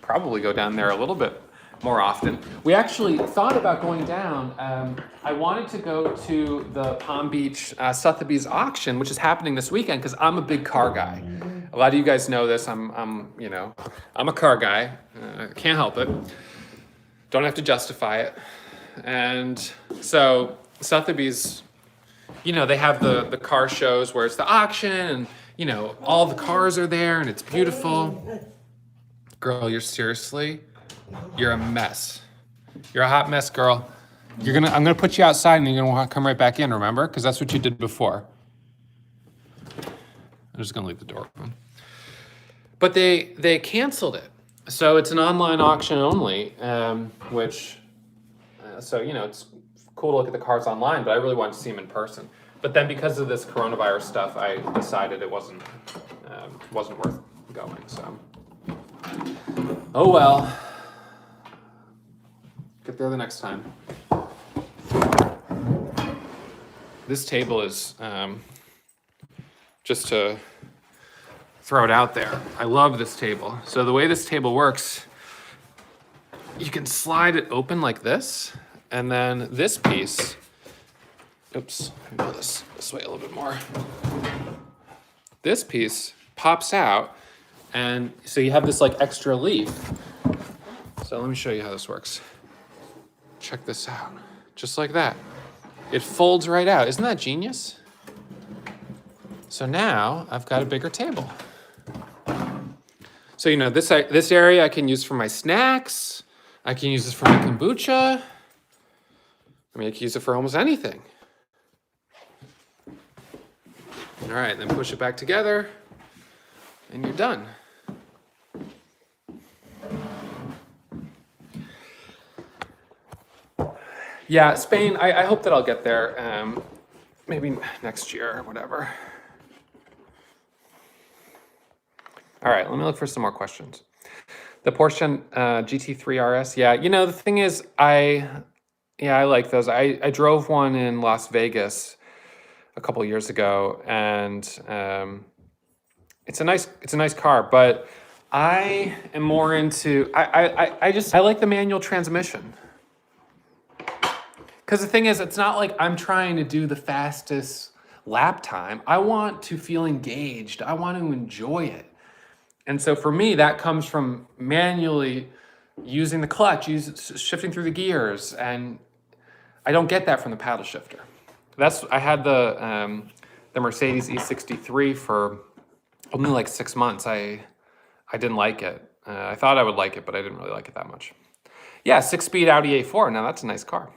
probably go down there a little bit more often. We actually thought about going down. I wanted to go to the Palm Beach Sotheby's auction, which is happening this weekend, because I'm a big car guy. A lot of you guys know this. I'm a car guy. Can't help it. Don't have to justify it. And so Sotheby's, they have the car shows where it's the auction, and all the cars are there, and it's beautiful. Girl, you're a mess. You're a hot mess, girl. I'm gonna put you outside, and you're gonna want to come right back in. Remember, because that's what you did before. I'm just gonna leave the door open. But they canceled it, so it's an online auction only, which it's cool to look at the cars online, but I really wanted to see them in person. But then because of this coronavirus stuff, I decided it wasn't worth going. So, oh well. Get there the next time. This table is, just to throw it out there, I love this table. So the way this table works, you can slide it open like this, and then this piece, oops, let me go this way a little bit more. This piece pops out, and so you have this like extra leaf. So let me show you how this works. Check this out, just like that. It folds right out. Isn't that genius? So now I've got a bigger table. So, you know, this area I can use for my snacks. I can use this for my kombucha. I mean, I can use it for almost anything. All right, then push it back together, and you're done. Yeah, Spain, I hope that I'll get there, maybe next year or whatever. All right, let me look for some more questions. The Porsche GT3 RS, yeah, you know, the thing is, I like those. I drove one in Las Vegas a couple years ago, and it's a nice car, but I am more into, I like the manual transmission. Because the thing is, it's not like I'm trying to do the fastest lap time. I want to feel engaged. I want to enjoy it. And so for me, that comes from manually using the clutch, shifting through the gears, and I don't get that from the paddle shifter. I had the Mercedes E63 for only like 6 months. I didn't like it. I thought I would like it, but I didn't really like it that much. Yeah, 6-speed Audi A4. Now that's a nice car.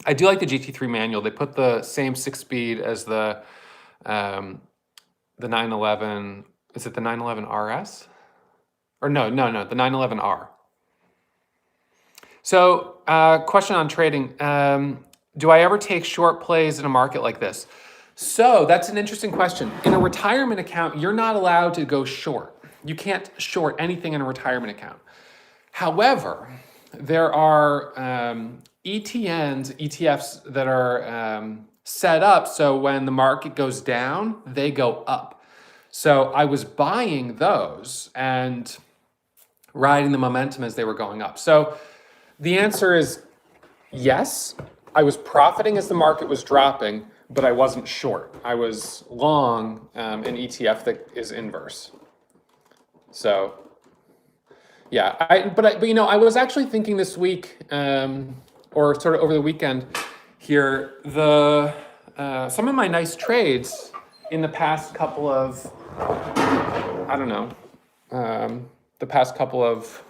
I do like the GT3 manual. They put the same 6-speed as the 911. Is it the 911 RS? Or no, the 911R. So, question on trading. Do I ever take short plays in a market like this? So that's an interesting question. In a retirement account, you're not allowed to go short. You can't short anything in a retirement account. However, there are ETFs that are set up so when the market goes down, they go up. So I was buying those and riding the momentum as they were going up. So the answer is yes. I was profiting as the market was dropping, but I wasn't short. I was long an ETF that is inverse. So yeah, but you know, I was actually thinking this week, or sort of over the weekend here, some of my nice trades in the past couple of, I don't know, the past couple of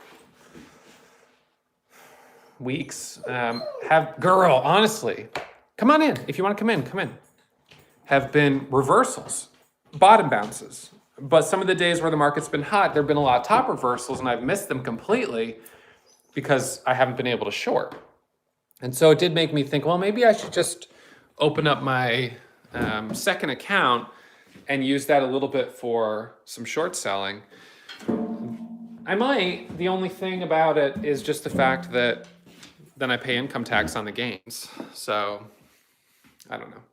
weeks honestly, come on in. If you want to come in, have been reversals, bottom bounces. But some of the days where the market's been hot, there have been a lot of top reversals, and I've missed them completely because I haven't been able to short. And so it did make me think, well, maybe I should just open up my second account and use that a little bit for some short selling. I might. The only thing about it is just the fact that then I pay income tax on the gains. So I don't know.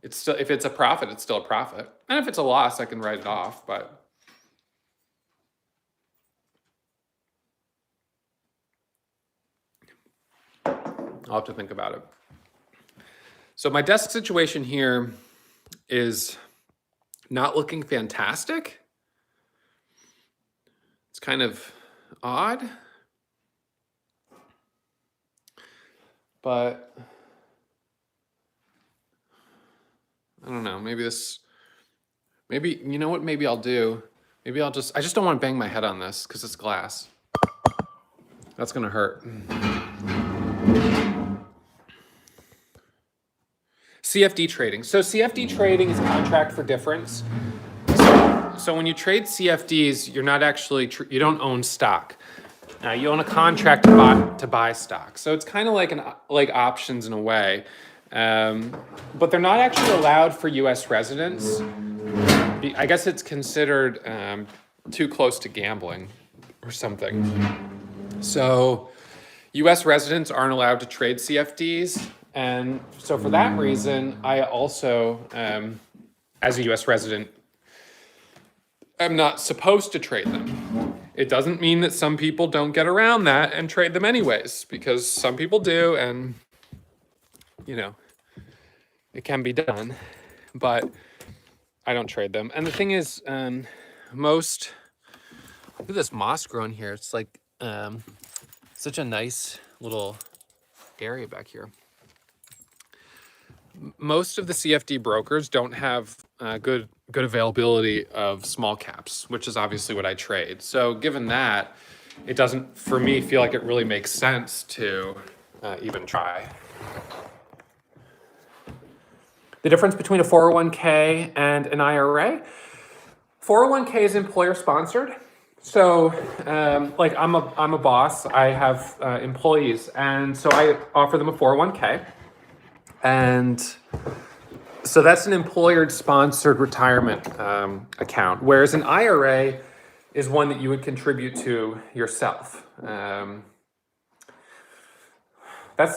It's still, if it's a profit, it's still a profit. And if it's a loss, I can write it off, but I'll have to think about it. So my desk situation here is not looking fantastic. It's kind of odd, but I don't know, maybe, you know what, maybe I'll do, I just don't want to bang my head on this because it's glass. That's going to hurt. CFD trading. So CFD trading is contract for difference. So when you trade CFDs, you're not actually, you don't own stock. You own a contract to buy stock. So it's kind of like options in a way. But they're not actually allowed for US residents. I guess it's considered too close to gambling or something. So US residents aren't allowed to trade CFDs. And so for that reason, I also, as a US resident, am not supposed to trade them. It doesn't mean that some people don't get around that and trade them anyways, because some people do, and you know, it can be done, but I don't trade them. And the thing is, look at this moss growing here. It's like such a nice little area back here. Most of the CFD brokers don't have good availability of small caps, which is obviously what I trade. So given that, it doesn't, for me, feel like it really makes sense to even try. The difference between a 401k and an IRA. 401k is employer sponsored. So like I'm a boss, I have employees, and so I offer them a 401k. And so that's an employer-sponsored retirement account, whereas an IRA is one that you would contribute to yourself. That's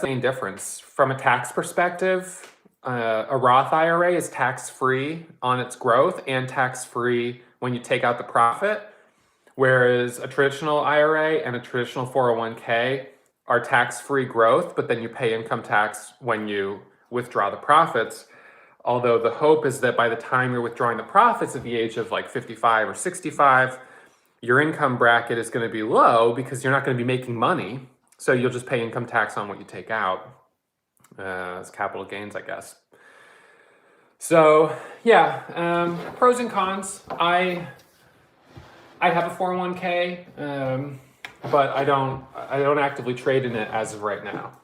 the main difference. From a tax perspective, a Roth IRA is tax-free on its growth and tax-free when you take out the profit, whereas a traditional IRA and a traditional 401k are tax-free growth, but then you pay income tax when you withdraw the profits. Although the hope is that by the time you're withdrawing the profits at the age of like 55 or 65, your income bracket is going to be low because you're not going to be making money. So you'll just pay income tax on what you take out as capital gains, I guess. So yeah, pros and cons. I have a 401k, but I don't actively trade in it as of right now.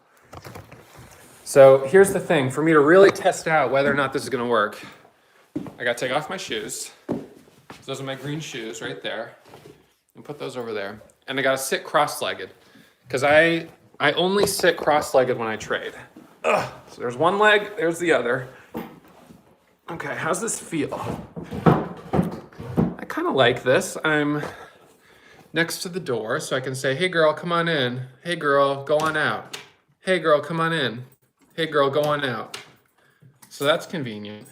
So here's the thing, for me to really test out whether or not this is gonna work, I gotta take off my shoes. Those are my green shoes right there. And put those over there. And I gotta sit cross-legged, because I only sit cross-legged when I trade. Ugh. So there's one leg, there's the other. Okay, how's this feel? I kind of like this. I'm next to the door, so I can say, hey girl, come on in. Hey girl, go on out. Hey girl, come on in. Hey girl, go on out. So that's convenient.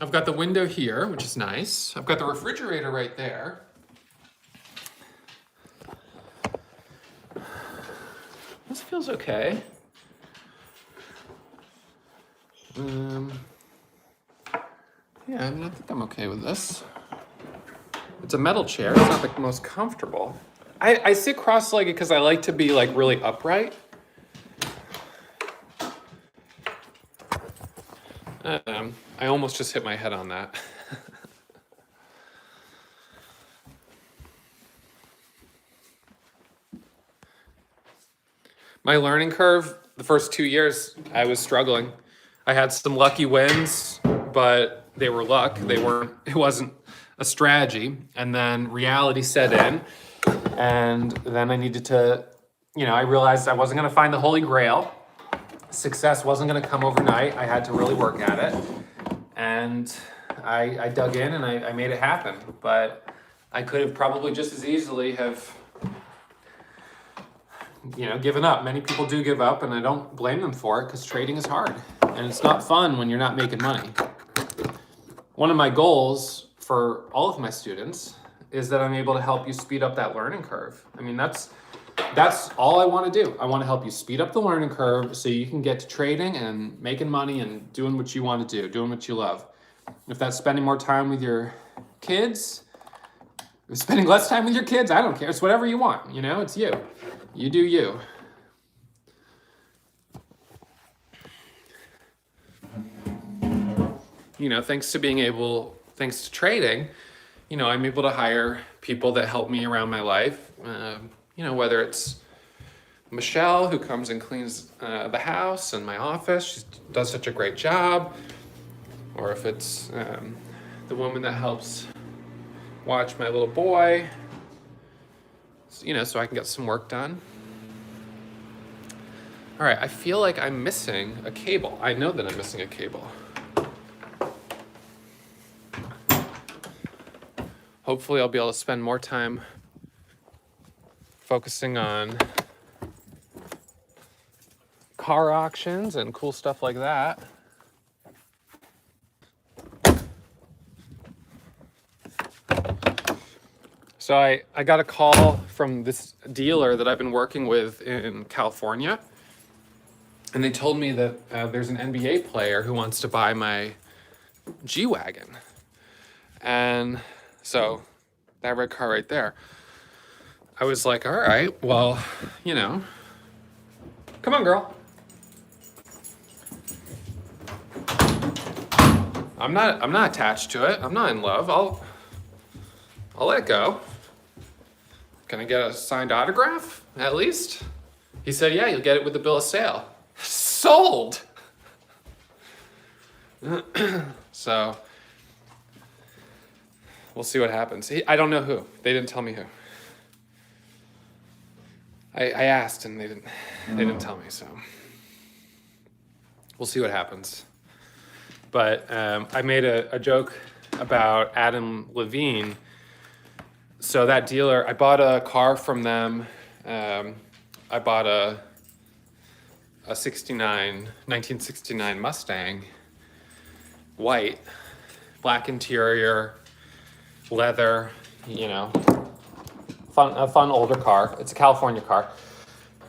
I've got the window here, which is nice. I've got the refrigerator right there. This feels okay. Yeah, I mean, I think I'm okay with this. It's a metal chair. It's not the most comfortable. I sit cross-legged because I like to be like really upright. I almost just hit my head on that. My learning curve, the first 2 years, I was struggling. I had some lucky wins, but they were luck. It wasn't a strategy. And then reality set in. And then I needed to, I realized I wasn't going to find the Holy Grail. Success wasn't going to come overnight. I had to really work at it. And I dug in and I made it happen. But I could have probably just as easily have, given up. Many people do give up, and I don't blame them for it because trading is hard. And it's not fun when you're not making money. One of my goals for all of my students is that I'm able to help you speed up that learning curve. I mean, that's all I want to do. I want to help you speed up the learning curve so you can get to trading and making money and doing what you want to do, doing what you love. If that's spending more time with your kids, spending less time with your kids, I don't care. It's whatever you want, it's you. You do you. Thanks to trading, I'm able to hire people that help me around my life. Whether it's Michelle, who comes and cleans the house and my office, she does such a great job. Or if it's the woman that helps watch my little boy, so I can get some work done. All right, I feel like I'm missing a cable. I know that I'm missing a cable. Hopefully I'll be able to spend more time focusing on car auctions and cool stuff like that. So I got a call from this dealer that I've been working with in California, and they told me that there's an NBA player who wants to buy my G-Wagon. And so that red car right there, I was like, all right, well, you know, come on, girl. I'm not attached to it. I'm not in love. I'll let it go. Can I get a signed autograph, at least? He said, yeah, you'll get it with the bill of sale. Sold! So, we'll see what happens. I don't know who. They didn't tell me who. I asked and they didn't tell me, so. We'll see what happens. But I made a joke about Adam Levine. So that dealer, I bought a car from them. I bought a 1969 Mustang, white, black interior, leather, you know, a fun older car. It's a California car.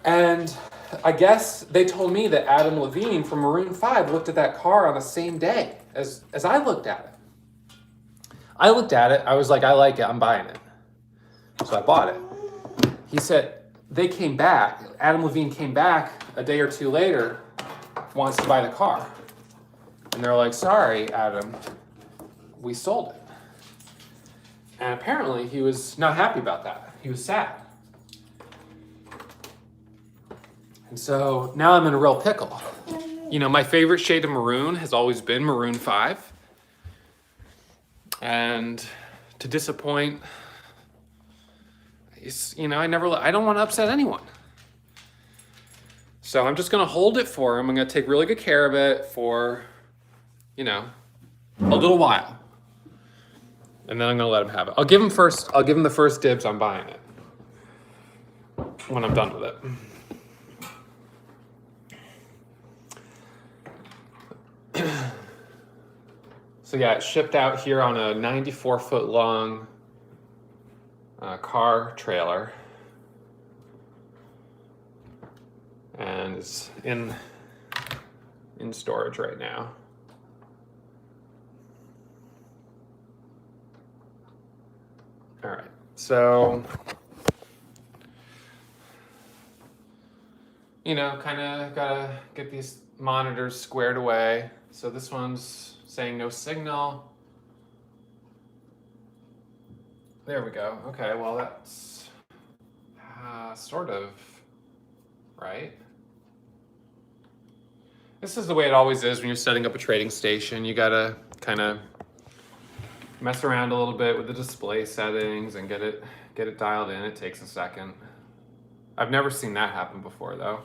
And I guess they told me that Adam Levine from Maroon 5 looked at that car on the same day as I looked at it. I looked at it, I was like, I like it, I'm buying it. So I bought it. He said, they came back, Adam Levine came back a day or two later, wants to buy the car. And they're like, sorry, Adam, we sold it. And apparently he was not happy about that. He was sad. And so now I'm in a real pickle. You know, my favorite shade of maroon has always been Maroon 5. And to disappoint, you know, I don't want to upset anyone. So I'm just going to hold it for him. I'm going to take really good care of it for, you know, a little while. And then I'm going to let him have it. I'll give him the first dibs on buying it when I'm done with it. So yeah, it shipped out here on a 94-foot long car trailer, and it's in storage right now. All right, so you know, kind of gotta get these monitors squared away. So this one's saying no signal. There we go. Okay, well that's sort of right. This is the way it always is when you're setting up a trading station. You gotta kind of mess around a little bit with the display settings and get it dialed in. It takes a second. I've never seen that happen before though.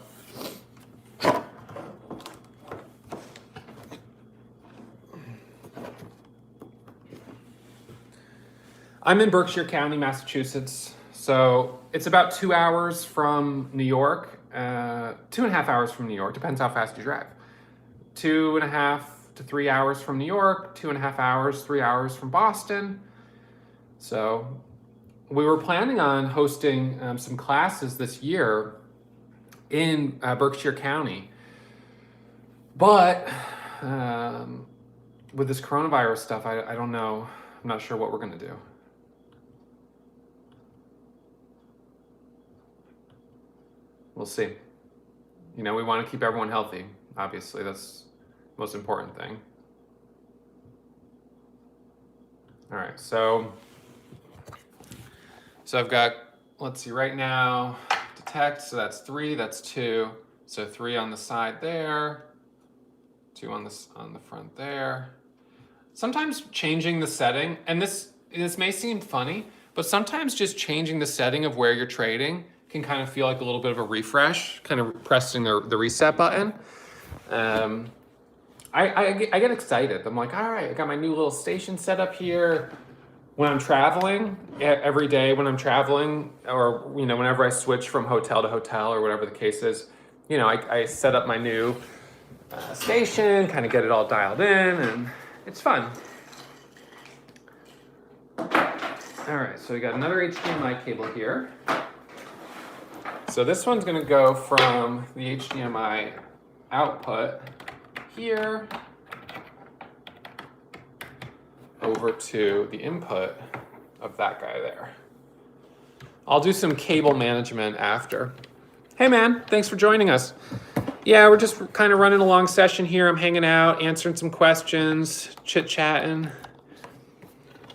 I'm in Berkshire County, Massachusetts. So it's about 2 hours from New York, 2.5 hours from New York, depends how fast you drive. 2.5 to 3 hours from New York, 2.5 hours, 3 hours from Boston. So we were planning on hosting some classes this year in Berkshire County. But with this coronavirus stuff, I don't know. I'm not sure what we're gonna do. We'll see. You know, we want to keep everyone healthy. Obviously, that's the most important thing. All right, so I've got, let's see, right now, detect, so that's 3, that's 2. So 3 on the side there, 2 on the front there. Sometimes changing the setting, and this may seem funny, but sometimes just changing the setting of where you're trading can kind of feel like a little bit of a refresh, kind of pressing the reset button. I get excited. I'm like, all right, I got my new little station set up here. when I'm traveling, every day when I'm traveling, or whenever I switch from hotel to hotel or whatever the case is, I set up my new station, kind of get it all dialed in, and it's fun. All right, so we got another HDMI cable here. So this one's going to go from the HDMI output here over to the input of that guy there. I'll do some cable management after. Hey man, thanks for joining us. Yeah, we're just kind of running a long session here. I'm hanging out, answering some questions, chit-chatting.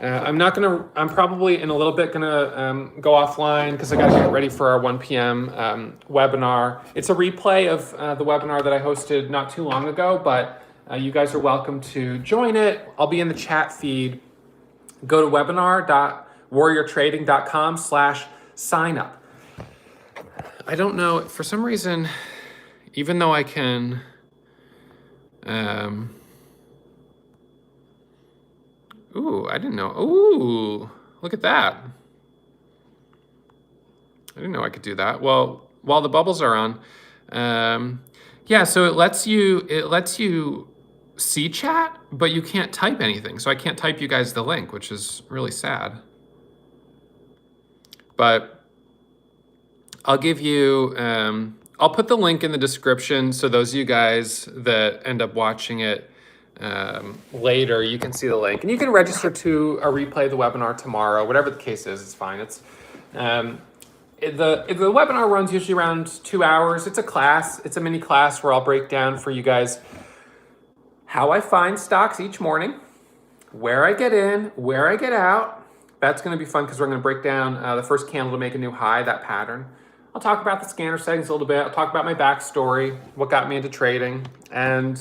I'm probably in a little bit gonna go offline because I gotta get ready for our 1 p.m. Webinar. It's a replay of the webinar that I hosted not too long ago, but you guys are welcome to join it. I'll be in the chat feed. Go to webinar.warriortrading.com/sign up. I don't know, for some reason, even though I can, ooh, I didn't know. Ooh, look at that. I didn't know I could do that. Well, while the bubbles are on, yeah, so it lets you see chat, but you can't type anything. So I can't type you guys the link, which is really sad. But I'll give you, I'll put the link in the description so those of you guys that end up watching it later, you can see the link, and you can register to a replay of the webinar tomorrow. Whatever the case is, it's fine. It's the webinar runs usually around 2 hours. It's a class. It's a mini class where I'll break down for you guys how I find stocks each morning, where I get in, where I get out. That's going to be fun because we're going to break down the first candle to make a new high, that pattern. I'll talk about the scanner settings a little bit. I'll talk about my backstory, what got me into trading, and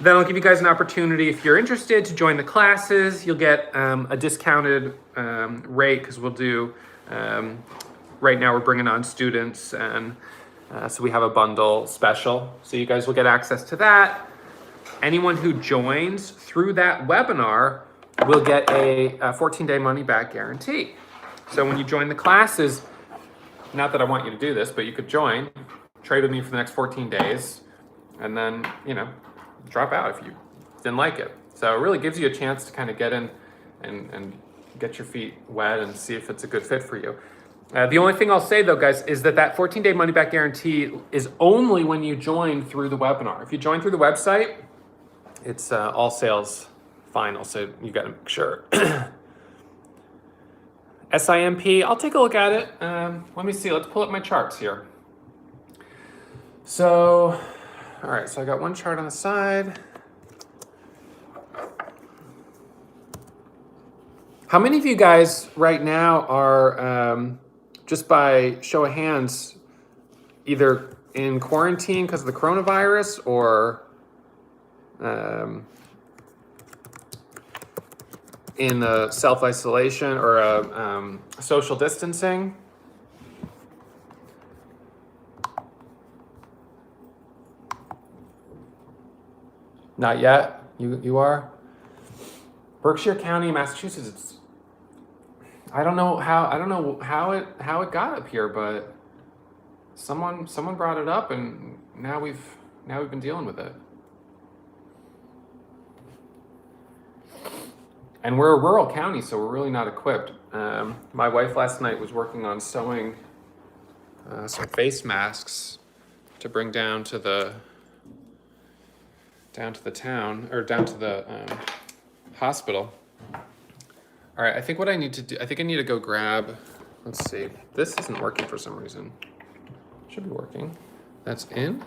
then I'll give you guys an opportunity, if you're interested, to join the classes. You'll get a discounted rate because we'll do, right now we're bringing on students, and so we have a bundle special. So you guys will get access to that. Anyone who joins through that webinar will get a 14-day money-back guarantee. So when you join the classes, not that I want you to do this, but you could join, trade with me for the next 14 days, and then, drop out if you didn't like it. So it really gives you a chance to kind of get in and get your feet wet and see if it's a good fit for you. The only thing I'll say though, guys, is that 14-day money back guarantee is only when you join through the webinar. If you join through the website, it's all sales final, so you got to make sure. SIMP, I'll take a look at it. Let me see, let's pull up my charts here. So, all right, so I got one chart on the side. How many of you guys right now are, just by show of hands, either in quarantine because of the coronavirus or in a self-isolation or a social distancing? Not yet. You are? Berkshire County, Massachusetts. I don't know how it got up here, but someone brought it up, and now we've been dealing with it. And we're a rural county, so we're really not equipped. My wife last night was working on sewing some face masks to bring down to the town, or down to the hospital. All right, I think what I need to do, I need to go grab, let's see, this isn't working for some reason. Should be working. That's in.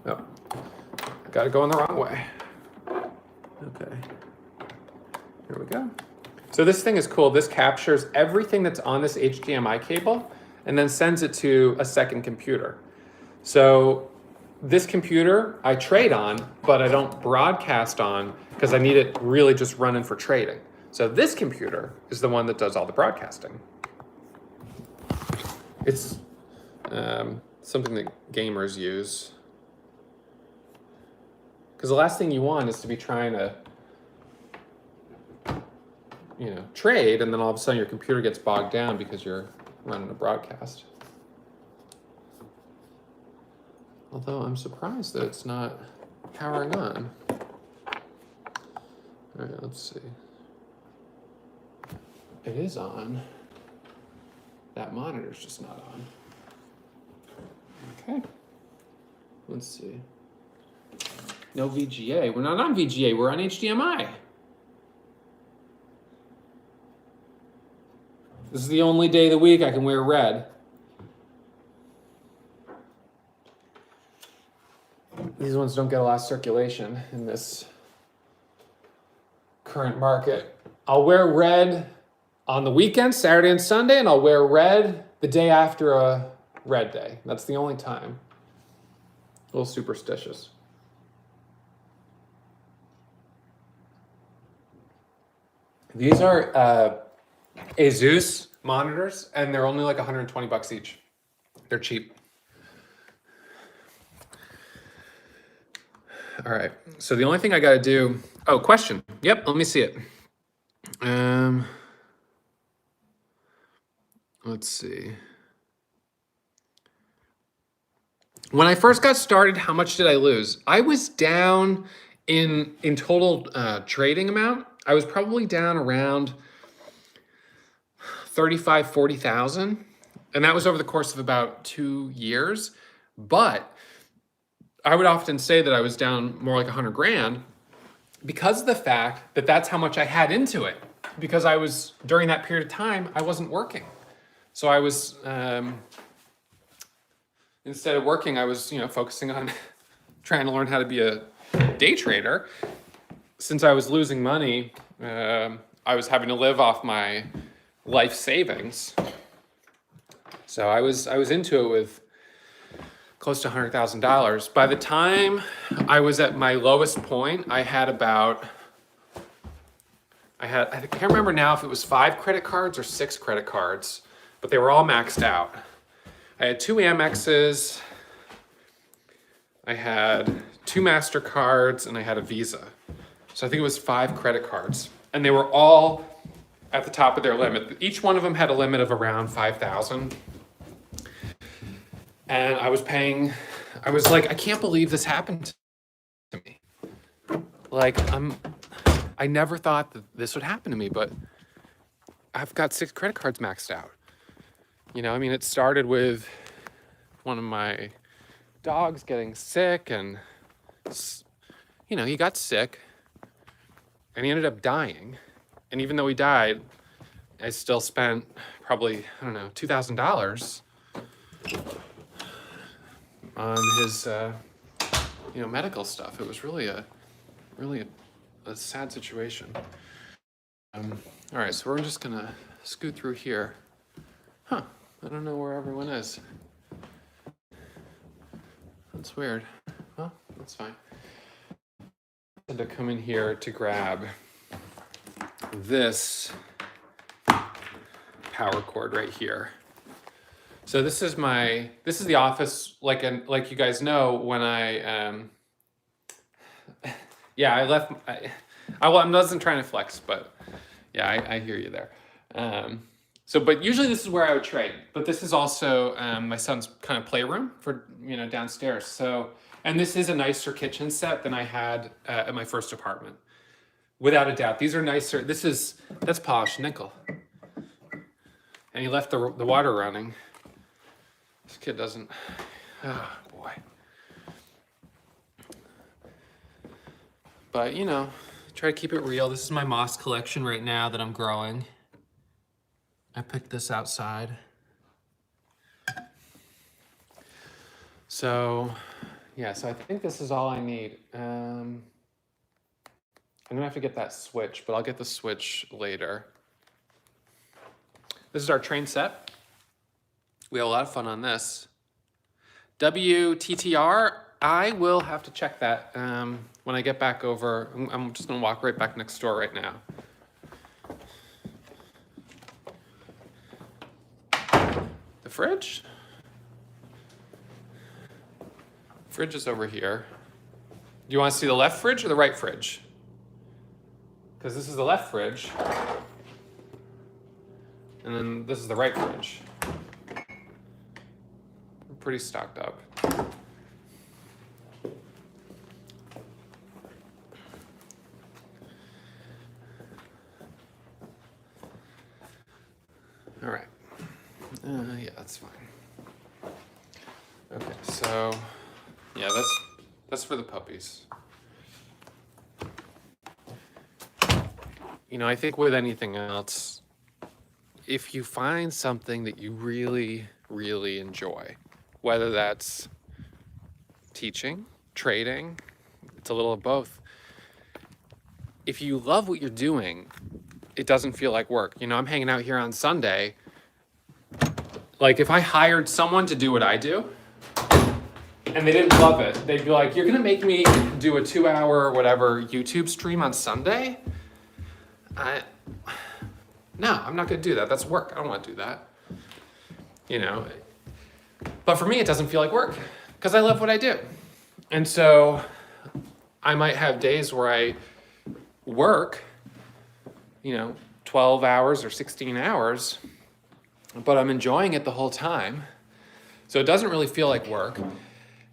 Oh, I gotta go in the wrong way. Okay, here we go. So this thing is cool. This captures everything that's on this HDMI cable and then sends it to a second computer. So this computer I trade on, but I don't broadcast on because I need it really just running for trading. So this computer is the one that does all the broadcasting. It's something that gamers use. Because the last thing you want is to be trying to, trade, and then all of a sudden your computer gets bogged down because you're running a broadcast. Although I'm surprised that it's not powering on. All right, let's see. It is on. That monitor's just not on. Okay. Let's see. No VGA. We're not on VGA. We're on HDMI. This is the only day of the week I can wear red. These ones don't get a lot of circulation in this current market. I'll wear red on the weekend, Saturday and Sunday, and I'll wear red the day after a red day. That's the only time. A little superstitious. These are Asus monitors, and they're only like 120 bucks each. They're cheap. All right, so the only thing I got to do, question. Yep, let me see it. Let's see. When I first got started, how much did I lose? I was down in total trading amount. I was probably down around 35, 40,000. And that was over the course of about 2 years. But I would often say that I was down more like 100 grand because of the fact that that's how much I had into it. Because I was, during that period of time, I wasn't working. So I was, instead of working, I was, focusing on trying to learn how to be a day trader. Since I was losing money, I was having to live off my life savings. So I was into it with close to $100,000. By the time I was at my lowest point, I can't remember now if it was 5 credit cards or 6 credit cards, but they were all maxed out. I had 2 Amexes, I had 2 MasterCards, and I had a Visa. So I think it was 5 credit cards. And they were all at the top of their limit. Each one of them had a limit of around 5,000. And I was like, I can't believe this happened to me. Like, I never thought that this would happen to me, but I've got 6 credit cards maxed out. It started with one of my dogs getting sick, and, he got sick, and he ended up dying. And even though he died, I still spent probably, $2,000 on his, medical stuff. It was really a sad situation. All right, so we're just gonna scoot through here. I don't know where everyone is. That's weird. Well, that's fine. I had to come in here to grab this power cord right here. So this is the office, like you guys know, when I wasn't trying to flex, but yeah, I hear you there. But usually this is where I would trade, but this is also my son's kind of playroom for, downstairs. So, and this is a nicer kitchen set than I had at my first apartment. Without a doubt, these are nicer. That's polished nickel. And he left the water running. This kid doesn't, oh boy. But, try to keep it real. This is my moss collection right now that I'm growing. I picked this outside. So I think this is all I need. I'm gonna have to get that switch, but I'll get the switch later. This is our train set. We had a lot of fun on this. WTTR, I will have to check that when I get back over. I'm just gonna walk right back next door right now. The fridge? Fridge is over here. Do you want to see the left fridge or the right fridge? Because this is the left fridge. And then this is the right fridge. We're pretty stocked up. All right. Yeah, that's fine. Okay, so yeah, that's for the puppies. You know, I think with anything else, if you find something that you really, really enjoy, whether that's teaching, trading, it's a little of both. If you love what you're doing, it doesn't feel like work. You know, I'm hanging out here on Sunday. Like if I hired someone to do what I do and they didn't love it, they'd be like, you're gonna make me do a 2-hour or whatever YouTube stream on Sunday? No, I'm not gonna do that. That's work. I don't wanna do that. You know, but for me, it doesn't feel like work because I love what I do. And so I might have days where I work, 12 hours or 16 hours, but I'm enjoying it the whole time. So it doesn't really feel like work.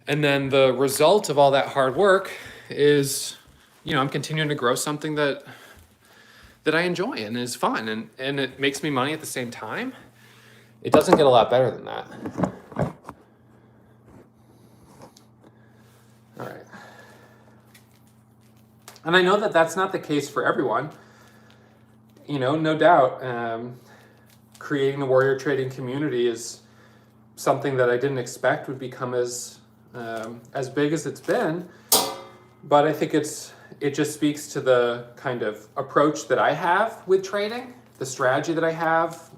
And then the result of all that hard work is, I'm continuing to grow something that I enjoy and is fun and it makes me money at the same time. It doesn't get a lot better than that. All right. And I know that that's not the case for everyone. No doubt, creating the warrior trading community is something that I didn't expect would become as big as it's been. But I think it just speaks to the kind of approach that I have with trading, the strategy that I have,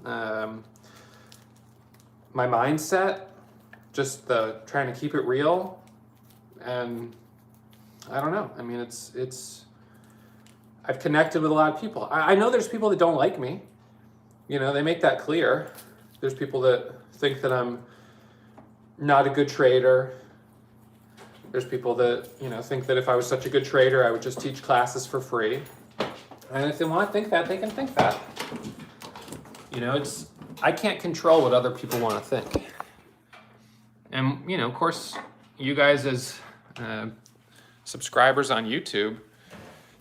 my mindset, just the trying to keep it real. And I don't know. I mean, I've connected with a lot of people. I know there's people that don't like me. They make that clear. There's people that think that I'm not a good trader. There's people that, think that if I was such a good trader, I would just teach classes for free. And if they want to think that, they can think that. I can't control what other people want to think. And, of course, you guys as subscribers on YouTube,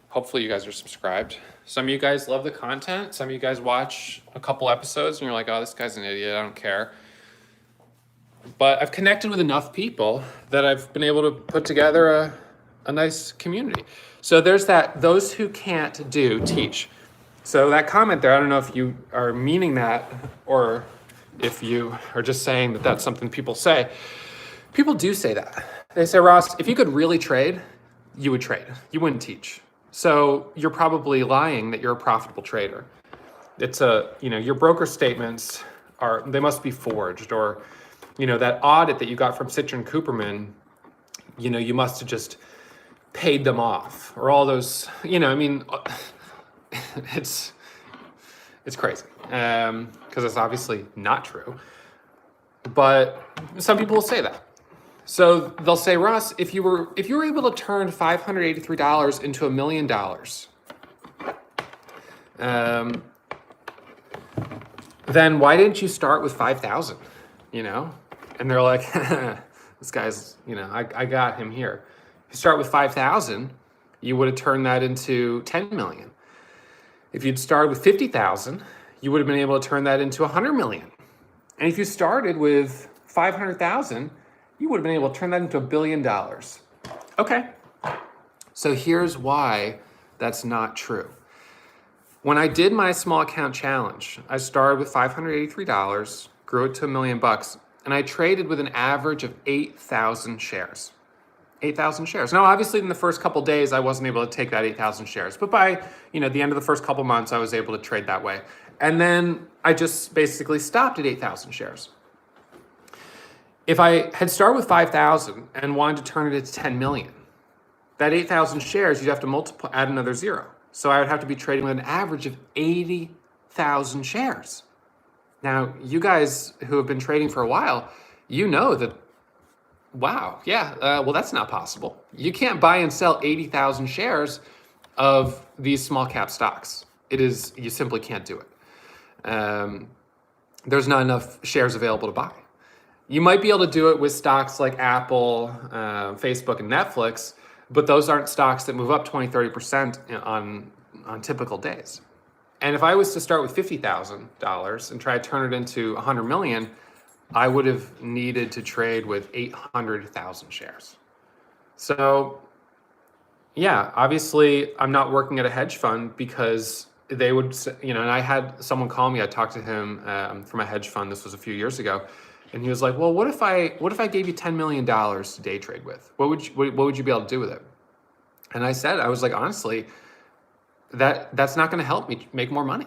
hopefully you guys are subscribed. Some of you guys love the content. Some of you guys watch a couple episodes and you're like, oh, this guy's an idiot. I don't care. But I've connected with enough people that I've been able to put together a nice community. So there's that, those who can't do, teach. So that comment there, I don't know if you are meaning that or if you are just saying that that's something people say. People do say that. They say, Ross, if you could really trade, you would trade. You wouldn't teach. So you're probably lying that you're a profitable trader. It's your broker statements they must be forged, or, that audit that you got from Citron Cooperman, you must have just paid them off, or all those, it's crazy, because it's obviously not true. But some people will say that. So they'll say, Ross, if you were able to turn $583 into $1 million, then why didn't you start with 5,000? And they're like, this guy's, I got him here. If you start with 5,000, you would have turned that into 10 million. If you'd started with 50,000, you would have been able to turn that into 100 million. And if you started with 500,000, you would have been able to turn that into $1 billion. Okay. So here's why that's not true. When I did my small account challenge, I started with $583, grew it to $1 million, and I traded with an average of 8,000 shares. 8,000 shares. Now, obviously, in the first couple days, I wasn't able to take that 8,000 shares, but by the end of the first couple months, I was able to trade that way. And then I just basically stopped at 8,000 shares. If I had started with 5,000 and wanted to turn it into 10 million, that 8,000 shares, you'd have to add another zero. So I would have to be trading with an average of 80,000 shares. Now, you guys who have been trading for a while, you know that Wow, yeah, well, that's not possible. You can't buy and sell 80,000 shares of these small cap stocks. You simply can't do it. There's not enough shares available to buy. You might be able to do it with stocks like Apple, Facebook, and Netflix, but those aren't stocks that move up 20, 30% on typical days. And if I was to start with $50,000 and try to turn it into 100 million, I would have needed to trade with 800,000 shares. So yeah, obviously I'm not working at a hedge fund because they would, and I had someone call me. I talked to him from a hedge fund. This was a few years ago, and he was like, "Well, what if I gave you $10 million to day trade with? What would you be able to do with it?" And I was like, honestly, that's not going to help me make more money.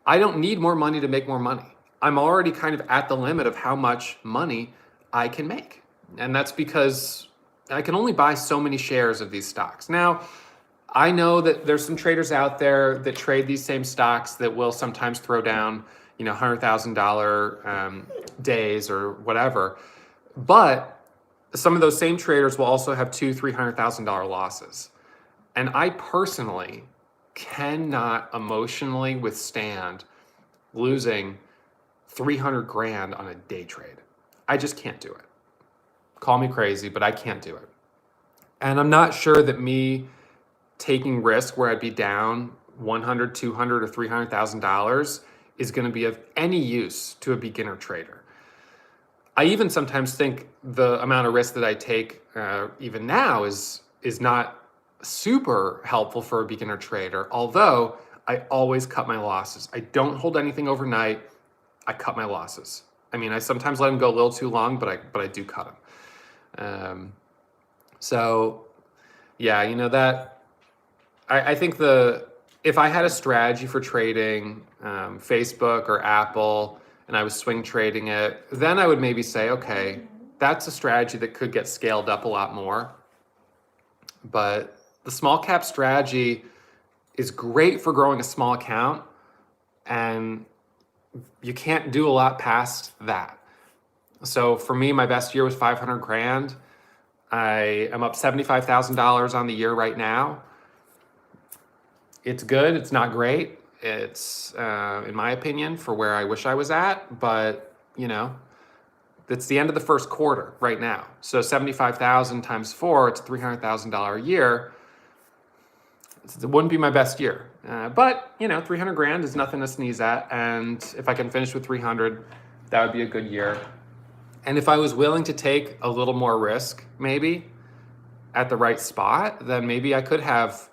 I don't need more money to make more money. I'm already kind of at the limit of how much money I can make, and that's because I can only buy so many shares of these stocks. Now, I know that there's some traders out there that trade these same stocks that will sometimes throw down, $100,000 days or whatever. But some of those same traders will also have $200,000-$300,000 losses. And I personally cannot emotionally withstand losing 300 grand on a day trade. I just can't do it. Call me crazy, but I can't do it. And I'm not sure that me taking risk where I'd be down $100, $200, or $300,000 is going to be of any use to a beginner trader. I even sometimes think the amount of risk that I take even now is not super helpful for a beginner trader, although I always cut my losses. I don't hold anything overnight. I cut my losses. I mean, I sometimes let them go a little too long, but I do cut them. So yeah, that I think if I had a strategy for trading Facebook or Apple and I was swing trading it, then I would maybe say, okay, that's a strategy that could get scaled up a lot more. But the small cap strategy is great for growing a small account, and you can't do a lot past that. So for me, my best year was 500 grand. I am up $75,000 on the year right now. It's good. It's not great. It's, in my opinion, for where I wish I was at, but it's the end of the first quarter right now. So 75,000 times 4, it's $300,000 a year. It wouldn't be my best year, but 300 grand is nothing to sneeze at. And if I can finish with 300, that would be a good year. And if I was willing to take a little more risk, maybe at the right spot, then maybe I could have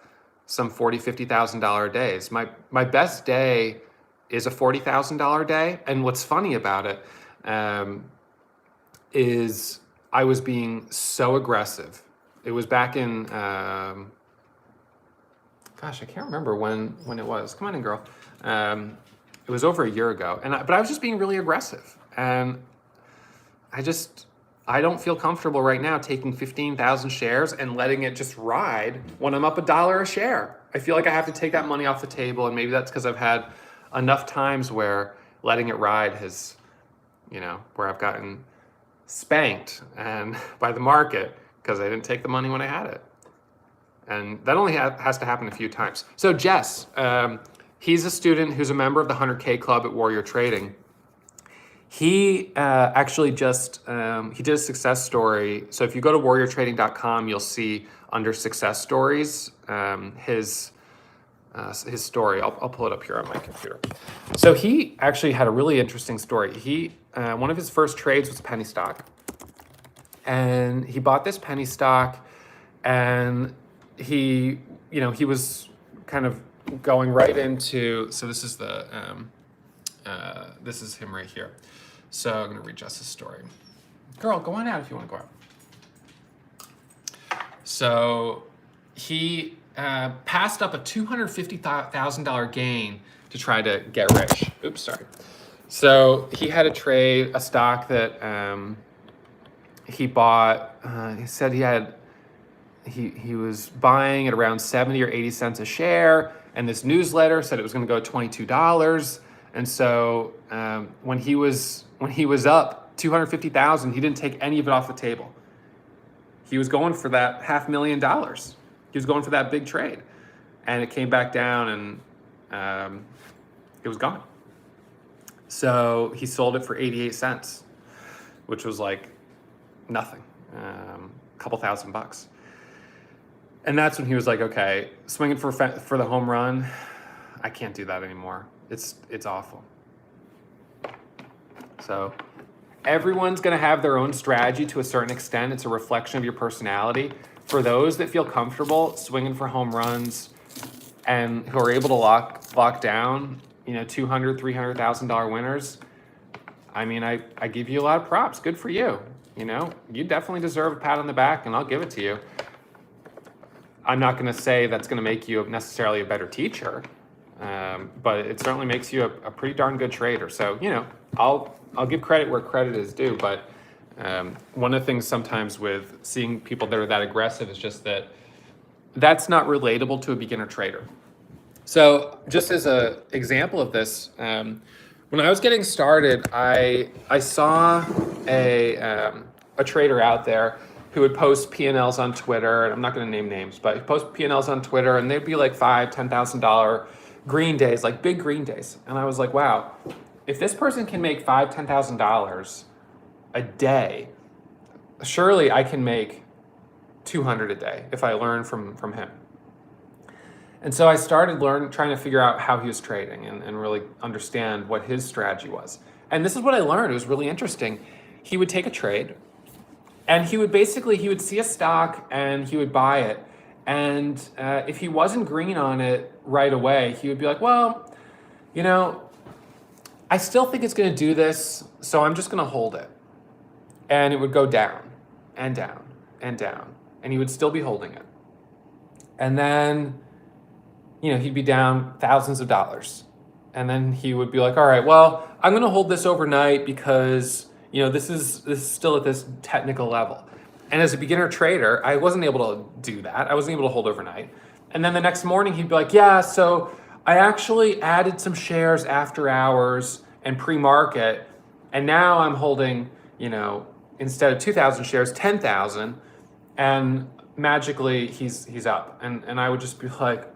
some $40,000, $50,000 days. My best day is a $40,000 day. And what's funny about it is I was being so aggressive. It was back in, gosh, I can't remember when it was. Come on in, girl. It was over a year ago. But I was just being really aggressive. And I don't feel comfortable right now taking 15,000 shares and letting it just ride when I'm up $1 a share. I feel like I have to take that money off the table, and maybe that's because I've had enough times where letting it ride has, where I've gotten spanked and by the market because I didn't take the money when I had it. And that only has to happen a few times. So Jess, he's a student who's a member of the 100K Club at Warrior Trading. He actually just, he did a success story. So if you go to warriortrading.com, you'll see under success stories, his story. I'll pull it up here on my computer. So he actually had a really interesting story. One of his first trades was a penny stock. And he bought this penny stock, and he was kind of going right into, so this is this is him right here. So I'm going to read Jess's story. Girl, go on out if you want to go out. So he passed up a $250,000 gain to try to get rich. Oops, sorry. So he had to trade a stock that he bought. He said he was buying at around 70 or 80 cents a share, and this newsletter said it was going to go $22. And so when he was up 250,000, he didn't take any of it off the table. he was going for that $500,000. He was going for that big trade. And it came back down and it was gone. So he sold it for 88 cents, which was like nothing, a couple $1,000. And that's when he was like, okay, swinging for the home run, I can't do that anymore. It's awful. So everyone's going to have their own strategy to a certain extent. It's a reflection of your personality. For those that feel comfortable swinging for home runs and who are able to lock down, $200,000, $300,000 winners, I mean, I give you a lot of props. Good for you. You definitely deserve a pat on the back, and I'll give it to you. I'm not going to say that's going to make you necessarily a better teacher, but it certainly makes you a pretty darn good trader. So, I'll give credit where credit is due, but one of the things sometimes with seeing people that are that aggressive is just that's not relatable to a beginner trader. So just as an example of this, when I was getting started, I saw a trader out there who would post P&Ls on Twitter, and I'm not going to name names, but he'd post P&Ls on Twitter, and they'd be like $5,000, $10,000 green days, like big green days. And I was like, wow, if this person can make $5,000, $10,000 a day, surely I can make 200 a day if I learn from him. And so I started trying to figure out how he was trading and really understand what his strategy was. And this is what I learned. It was really interesting. He would take a trade, and he would see a stock and he would buy it. And if he wasn't green on it right away, he would be like, well, I still think it's going to do this, so I'm just going to hold it. And it would go down and down and down, and he would still be holding it. And then, he'd be down thousands of dollars. And then he would be like, all right, well, I'm going to hold this overnight because, this is still at this technical level. And as a beginner trader, I wasn't able to do that. I wasn't able to hold overnight. And then the next morning he'd be like, yeah, so I actually added some shares after hours and pre-market, and now I'm holding, instead of 2,000 shares, 10,000, and magically he's up. And I would just be like,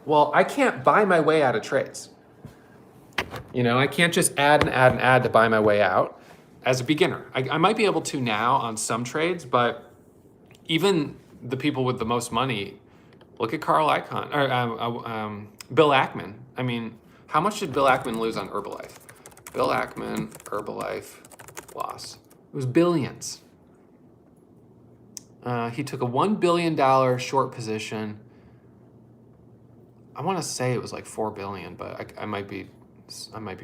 well, I can't buy my way out of trades. I can't just add and add and add to buy my way out as a beginner. I might be able to now on some trades, but even the people with the most money, look at Bill Ackman. I mean, how much did Bill Ackman lose on Herbalife? Bill Ackman, Herbalife loss. It was billions. He took a $1 billion short position. I want to say it was like $4 billion, but I might be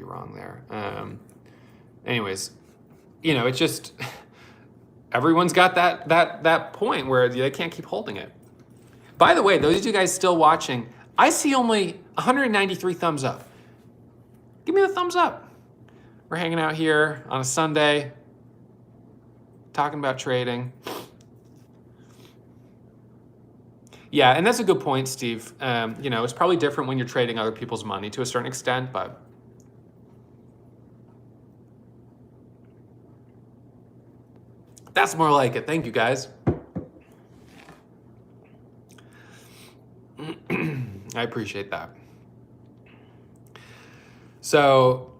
wrong there. Anyways, it's just everyone's got that point where they can't keep holding it. By the way, those of you guys still watching, I see only 193 thumbs up. Give me the thumbs up. We're hanging out here on a Sunday, talking about trading. Yeah, and that's a good point, Steve. It's probably different when you're trading other people's money to a certain extent, but that's more like it. Thank you, guys. I appreciate that. So,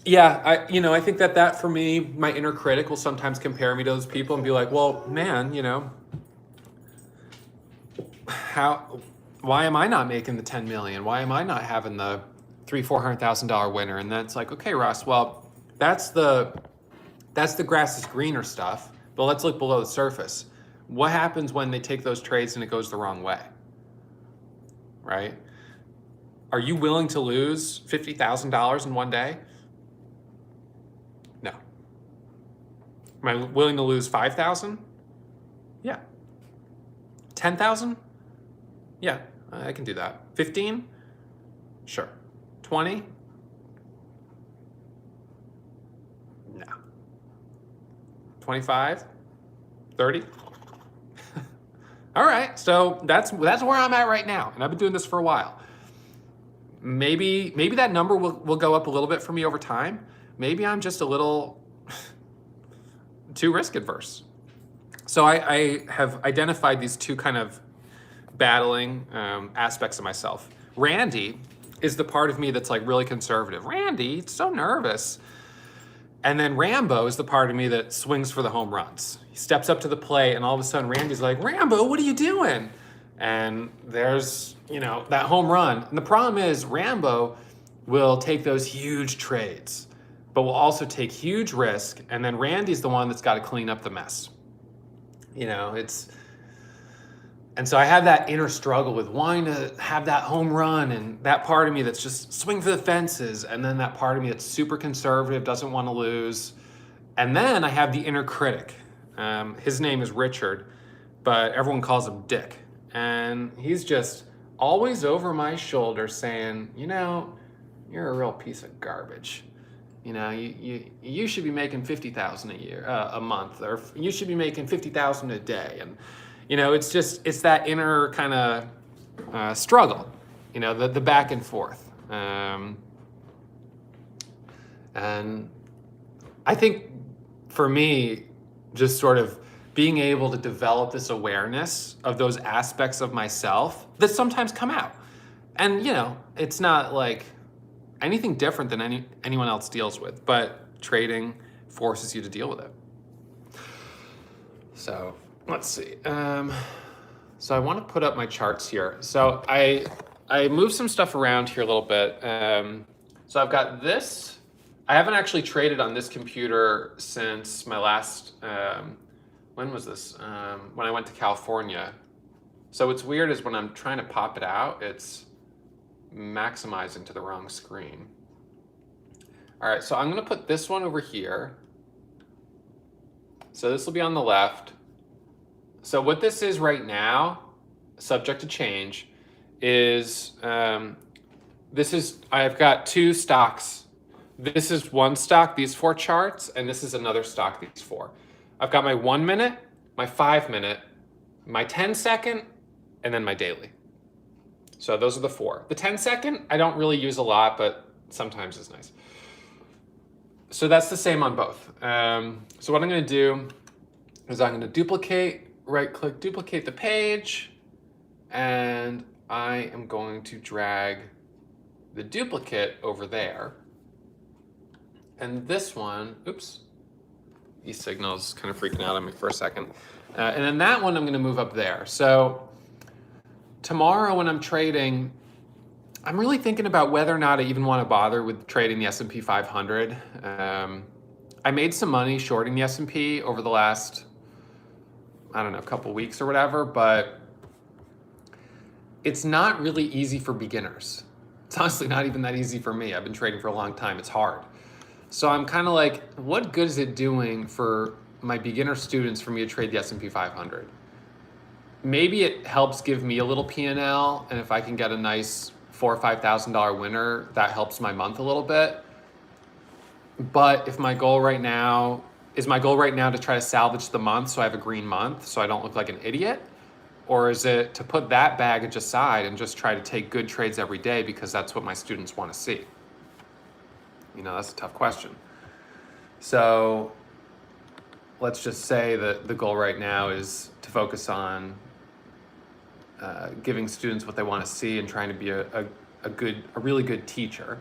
yeah, I think that for me, my inner critic will sometimes compare me to those people and be like, well, man, why am I not making the 10 million? Why am I not having the $300,000-$400,000 winner? And then it's like, okay, Ross, well, that's the grass is greener stuff, but let's look below the surface. What happens when they take those trades and it goes the wrong way? Right? Are you willing to lose $50,000 in one day? No. Am I willing to lose 5,000? Yeah. 10,000? Yeah, I can do that. 15? Sure. 20? No. 25? 30? All right, so that's where I'm at right now, and I've been doing this for a while. Maybe that number will go up a little bit for me over time. Maybe I'm just a little too risk adverse. So I have identified these two kind of battling aspects of myself. Randy is the part of me that's like really conservative. Randy, it's so nervous. And then Rambo is the part of me that swings for the home runs. He steps up to the plate, and all of a sudden Randy's like, Rambo, what are you doing? And there's, that home run. And the problem is Rambo will take those huge trades, but will also take huge risk. And then Randy's the one that's got to clean up the mess. And so I have that inner struggle with wanting to have that home run, and that part of me that's just swing for the fences, and then that part of me that's super conservative, doesn't want to lose. And then I have the inner critic. His name is Richard, but everyone calls him Dick. And he's just always over my shoulder saying, you're a real piece of garbage. You should be making $50,000 a month, or you should be making $50,000 a day. And it's that inner kind of struggle, the back and forth. And I think for me, just sort of being able to develop this awareness of those aspects of myself that sometimes come out. And, it's not like anything different than anyone else deals with, but trading forces you to deal with it. So let's see. So I want to put up my charts here. So I moved some stuff around here a little bit. So I've got this. I haven't actually traded on this computer since my last, when was this? When I went to California. So what's weird is when I'm trying to pop it out, it's maximizing to the wrong screen. All right, so I'm gonna put this one over here. So this will be on the left. So what this is right now, subject to change, is I've got two stocks. This is one stock, these 4 charts, and this is another stock, these 4. I've got my 1 minute, my 5 minute, my 10-second, and then my daily. So those are the 4. The 10-second, I don't really use a lot, but sometimes it's nice. So that's the same on both. So what I'm gonna do is I'm gonna duplicate, right-click, duplicate the page, and I am going to drag the duplicate over there. And this one, oops, e-signal's kind of freaking out on me for a second. And then that one I'm gonna move up there. So tomorrow when I'm trading, I'm really thinking about whether or not I even want to bother with trading the S&P 500. I made some money shorting the S&P over the last, couple weeks or whatever, but it's not really easy for beginners. It's honestly not even that easy for me. I've been trading for a long time. It's hard. So I'm kind of like, what good is it doing for my beginner students for me to trade the S&P 500? Maybe it helps give me a little P&L, and if I can get a nice $4,000 or $5,000 winner, that helps my month a little bit. But if my goal right now to try to salvage the month so I have a green month so I don't look like an idiot? Or is it to put that baggage aside and just try to take good trades every day because that's what my students want to see? That's a tough question. So let's just say that the goal right now is to focus on giving students what they want to see and trying to be a really good teacher,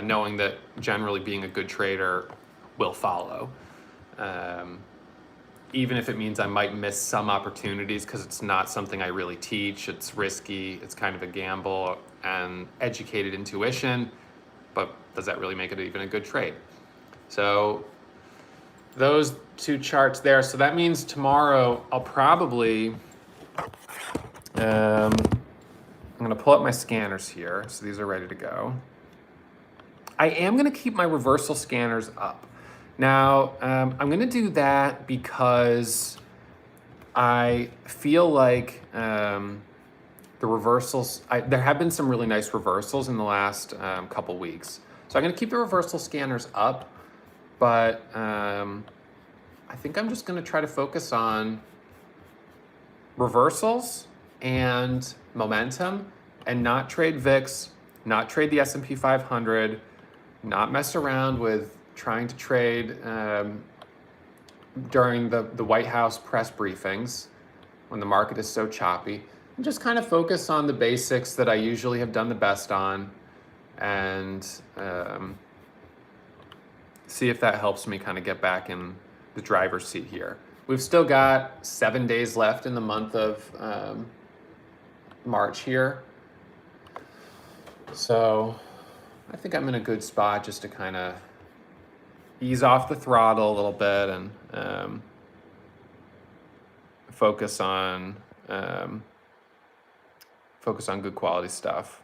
knowing that generally being a good trader will follow. Even if it means I might miss some opportunities because it's not something I really teach, it's risky, it's kind of a gamble and educated intuition, but does that really make it even a good trade? So those 2 charts there. So that means tomorrow I'll probably, I'm gonna pull up my scanners here. So these are ready to go. I am gonna keep my reversal scanners up. Now, I'm gonna do that because I feel like the reversals, there have been some really nice reversals in the last couple weeks. So I'm gonna keep the reversal scanners up, but I think I'm just gonna try to focus on reversals and momentum and not trade VIX, not trade the S&P 500, not mess around with trying to trade during the White House press briefings when the market is so choppy, and just kind of focus on the basics that I usually have done the best on, and see if that helps me kind of get back in the driver's seat here. We've still got 7 days left in the month of March here. So I think I'm in a good spot just to kind of ease off the throttle a little bit and focus on good quality stuff.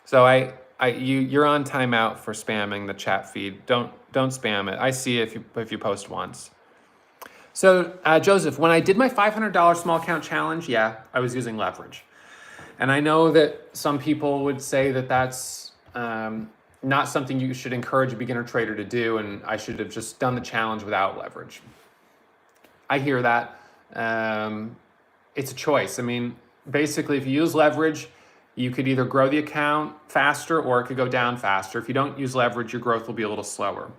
So you're on timeout for spamming the chat feed. Don't spam it. I see it if you post once. So Joseph, when I did my $500 small account challenge, yeah, I was using leverage. And I know that some people would say that that's not something you should encourage a beginner trader to do, and I should have just done the challenge without leverage. I hear that. It's a choice. I mean, basically, if you use leverage, you could either grow the account faster or it could go down faster. If you don't use leverage, your growth will be a little slower.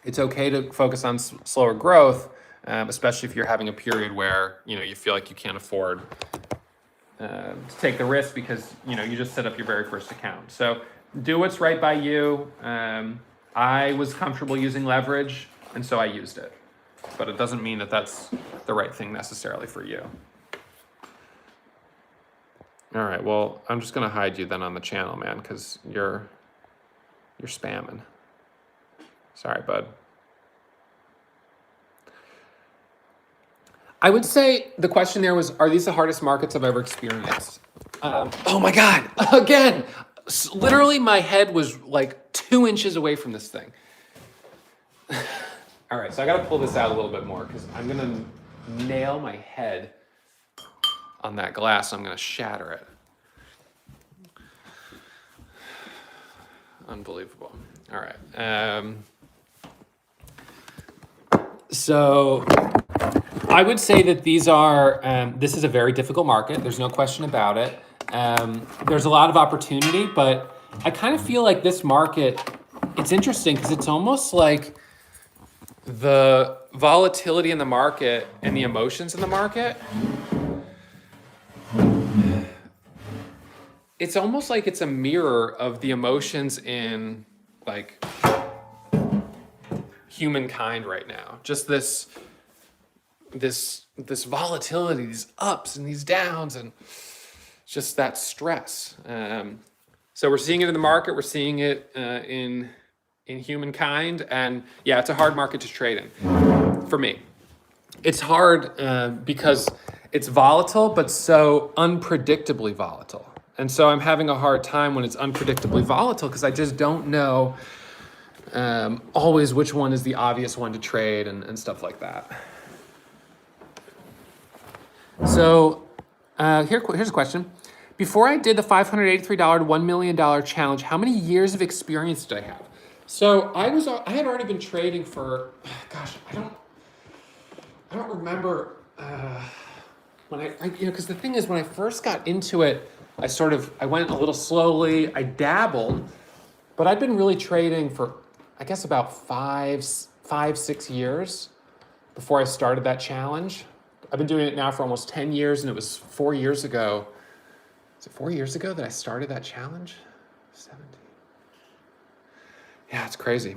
It's okay to focus on slower growth, especially if you're having a period where you feel like you can't afford to take the risk because you just set up your very first account. So do what's right by you. I was comfortable using leverage, and so I used it. But it doesn't mean that that's the right thing necessarily for you. All right, well, I'm just gonna hide you then on the channel, man, because you're spamming. Sorry, bud. I would say the question there was, are these the hardest markets I've ever experienced? Oh my God, again, literally my head was like 2 inches away from this thing. All right, so I gotta pull this out a little bit more because I'm gonna nail my head on that glass. I'm gonna shatter it. Unbelievable. All right. So I would say that these are, this is a very difficult market. There's no question about it. There's a lot of opportunity, but I kind of feel like this market, it's interesting because it's almost like the volatility in the market and the emotions in the market, it's almost like it's a mirror of the emotions in like humankind right now. Just this volatility, these ups and these downs, and just that stress. So we're seeing it in the market. We're seeing it in humankind, and yeah, it's a hard market to trade in for me. It's hard because it's volatile, but so unpredictably volatile. And so I'm having a hard time when it's unpredictably volatile because I just don't know always which one is the obvious one to trade and stuff like that. So here's a question. Before I did the $583 to $1 million challenge, how many years of experience did I have? So I had already been trading for, gosh, I don't remember when because the thing is, when I first got into it, I went a little slowly. I dabbled, but I'd been really trading for, I guess, about 6 years before I started that challenge. I've been doing it now for almost 10 years, and it was 4 years ago. Is it 4 years ago that I started that challenge? 17. Yeah, it's crazy.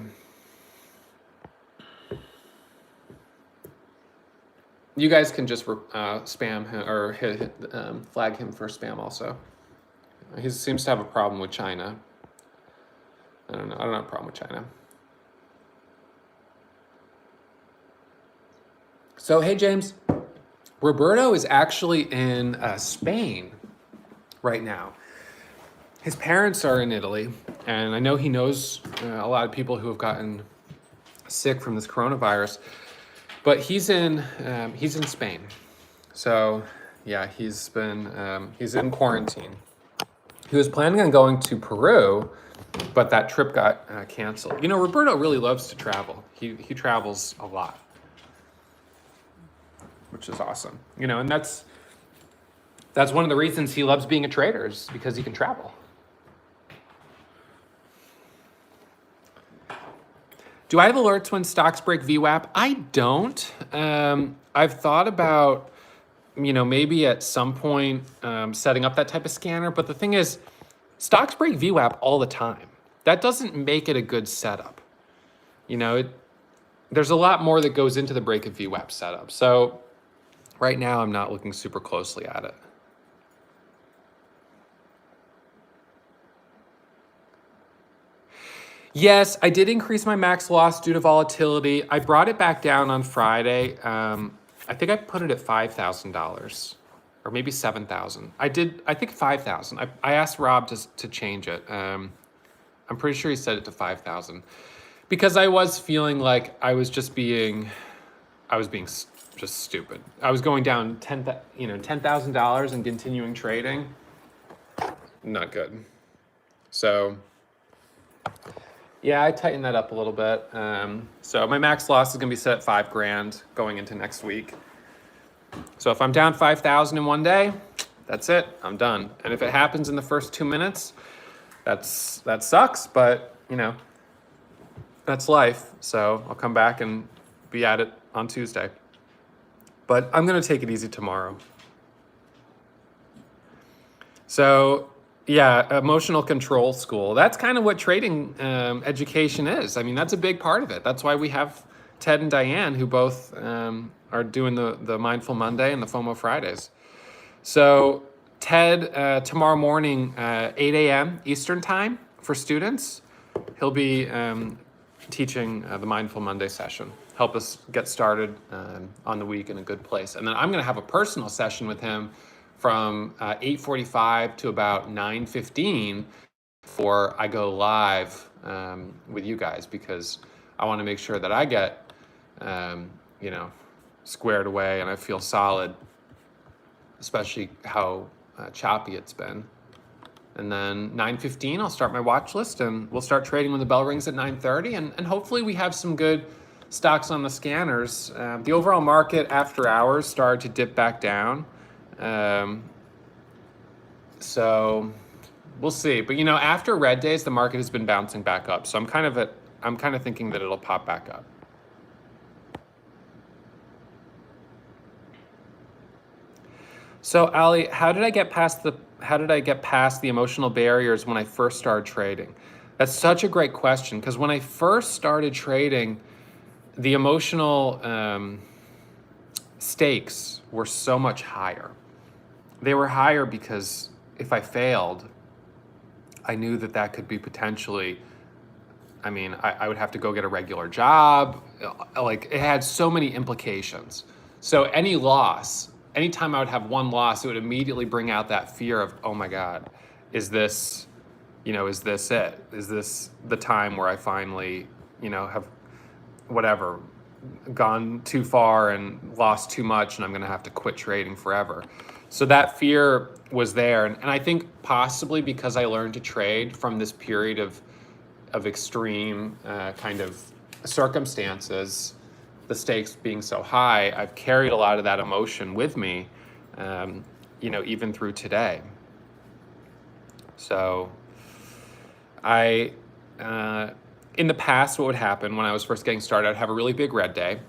You guys can just spam him or flag him for spam also. He seems to have a problem with China. I don't have a problem with China. So, hey, James. Roberto is actually in Spain right now. His parents are in Italy, and I know he knows a lot of people who have gotten sick from this coronavirus. But he's in Spain, so yeah, he's in quarantine. He was planning on going to Peru, but that trip got canceled. Roberto really loves to travel. He travels a lot, which is awesome. And that's one of the reasons he loves being a trader, is because he can travel. Do I have alerts when stocks break VWAP? I don't. I've thought about, maybe at some point setting up that type of scanner. But the thing is, stocks break VWAP all the time. That doesn't make it a good setup. There's a lot more that goes into the break of VWAP setup. So right now, I'm not looking super closely at it. Yes, I did increase my max loss due to volatility. I brought it back down on Friday. I think I put it at $5,000 or maybe 7,000. I think 5,000. I asked Rob to change it. I'm pretty sure he set it to 5,000 because I was feeling like I was being just stupid. I was going down $10,000 and continuing trading. Not good. So yeah, I tightened that up a little bit. So my max loss is going to be set at $5,000 going into next week. So if I'm down 5,000 in one day, that's it. I'm done. And if it happens in the first 2 minutes, that sucks. But that's life. So I'll come back and be at it on Tuesday. But I'm going to take it easy tomorrow. So yeah, emotional control school. That's kind of what trading education is. I mean, that's a big part of it. That's why we have Ted and Diane, who both are doing the Mindful Monday and the FOMO Fridays. So Ted, tomorrow morning, 8 a.m. Eastern time for students, he'll be teaching the Mindful Monday session. Help us get started on the week in a good place. And then I'm going to have a personal session with him from 8:45 to about 9:15 before I go live with you guys, because I want to make sure that I get, squared away and I feel solid, especially how choppy it's been. And then 9:15, I'll start my watch list and we'll start trading when the bell rings at 9:30. And hopefully we have some good stocks on the scanners. The overall market after hours started to dip back down. So we'll see. But after red days, the market has been bouncing back up. So I'm kind of thinking that it'll pop back up. So Ali, how did I get past the emotional barriers when I first started trading? That's such a great question, because when I first started trading, the emotional stakes were so much higher. They were higher because if I failed, I knew that could be potentially, I would have to go get a regular job. Like, it had so many implications. So anytime I would have one loss, it would immediately bring out that fear of, oh my God, is this it? Is this the time where I finally, have whatever, gone too far and lost too much and I'm going to have to quit trading forever? So that fear was there. And I think possibly because I learned to trade from this period of extreme kind of circumstances, the stakes being so high, I've carried a lot of that emotion with me, even through today. So in the past, what would happen when I was first getting started, I'd have a really big red day.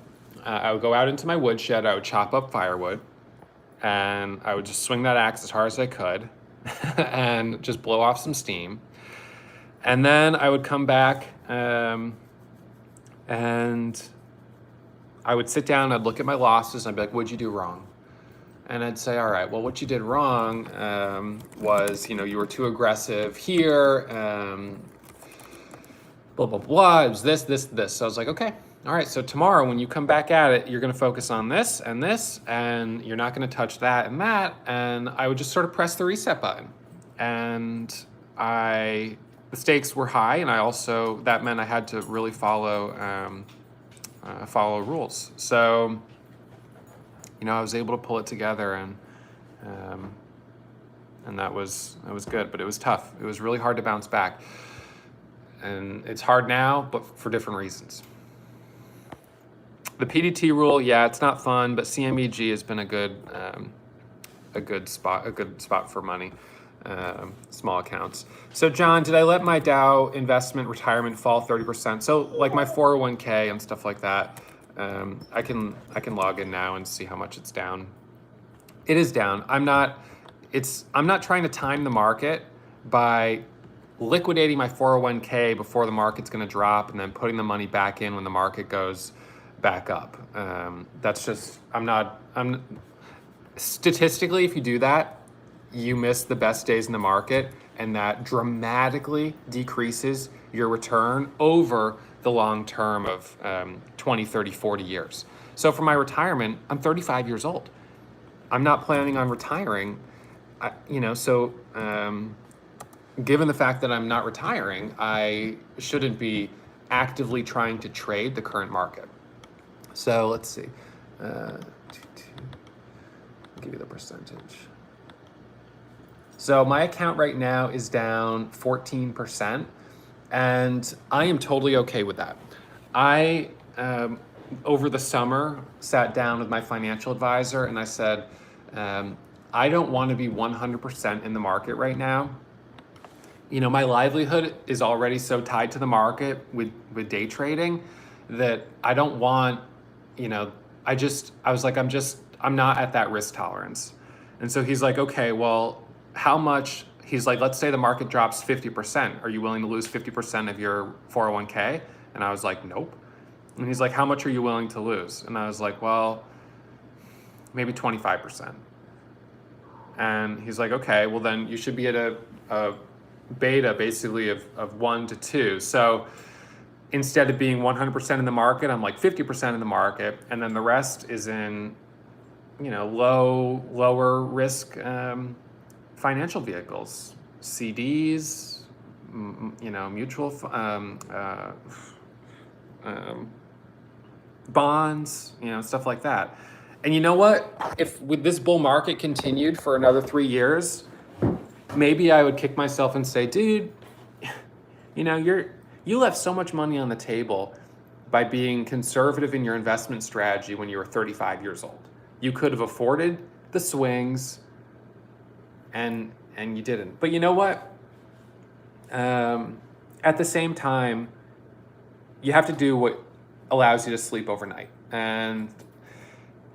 I would go out into my woodshed, I would chop up firewood, and I would just swing that axe as hard as I could and just blow off some steam. And then I would come back and I would sit down, I'd look at my losses, and I'd be like, what'd you do wrong? And I'd say, all right, well, what you did wrong was, you were too aggressive here, blah, blah, blah, it was this. So I was like, okay, all right, so tomorrow when you come back at it, you're gonna focus on this, and you're not gonna touch that and that. And I would just sort of press the reset button. And the stakes were high, and that meant I had to really follow rules. So, I was able to pull it together, and that was good, but it was tough. It was really hard to bounce back. And it's hard now, but for different reasons. The PDT rule, yeah, it's not fun, but CMEG has been a good spot for money. small accounts. So John, did I let my Dow investment retirement fall 30%? So like my 401k and stuff like that, I can log in now and see how much it's down. It is down. I'm not trying to time the market by liquidating my 401k before the market's going to drop and then putting the money back in when the market goes back up. That's just, statistically, if you do that, you miss the best days in the market, and that dramatically decreases your return over the long term of 20, 30, 40 years. So for my retirement, I'm 35 years old. I'm not planning on retiring, given the fact that I'm not retiring, I shouldn't be actively trying to trade the current market. So let's see. I'll give you the percentage. So my account right now is down 14%, and I am totally okay with that. I, over the summer, sat down with my financial advisor and I said, I don't want to be 100% in the market right now. My livelihood is already so tied to the market with day trading that I don't want, I was like, I'm not at that risk tolerance. And so he's like, okay, well, how much? He's like, let's say the market drops 50%. Are you willing to lose 50% of your 401k? And I was like, nope. And he's like, how much are you willing to lose? And I was like, well, maybe 25%. And he's like, okay, well then you should be at a beta basically of 1 to 2. So instead of being 100% in the market, I'm like 50% in the market. And then the rest is in, lower risk financial vehicles, CDs, mutual bonds, stuff like that. And you know what? If with this bull market continued for another 3 years, maybe I would kick myself and say, dude, you left so much money on the table by being conservative in your investment strategy when you were 35 years old. You could have afforded the swings, and you didn't. But you know what? At the same time, you have to do what allows you to sleep overnight. And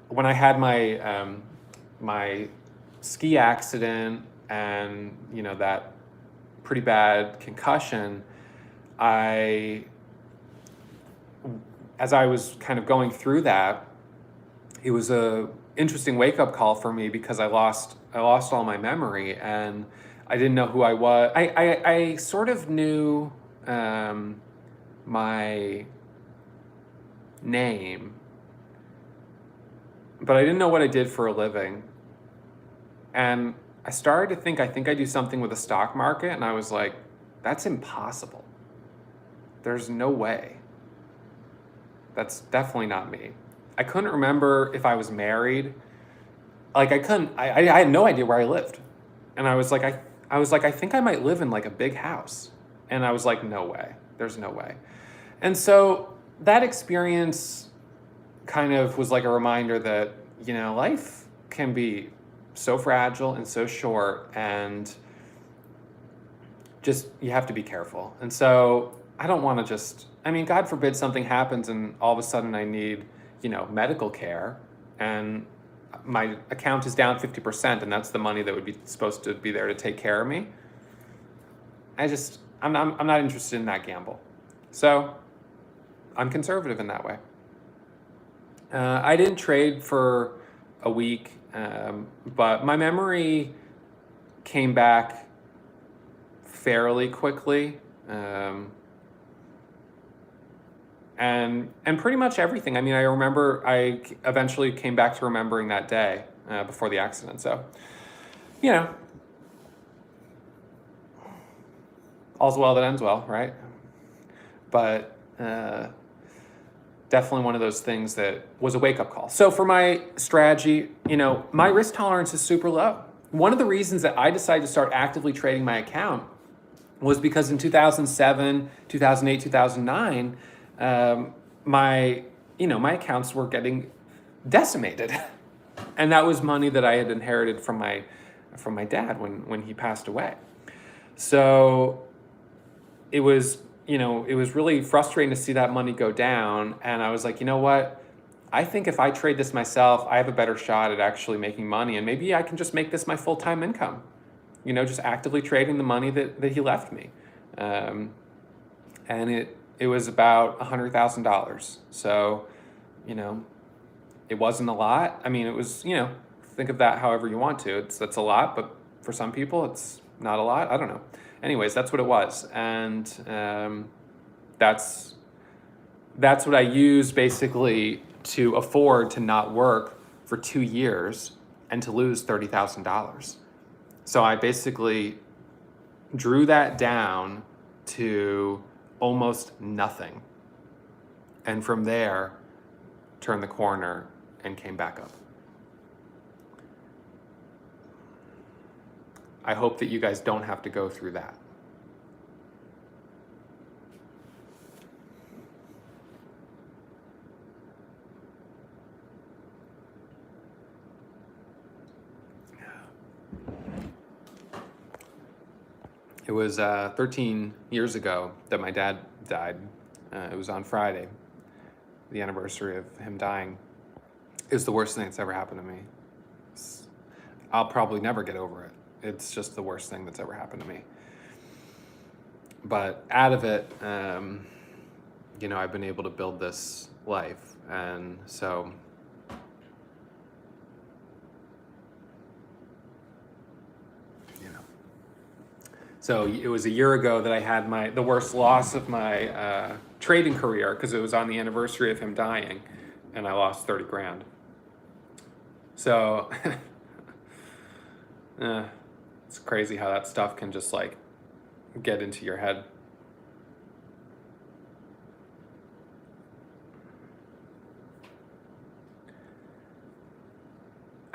when I had my my ski accident and that pretty bad concussion, as I was kind of going through that, it was a interesting wake-up call for me because I lost all my memory and I didn't know who I was. I sort of knew my name, but I didn't know what I did for a living. And I started to think, I do something with the stock market. And I was like, that's impossible. There's no way. That's definitely not me. I couldn't remember if I was married. Like I had no idea where I lived. And I was like, I think I might live in like a big house. And I was like, no way. There's no way. And so that experience kind of was like a reminder that, life can be so fragile and so short, and just, you have to be careful. And so I don't want to God forbid something happens and all of a sudden I need, medical care and my account is down 50% and that's the money that would be supposed to be there to take care of me. I'm not interested in that gamble. So I'm conservative in that way. I didn't trade for a week, but my memory came back fairly quickly. And pretty much everything. I remember I eventually came back to remembering that day before the accident. So, all's well that ends well, right? But definitely one of those things that was a wake-up call. So for my strategy, my risk tolerance is super low. One of the reasons that I decided to start actively trading my account was because in 2007, 2008, 2009, my accounts were getting decimated. And that was money that I had inherited from my from my dad when he passed away. So it was, it was really frustrating to see that money go down. And I was like, you know what? I think if I trade this myself, I have a better shot at actually making money. And maybe I can just make this my full-time income, just actively trading the money that he left me. And it was about $100,000. So, it wasn't a lot. I mean, it was, think of that however you want to. That's a lot, but for some people, it's not a lot. I don't know. Anyways, that's what it was. And that's what I used basically to afford to not work for 2 years and to lose $30,000. So I basically drew that down to almost nothing. And from there, turned the corner and came back up. I hope that you guys don't have to go through that. It was 13 years ago that my dad died. It was on Friday, the anniversary of him dying. It was the worst thing that's ever happened to me. I'll probably never get over it. It's just the worst thing that's ever happened to me. But out of it, I've been able to build this life. And so, So it was a year ago that I had the worst loss of my trading career, because it was on the anniversary of him dying, and I lost 30 grand. So it's crazy how that stuff can just like get into your head.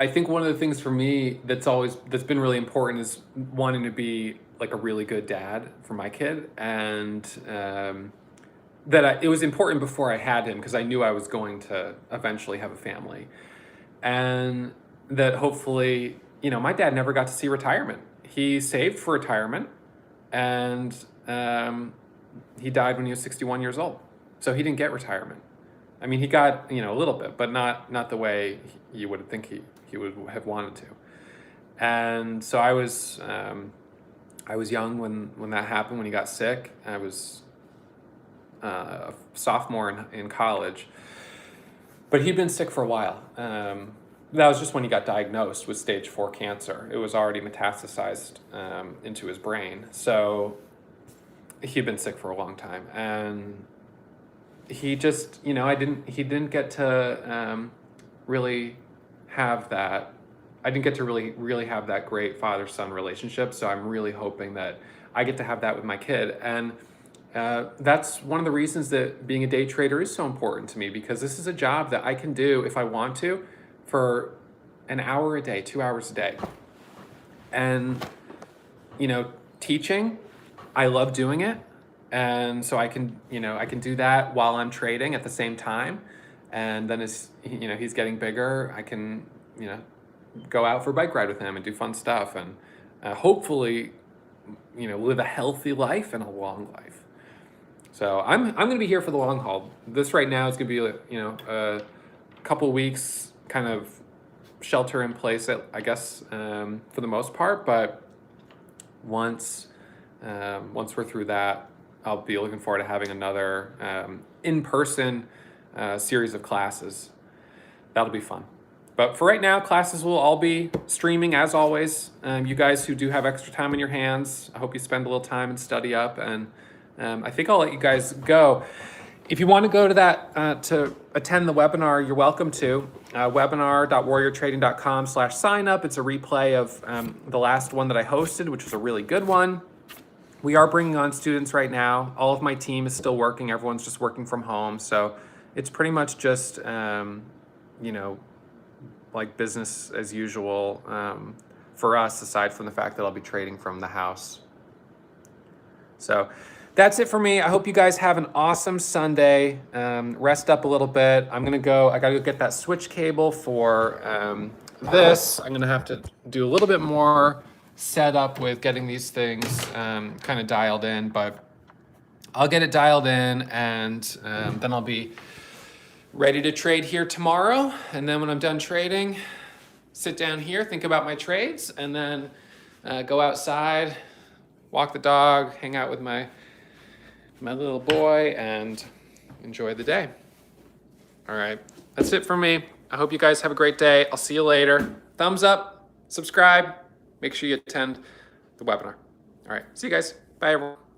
I think one of the things for me that's been really important is wanting to be like a really good dad for my kid, and it was important before I had him, because I knew I was going to eventually have a family, and that hopefully, my dad never got to see retirement. He saved for retirement, and he died when he was 61 years old, so he didn't get retirement. I mean, he got a little bit, but not the way you would think he would have wanted to. And so I was young when that happened, when he got sick. I was a sophomore in college, but he'd been sick for a while. That was just when he got diagnosed with stage 4 cancer. It was already metastasized into his brain. So he'd been sick for a long time, and he just, he didn't get to really have that. I didn't get to really have that great father-son relationship. So I'm really hoping that I get to have that with my kid. And that's one of the reasons that being a day trader is so important to me, because this is a job that I can do if I want to for an hour a day, 2 hours a day. And, teaching, I love doing it. And so I can do that while I'm trading at the same time. And then as, he's getting bigger, I can, go out for a bike ride with him and do fun stuff, and hopefully, live a healthy life and a long life. So I'm going to be here for the long haul. This right now is going to be, a couple weeks kind of shelter in place, I guess, for the most part. But once we're through that, I'll be looking forward to having another in-person series of classes. That'll be fun. But for right now, classes will all be streaming as always. You guys who do have extra time in your hands, I hope you spend a little time and study up. And I think I'll let you guys go. If you want to go to that to attend the webinar, you're welcome to. Webinar.warriortrading.com/sign up. It's a replay of the last one that I hosted, which was a really good one. We are bringing on students right now. All of my team is still working. Everyone's just working from home. So it's pretty much just, like business as usual for us, aside from the fact that I'll be trading from the house. So that's it for me. I hope you guys have an awesome Sunday. Rest up a little bit. I gotta go get that switch cable for this, I'm gonna have to do a little bit more setup with getting these things kind of dialed in, but I'll get it dialed in, and then I'll be ready to trade here tomorrow. And then when I'm done trading, sit down here, think about my trades, and then go outside, walk the dog, hang out with my little boy, and enjoy the day. All right, that's it for me. I hope you guys have a great day. I'll see you later. Thumbs up, subscribe, make sure you attend the webinar. All right, see you guys. Bye, everyone.